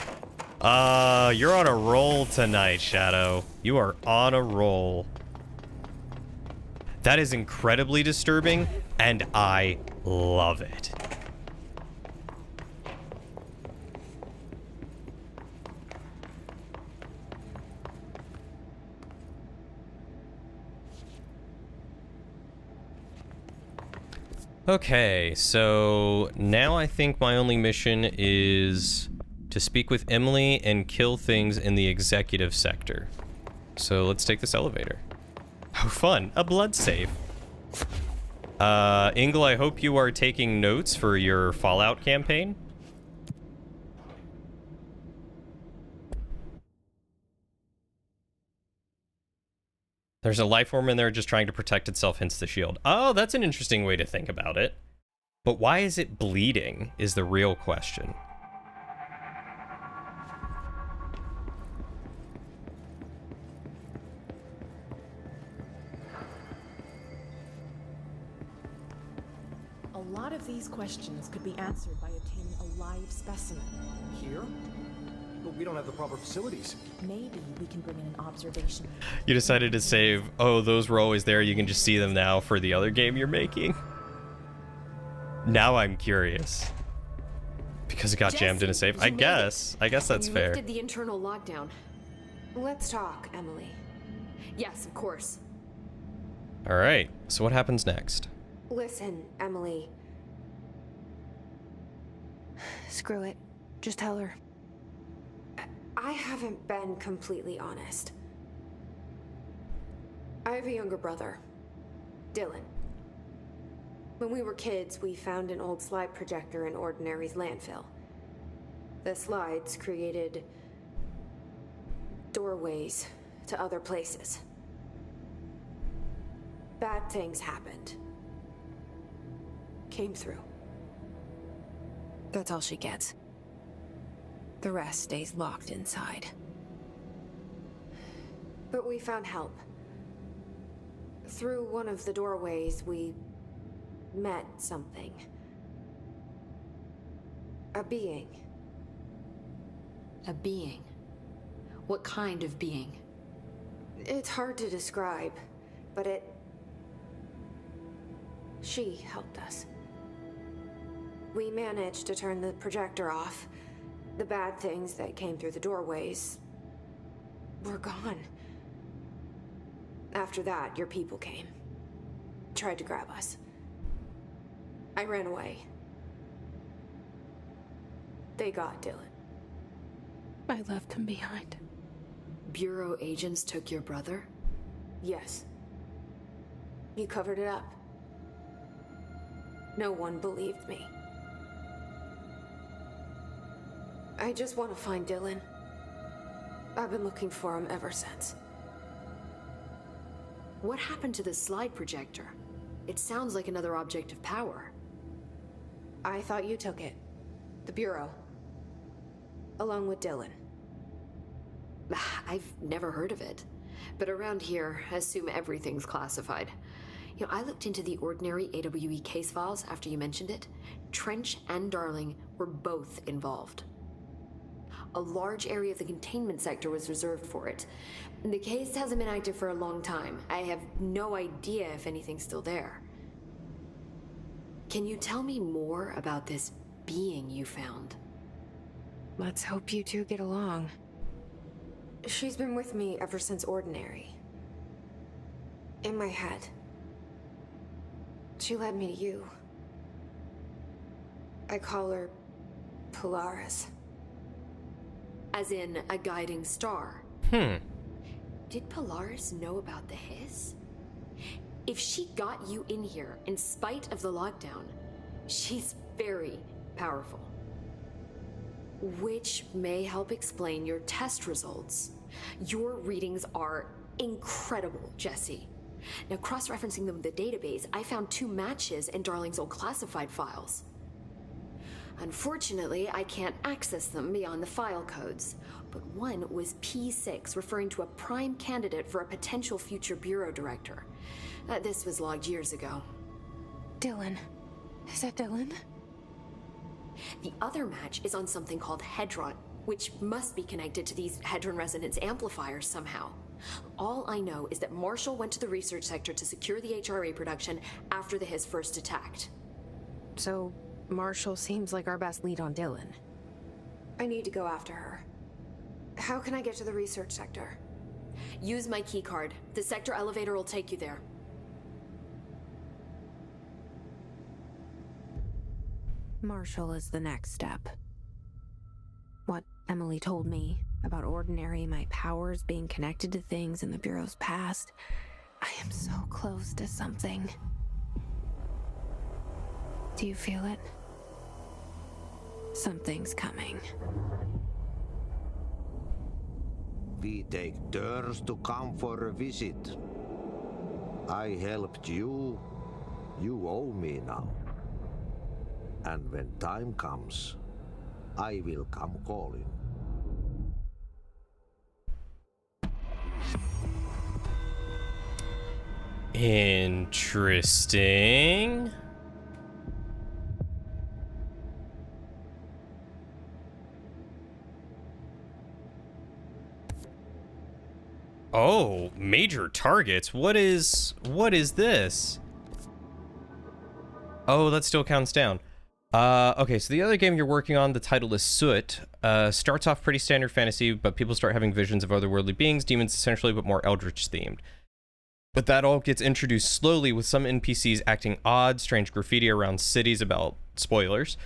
You're on a roll tonight, Shadow. You are on a roll. That is incredibly disturbing, and I love it. Okay, so now I think my only mission is to speak with Emily and kill things in the executive sector. So let's take this elevator. Oh, fun. A blood safe. Ingle, I hope you are taking notes for your Fallout campaign. There's a life form in there just trying to protect itself, hence the shield. Oh, that's an interesting way to think about it. But why is it bleeding is the real question. A lot of these questions could be answered by obtaining a live specimen. Here? But we don't have the proper facilities. Maybe we can bring in an observation. You decided to save, oh, those were always there, you can just see them now for the other game you're making. Now I'm curious. Because it got jammed in a safe. I guess that's fair. You lifted the internal lockdown. Let's talk, Emily. Yes, of course. Alright, so what happens next? Listen, Emily. Screw it. Just tell her. I haven't been completely honest. I have a younger brother, Dylan. When we were kids, we found an old slide projector in Ordinary's landfill. The slides created doorways to other places. Bad things happened. Came through. That's all she gets. The rest stays locked inside. But we found help. Through one of the doorways, we met something. A being. A being? What kind of being? It's hard to describe, but she helped us. We managed to turn the projector off. The bad things that came through the doorways were gone. After that, your people came. Tried to grab us. I ran away. They got Dylan. I left him behind. Bureau agents took your brother? Yes. You covered it up. No one believed me. I just want to find Dylan. I've been looking for him ever since. What happened to the slide projector? It sounds like another object of power. I thought you took it. The Bureau. Along with Dylan. I've never heard of it. But around here, I assume everything's classified. You know, I looked into the Ordinary AWE case files after you mentioned it. Trench and Darling were both involved. A large area of the containment sector was reserved for it. The case hasn't been active for a long time. I have no idea if anything's still there. Can you tell me more about this being you found? Let's hope you two get along. She's been with me ever since Ordinary. In my head. She led me to you. I call her Polaris. As in a guiding star. Did Polaris know about the hiss? If she got you in here in spite of the lockdown, she's very powerful. Which may help explain your test results. Your readings are incredible, Jesse. Now, cross-referencing them with the database, I found 2 matches in Darling's old classified files. Unfortunately, I can't access them beyond the file codes, but one was P6, referring to a prime candidate for a potential future bureau director. This was logged years ago. Dylan. Is that Dylan? The other match is on something called Hedron, which must be connected to these Hedron resonance amplifiers somehow. All I know is that Marshall went to the research sector to secure the HRA production after the Hiss first attacked. So, Marshall seems like our best lead on Dylan. I need to go after her. How can I get to the research sector? Use my keycard. The sector elevator will take you there. Marshall is the next step. What Emily told me about Ordinary, my powers being connected to things in the Bureau's past. I am so close to something. Do you feel it? Something's coming. We take turns to come for a visit. I helped you. You owe me now. And when time comes, I will come calling. Interesting. Oh, major targets. What is this? Oh, that still counts down. Okay, so the other game you're working on, the title is Soot. Starts off pretty standard fantasy, but people start having visions of otherworldly beings, demons essentially, but more eldritch themed. But that all gets introduced slowly, with some NPCs acting odd, strange graffiti around cities about spoilers.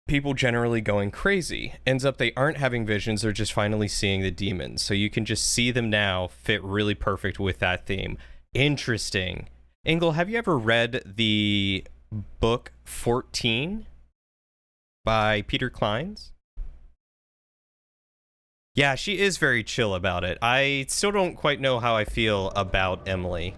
People generally going crazy. Ends up they aren't having visions, they're just finally seeing the demons. So you can just see them now fit really perfect with that theme. Interesting. Engel, have you ever read the book 14 by Peter Clines? Yeah, she is very chill about it. I still don't quite know how I feel about Emily.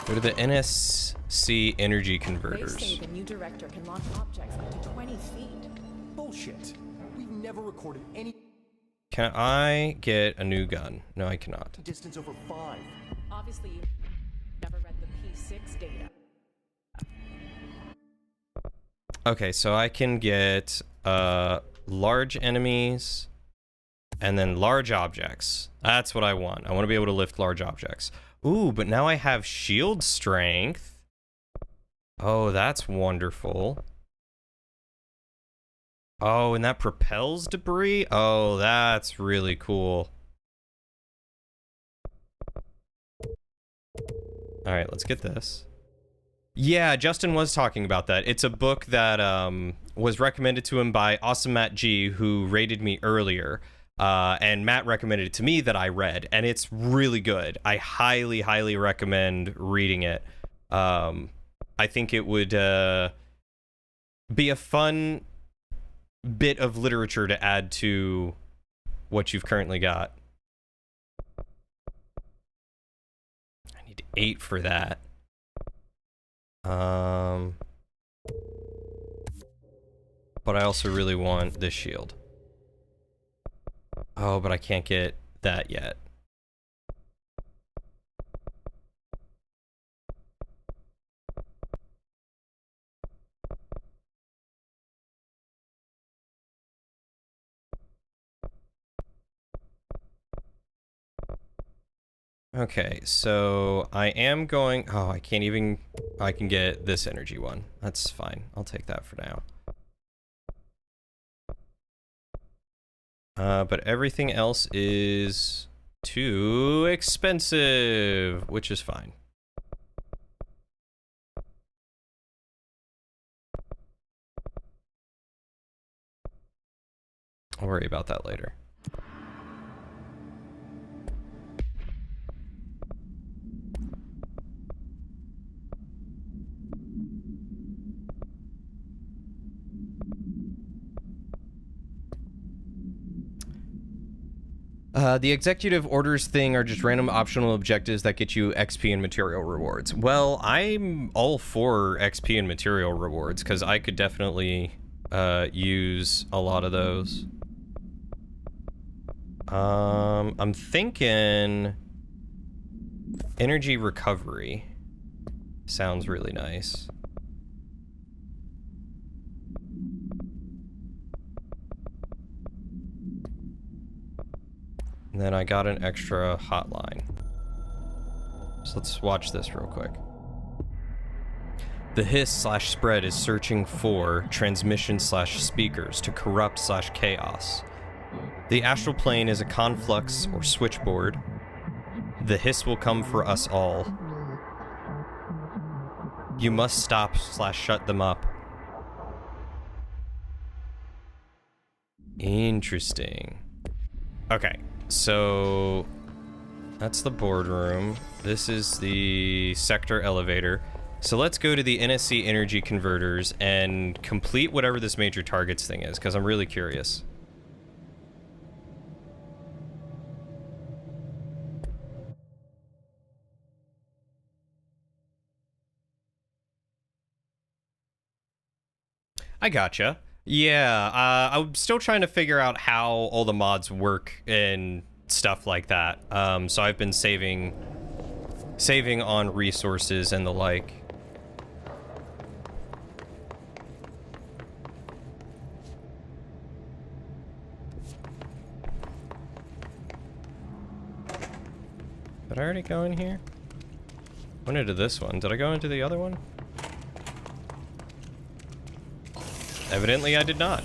What are the NSC energy converters? They say the new director can launch objects up to 20 feet. Bullshit. We've never recorded any Can I get a new gun? No, I cannot. distance over 5. Obviously, you never read the P6 data. Okay, so I can get large enemies and then large objects. That's what I want. I want to be able to lift large objects. Ooh, but now I have shield strength. Oh, that's wonderful. Oh, and that propels debris? Oh, that's really cool. All right, let's get this. Yeah, Justin was talking about that. It's a book that was recommended to him by Awesome Matt G, who rated me earlier. And Matt recommended it to me that I read, and it's really good. I highly, highly recommend reading it. I think it would be a fun bit of literature to add to what you've currently got. I need 8 for that. But I also really want this shield. Oh, but I can't get that yet. Okay, so I am going... Oh, I can't even... I can get this energy one. That's fine. I'll take that for now. But everything else is too expensive, which is fine. I'll worry about that later. The executive orders thing are just random optional objectives that get you XP and material rewards. Well, I'm all for XP and material rewards because I could definitely use a lot of those. I'm thinking energy recovery sounds really nice. And then I got an extra hotline. So let's watch this real quick. The hiss/spread is searching for transmission/speakers to corrupt/chaos. The astral plane is a conflux or switchboard. The hiss will come for us all. You must stop/shut them up. Interesting. Okay. So that's the boardroom. This is the sector elevator. So let's go to the NSC energy converters and complete whatever this major targets thing is, because I'm really curious. I gotcha. Yeah, I'm still trying to figure out how all the mods work and stuff like that. So I've been saving on resources and the like. Did I already go in here? Went into this one. Did I go into the other one? Evidently I did not.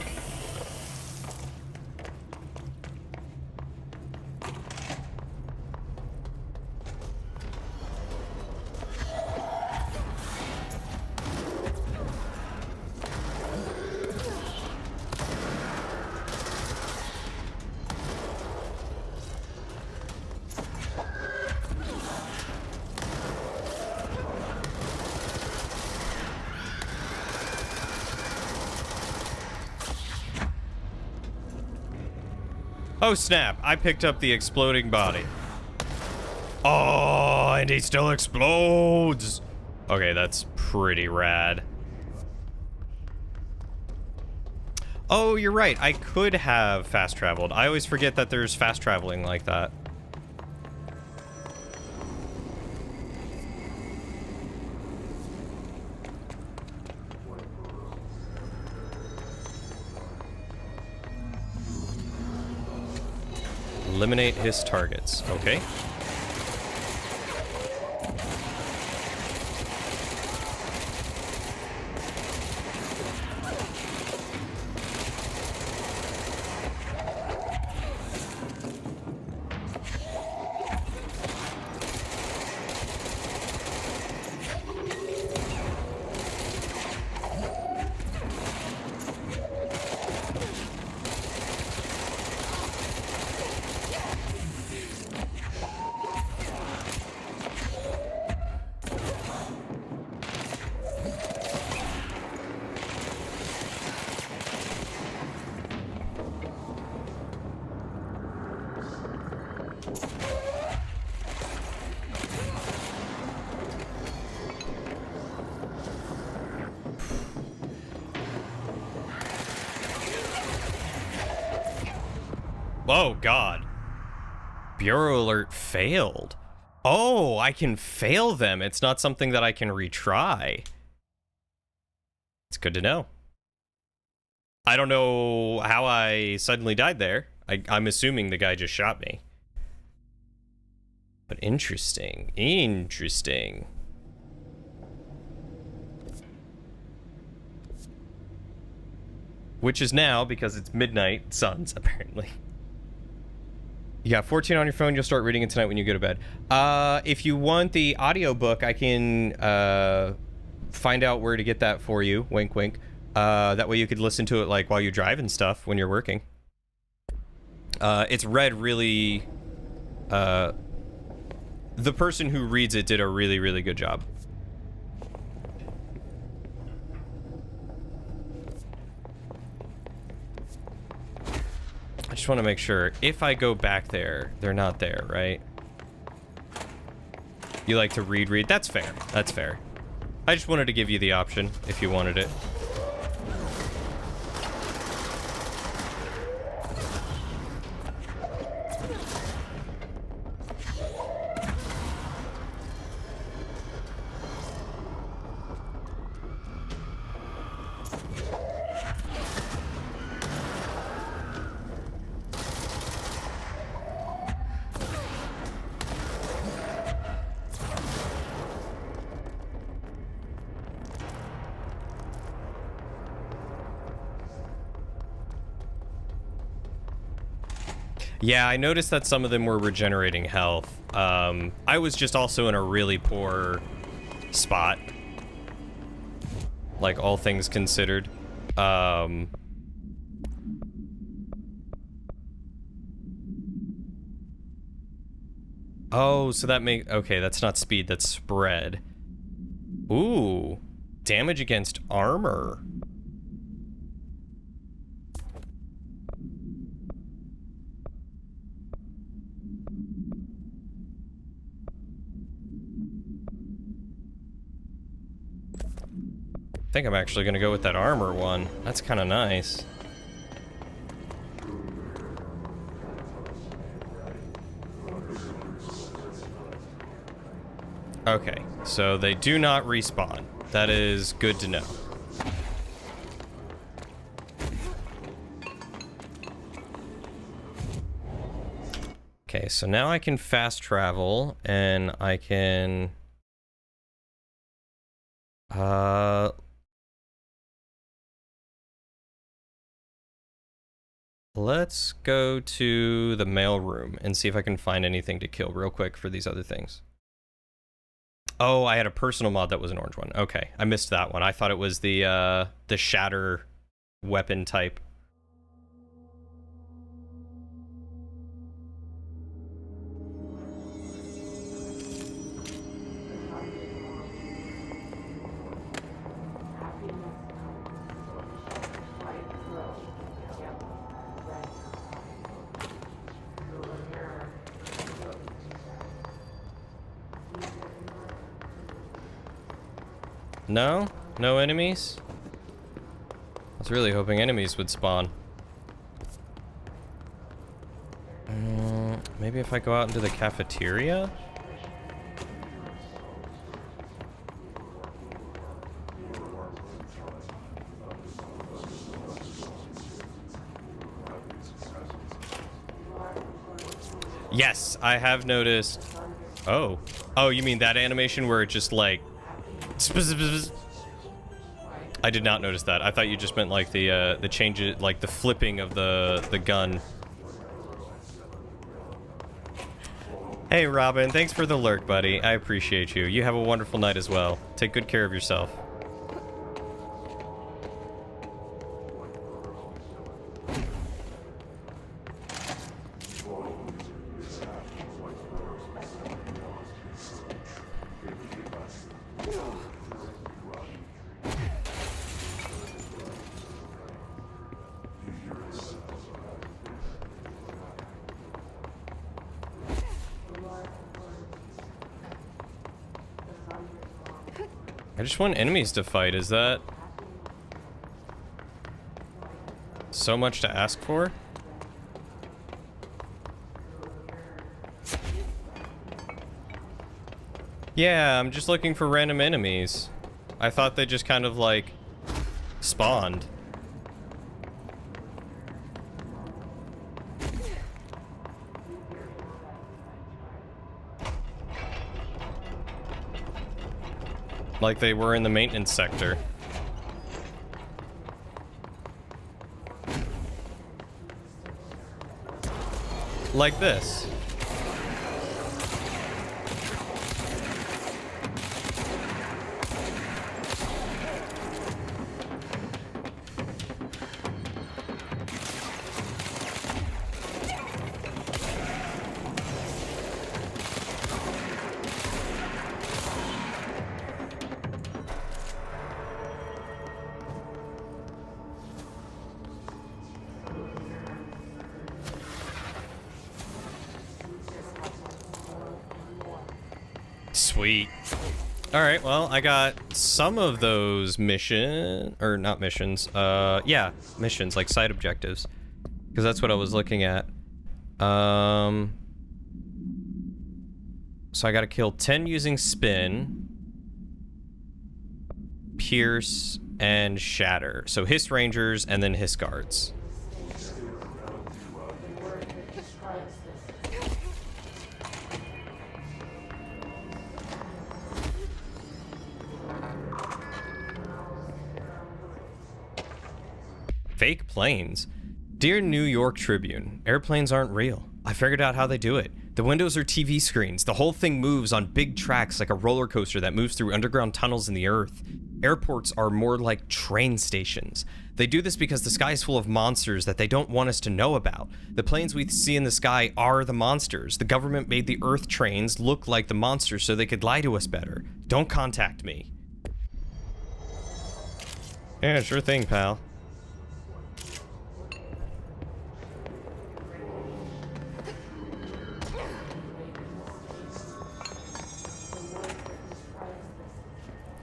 Oh snap, I picked up the exploding body. Oh, and he still explodes. Okay, that's pretty rad. Oh, you're right, I could have fast traveled. I always forget that there's fast traveling like that. Eliminate his targets. Okay. Oh, God. Bureau alert failed. Oh, I can fail them. It's not something that I can retry. It's good to know. I don't know how I suddenly died there. I'm assuming the guy just shot me. But interesting. Interesting. Which is now, because it's midnight, suns, apparently. You got 14 on your phone, you'll start reading it tonight when you go to bed. If you want the audiobook, I can find out where to get that for you. Wink, wink. That way you could listen to it like while you drive and stuff when you're working. It's read really... the person who reads it did a really, really good job. I just want to make sure, if I go back there, they're not there, right? You like to read? That's fair. That's fair. I just wanted to give you the option, if you wanted it. Yeah, I noticed that some of them were regenerating health. I was just also in a really poor spot. Like, all things considered. Oh, so that okay, that's not speed, that's spread. Ooh, damage against armor. I think I'm actually gonna go with that armor one. That's kind of nice. Okay, so they do not respawn. That is good to know. Okay, so now I can fast travel and I can let's go to the mail room and see if I can find anything to kill real quick for these other things. Oh, I had a personal mod that was an orange one. Okay, I missed that one. I thought it was the shatter weapon type. No? No enemies? I was really hoping enemies would spawn. Maybe if I go out into the cafeteria? Yes, I have noticed. Oh. Oh, you mean that animation where it just like... I did not notice that. I thought you just meant like the change, like the flipping of the gun. Hey Robin, thanks for the lurk, buddy. I appreciate you. You have a wonderful night as well. Take good care of yourself. I just want enemies to fight. Is that so much to ask for? Yeah, I'm just looking for random enemies. I thought they just kind of like spawned. Like they were in the maintenance sector. Like this. Sweet. Alright, well, I got some of those missions, or not missions, yeah, missions, like side objectives. Because that's what I was looking at. So I gotta kill 10 using Spin, Pierce, and Shatter. So Hiss Rangers, and then Hiss Guards. Fake planes. Dear New York Tribune, airplanes aren't real. I figured out how they do it. The windows are TV screens. The whole thing moves on big tracks like a roller coaster that moves through underground tunnels in the earth. Airports are more like train stations. They do this because the sky is full of monsters that they don't want us to know about. The planes we see in the sky are the monsters. The government made the earth trains look like the monsters so they could lie to us better. Don't contact me. Yeah, sure thing, pal.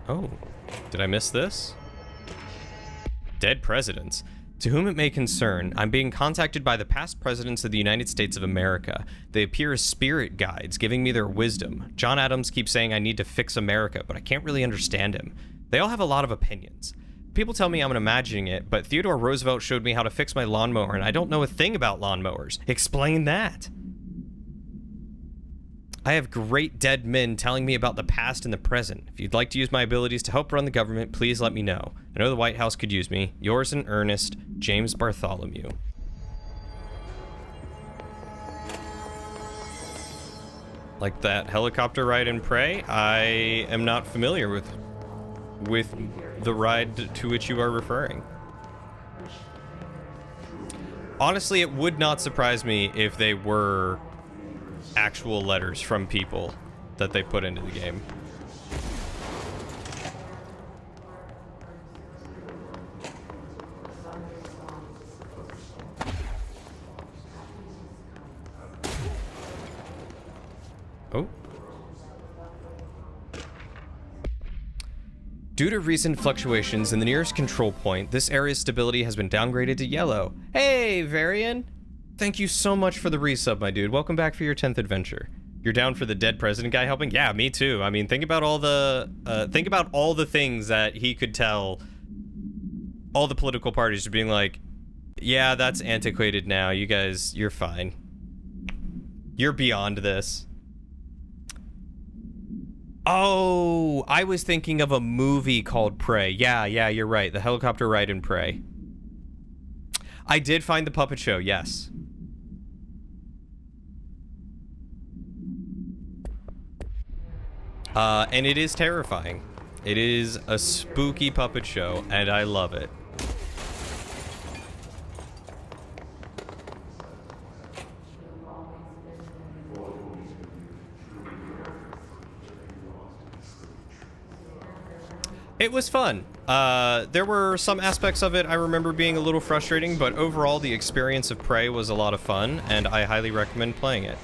Oh, did I miss this? Dead presidents. To whom it may concern, I'm being contacted by the past presidents of the United States of America. They appear as spirit guides, giving me their wisdom. John Adams keeps saying I need to fix America, but I can't really understand him. They all have a lot of opinions. People tell me I'm imagining it, but Theodore Roosevelt showed me how to fix my lawnmower, and I don't know a thing about lawnmowers. Explain that. I have great dead men telling me about the past and the present. If you'd like to use my abilities to help run the government, please let me know. I know the White House could use me. Yours in earnest, James Bartholomew. Like that helicopter ride in Prey? I am not familiar with the ride to which you are referring. Honestly, it would not surprise me if they were actual letters from people that they put into the game. Oh. Due to recent fluctuations in the nearest control point, this area's stability has been downgraded to yellow. Hey, Varian! Thank you so much for the resub, my dude. Welcome back for your 10th adventure. You're down for the dead president guy helping? Yeah, me too. I mean, think about all the things that he could tell all the political parties being like, yeah, that's antiquated now. You guys, you're fine. You're beyond this. Oh, I was thinking of a movie called Prey. Yeah, you're right. The helicopter ride in Prey. I did find the puppet show, yes. And it is terrifying. It is a spooky puppet show, and I love it. It was fun. There were some aspects of it I remember being a little frustrating, but overall the experience of Prey was a lot of fun, and I highly recommend playing it.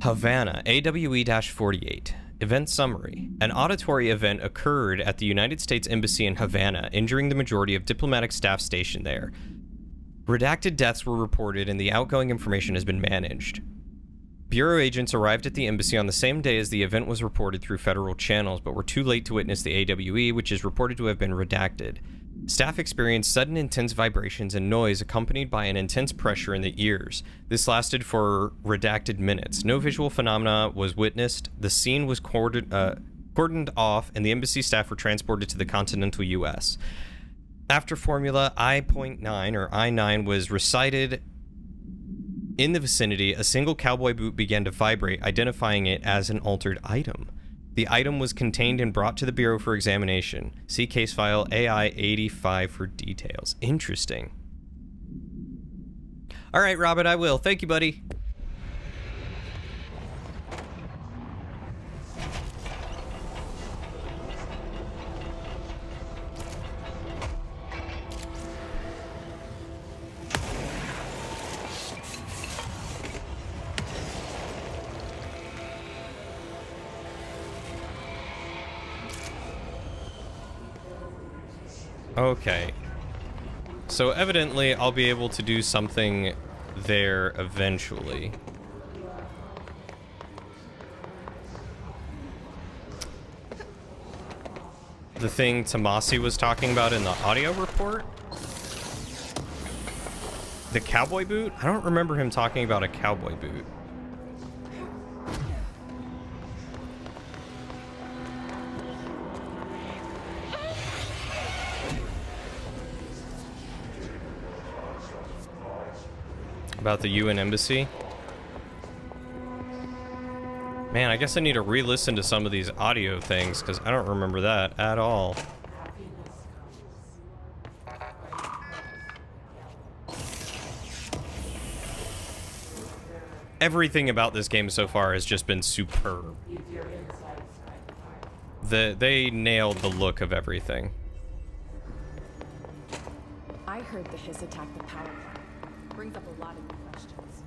Havana, AWE-48. Event summary. An auditory event occurred at the United States Embassy in Havana, injuring the majority of diplomatic staff stationed there. Redacted deaths were reported and the outgoing information has been managed. Bureau agents arrived at the embassy on the same day as the event was reported through federal channels, but were too late to witness the AWE, which is reported to have been redacted. Staff experienced sudden intense vibrations and noise accompanied by an intense pressure in the ears. This lasted for redacted minutes. No visual phenomena was witnessed. The scene was cordoned off, and the embassy staff were transported to the continental U.S. After Formula I.9 or I-9 was recited in the vicinity, a single cowboy boot began to vibrate, identifying it as an altered item. The item was contained and brought to the Bureau for examination. See case file AI-85 for details. Interesting. All right, Robin, I will. Thank you, buddy. Okay. So evidently I'll be able to do something there eventually. The thing Tomasi was talking about in the audio report? The cowboy boot? I don't remember him talking about a cowboy boot. About the UN embassy? Man, I guess I need to re-listen to some of these audio things, because I don't remember that at all. Everything about this game so far has just been superb. They nailed the look of everything. I heard the Hiss attacked the power plant. Brings up a lot of new questions.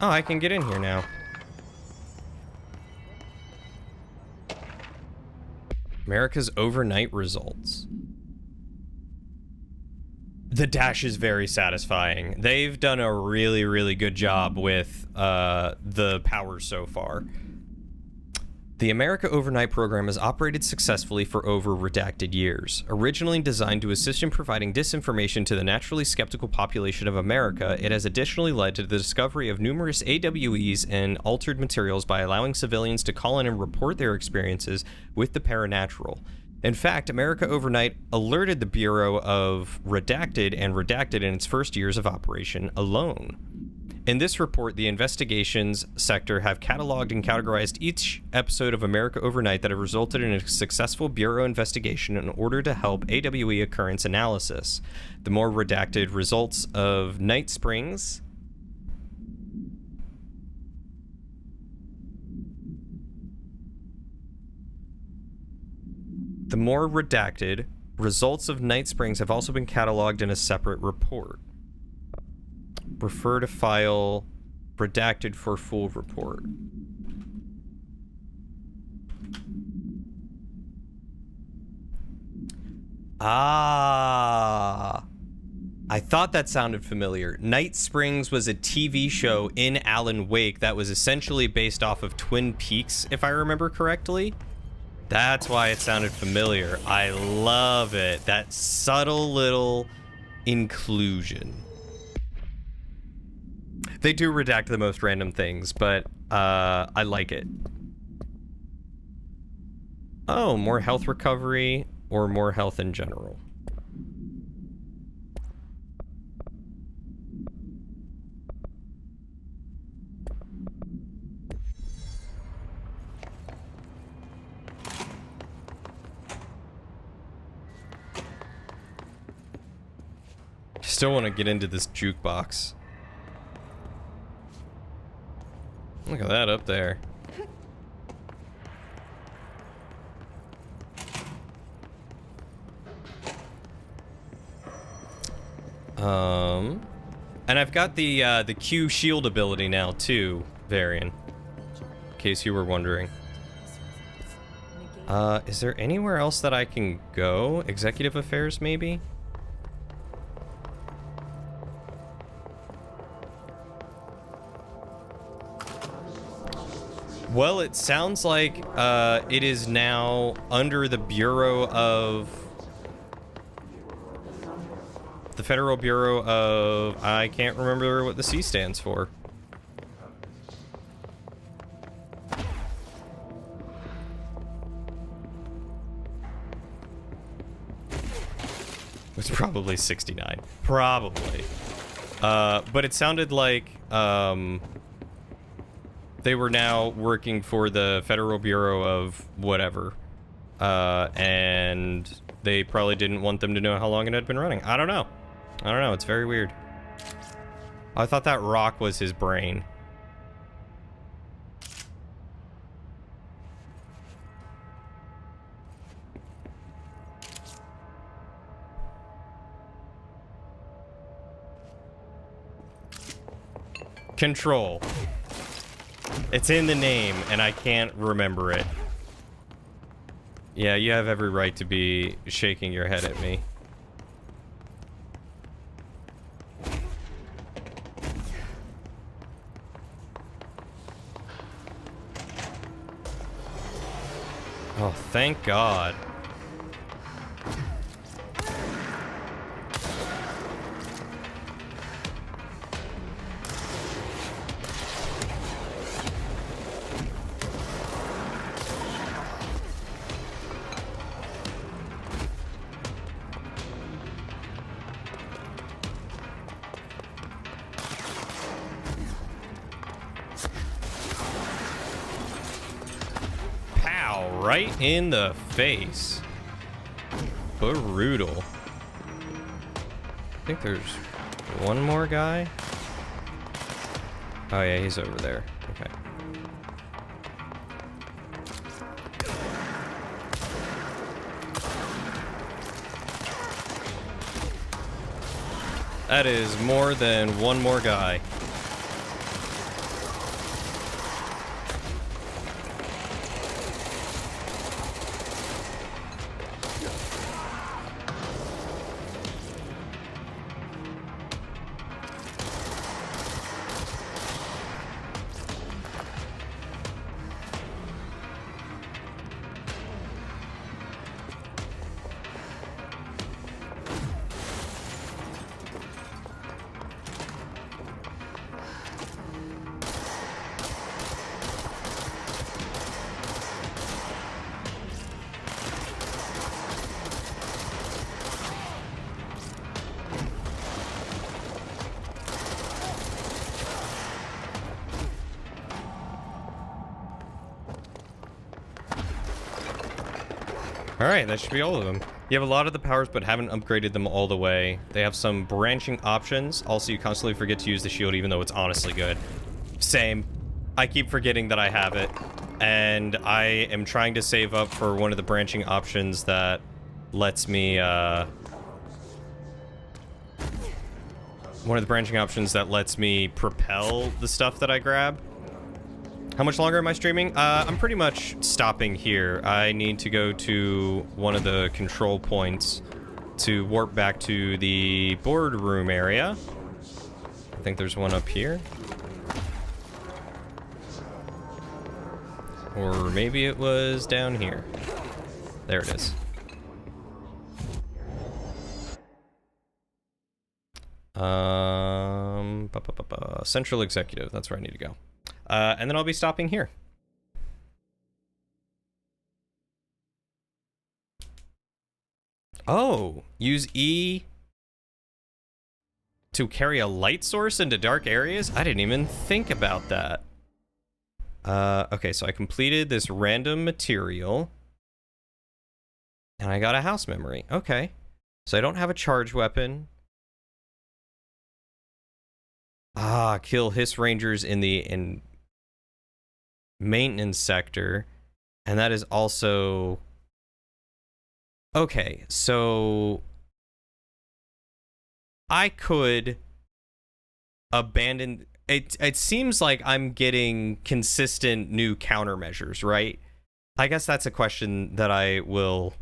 Oh, I can get in here now. America's overnight results. The dash is very satisfying. They've done a really, really good job with the power so far. The America Overnight program has operated successfully for over redacted years. Originally designed to assist in providing disinformation to the naturally skeptical population of America, it has additionally led to the discovery of numerous AWEs and altered materials by allowing civilians to call in and report their experiences with the paranatural. In fact, America Overnight alerted the Bureau of Redacted and Redacted in its first years of operation alone. In this report, the investigations sector have cataloged and categorized each episode of America Overnight that have resulted in a successful Bureau investigation in order to help AWE occurrence analysis. The more redacted results of Night Springs have also been cataloged in a separate report. Refer to file redacted for full report. Ah, I thought that sounded familiar. Night Springs was a TV show in Alan Wake that was essentially based off of Twin Peaks, if I remember correctly. That's why it sounded familiar. I love it. That subtle little inclusion. They do redact the most random things, but I like it. Oh, more health recovery or more health in general. Still want to get into this jukebox. Look at that up there. And I've got the Q shield ability now too, Varian. In case you were wondering. Is there anywhere else that I can go? Executive Affairs, maybe? Well, it sounds like it is now under the Bureau of... The Federal Bureau of... I can't remember what the C stands for. It's probably 69. Probably. But it sounded like they were now working for the Federal Bureau of whatever. And they probably didn't want them to know how long it had been running. I don't know. It's very weird. I thought that rock was his brain. Control. It's in the name, and I can't remember it. Yeah, you have every right to be shaking your head at me. Oh, thank God. Right in the face. Brutal. I think there's one more guy. Oh yeah, he's over there. Okay. That is more than one more guy. Alright, that should be all of them. You have a lot of the powers, but haven't upgraded them all the way. They have some branching options. Also, you constantly forget to use the shield, even though it's honestly good. Same. I keep forgetting that I have it. And I am trying to save up for one of the branching options that lets me, one of the branching options that lets me propel the stuff that I grab. How much longer am I streaming? I'm pretty much stopping here. I need to go to one of the control points to warp back to the boardroom area. I think there's one up here. Or maybe it was down here. There it is. Central Executive, that's where I need to go. And then I'll be stopping here. Oh, use E to carry a light source into dark areas? I didn't even think about that. Okay, so I completed this random material. And I got a house memory. Okay. So I don't have a charge weapon. Ah, kill Hiss Rangers in the maintenance sector. And that is also... Okay, so... I could abandon... It seems like I'm getting consistent new countermeasures, right? I guess that's a question that I will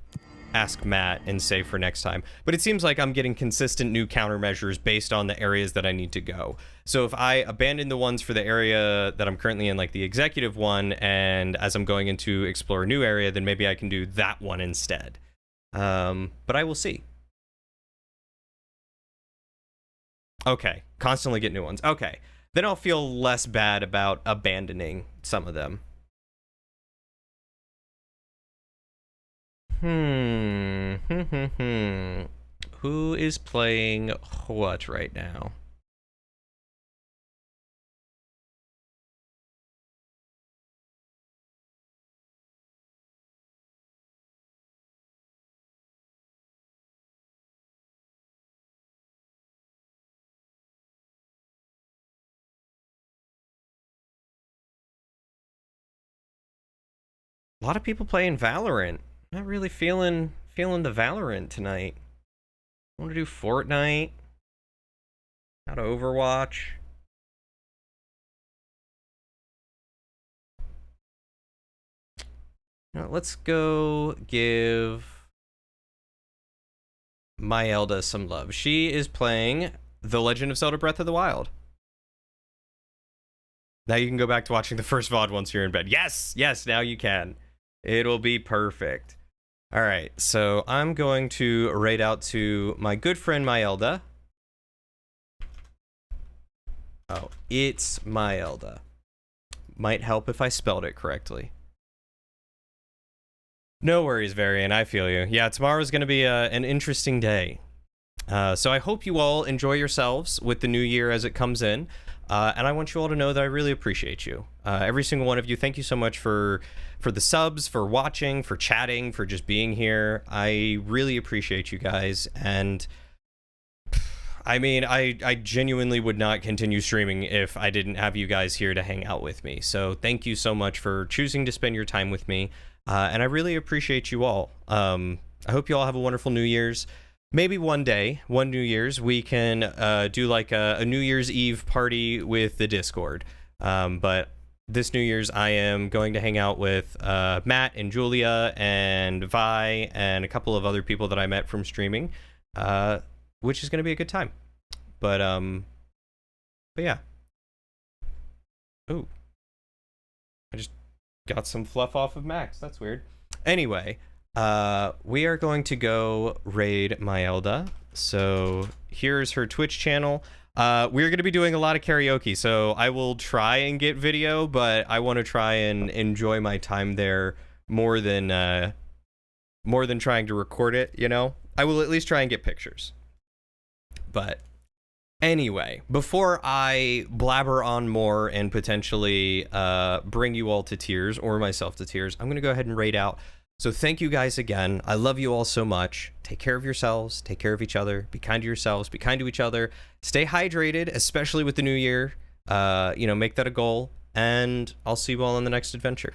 ask Matt and save for next time. But it seems like I'm getting consistent new countermeasures based on the areas that I need to go. So if I abandon the ones for the area that I'm currently in, like the executive one, and as I'm going into explore a new area, then maybe I can do that one instead. But I will see. Okay, constantly get new ones. Okay, then I'll feel less bad about abandoning some of them. Who is playing what right now? A lot of people playing Valorant. Not really feeling the Valorant tonight. I want to do Fortnite. Not Overwatch. Now let's go give Myelda some love. She is playing The Legend of Zelda Breath of the Wild. Now you can go back to watching the first VOD once you're in bed. Yes, yes, now you can. It'll be perfect. All right, so I'm going to raid out to my good friend Myelda. Oh, it's Myelda. Might help if I spelled it correctly. No worries, Varian, I feel you. Yeah, tomorrow's going to be an interesting day. So I hope you all enjoy yourselves with the new year as it comes in. And I want you all to know that I really appreciate you. Every single one of you, thank you so much for the subs, for watching, for chatting, for just being here. I really appreciate you guys. And I mean, I genuinely would not continue streaming if I didn't have you guys here to hang out with me. So thank you so much for choosing to spend your time with me. And I really appreciate you all. I hope you all have a wonderful New Year's. Maybe one day, one New Year's, we can do like a New Year's Eve party with the Discord. But this New Year's, I am going to hang out with Matt and Julia and Vi and a couple of other people that I met from streaming, which is going to be a good time. But yeah. Ooh. I just got some fluff off of Max. That's weird. Anyway. We are going to go raid Myelda. So here's her Twitch channel. We're going to be doing a lot of karaoke, so I will try and get video, but I want to try and enjoy my time there more than trying to record it, you know? I will at least try and get pictures. But anyway, before I blabber on more and potentially bring you all to tears or myself to tears, I'm going to go ahead and raid out. So thank you guys again. I love you all so much. Take care of yourselves. Take care of each other. Be kind to yourselves. Be kind to each other. Stay hydrated, especially with the new year. You know, make that a goal. And I'll see you all on the next adventure.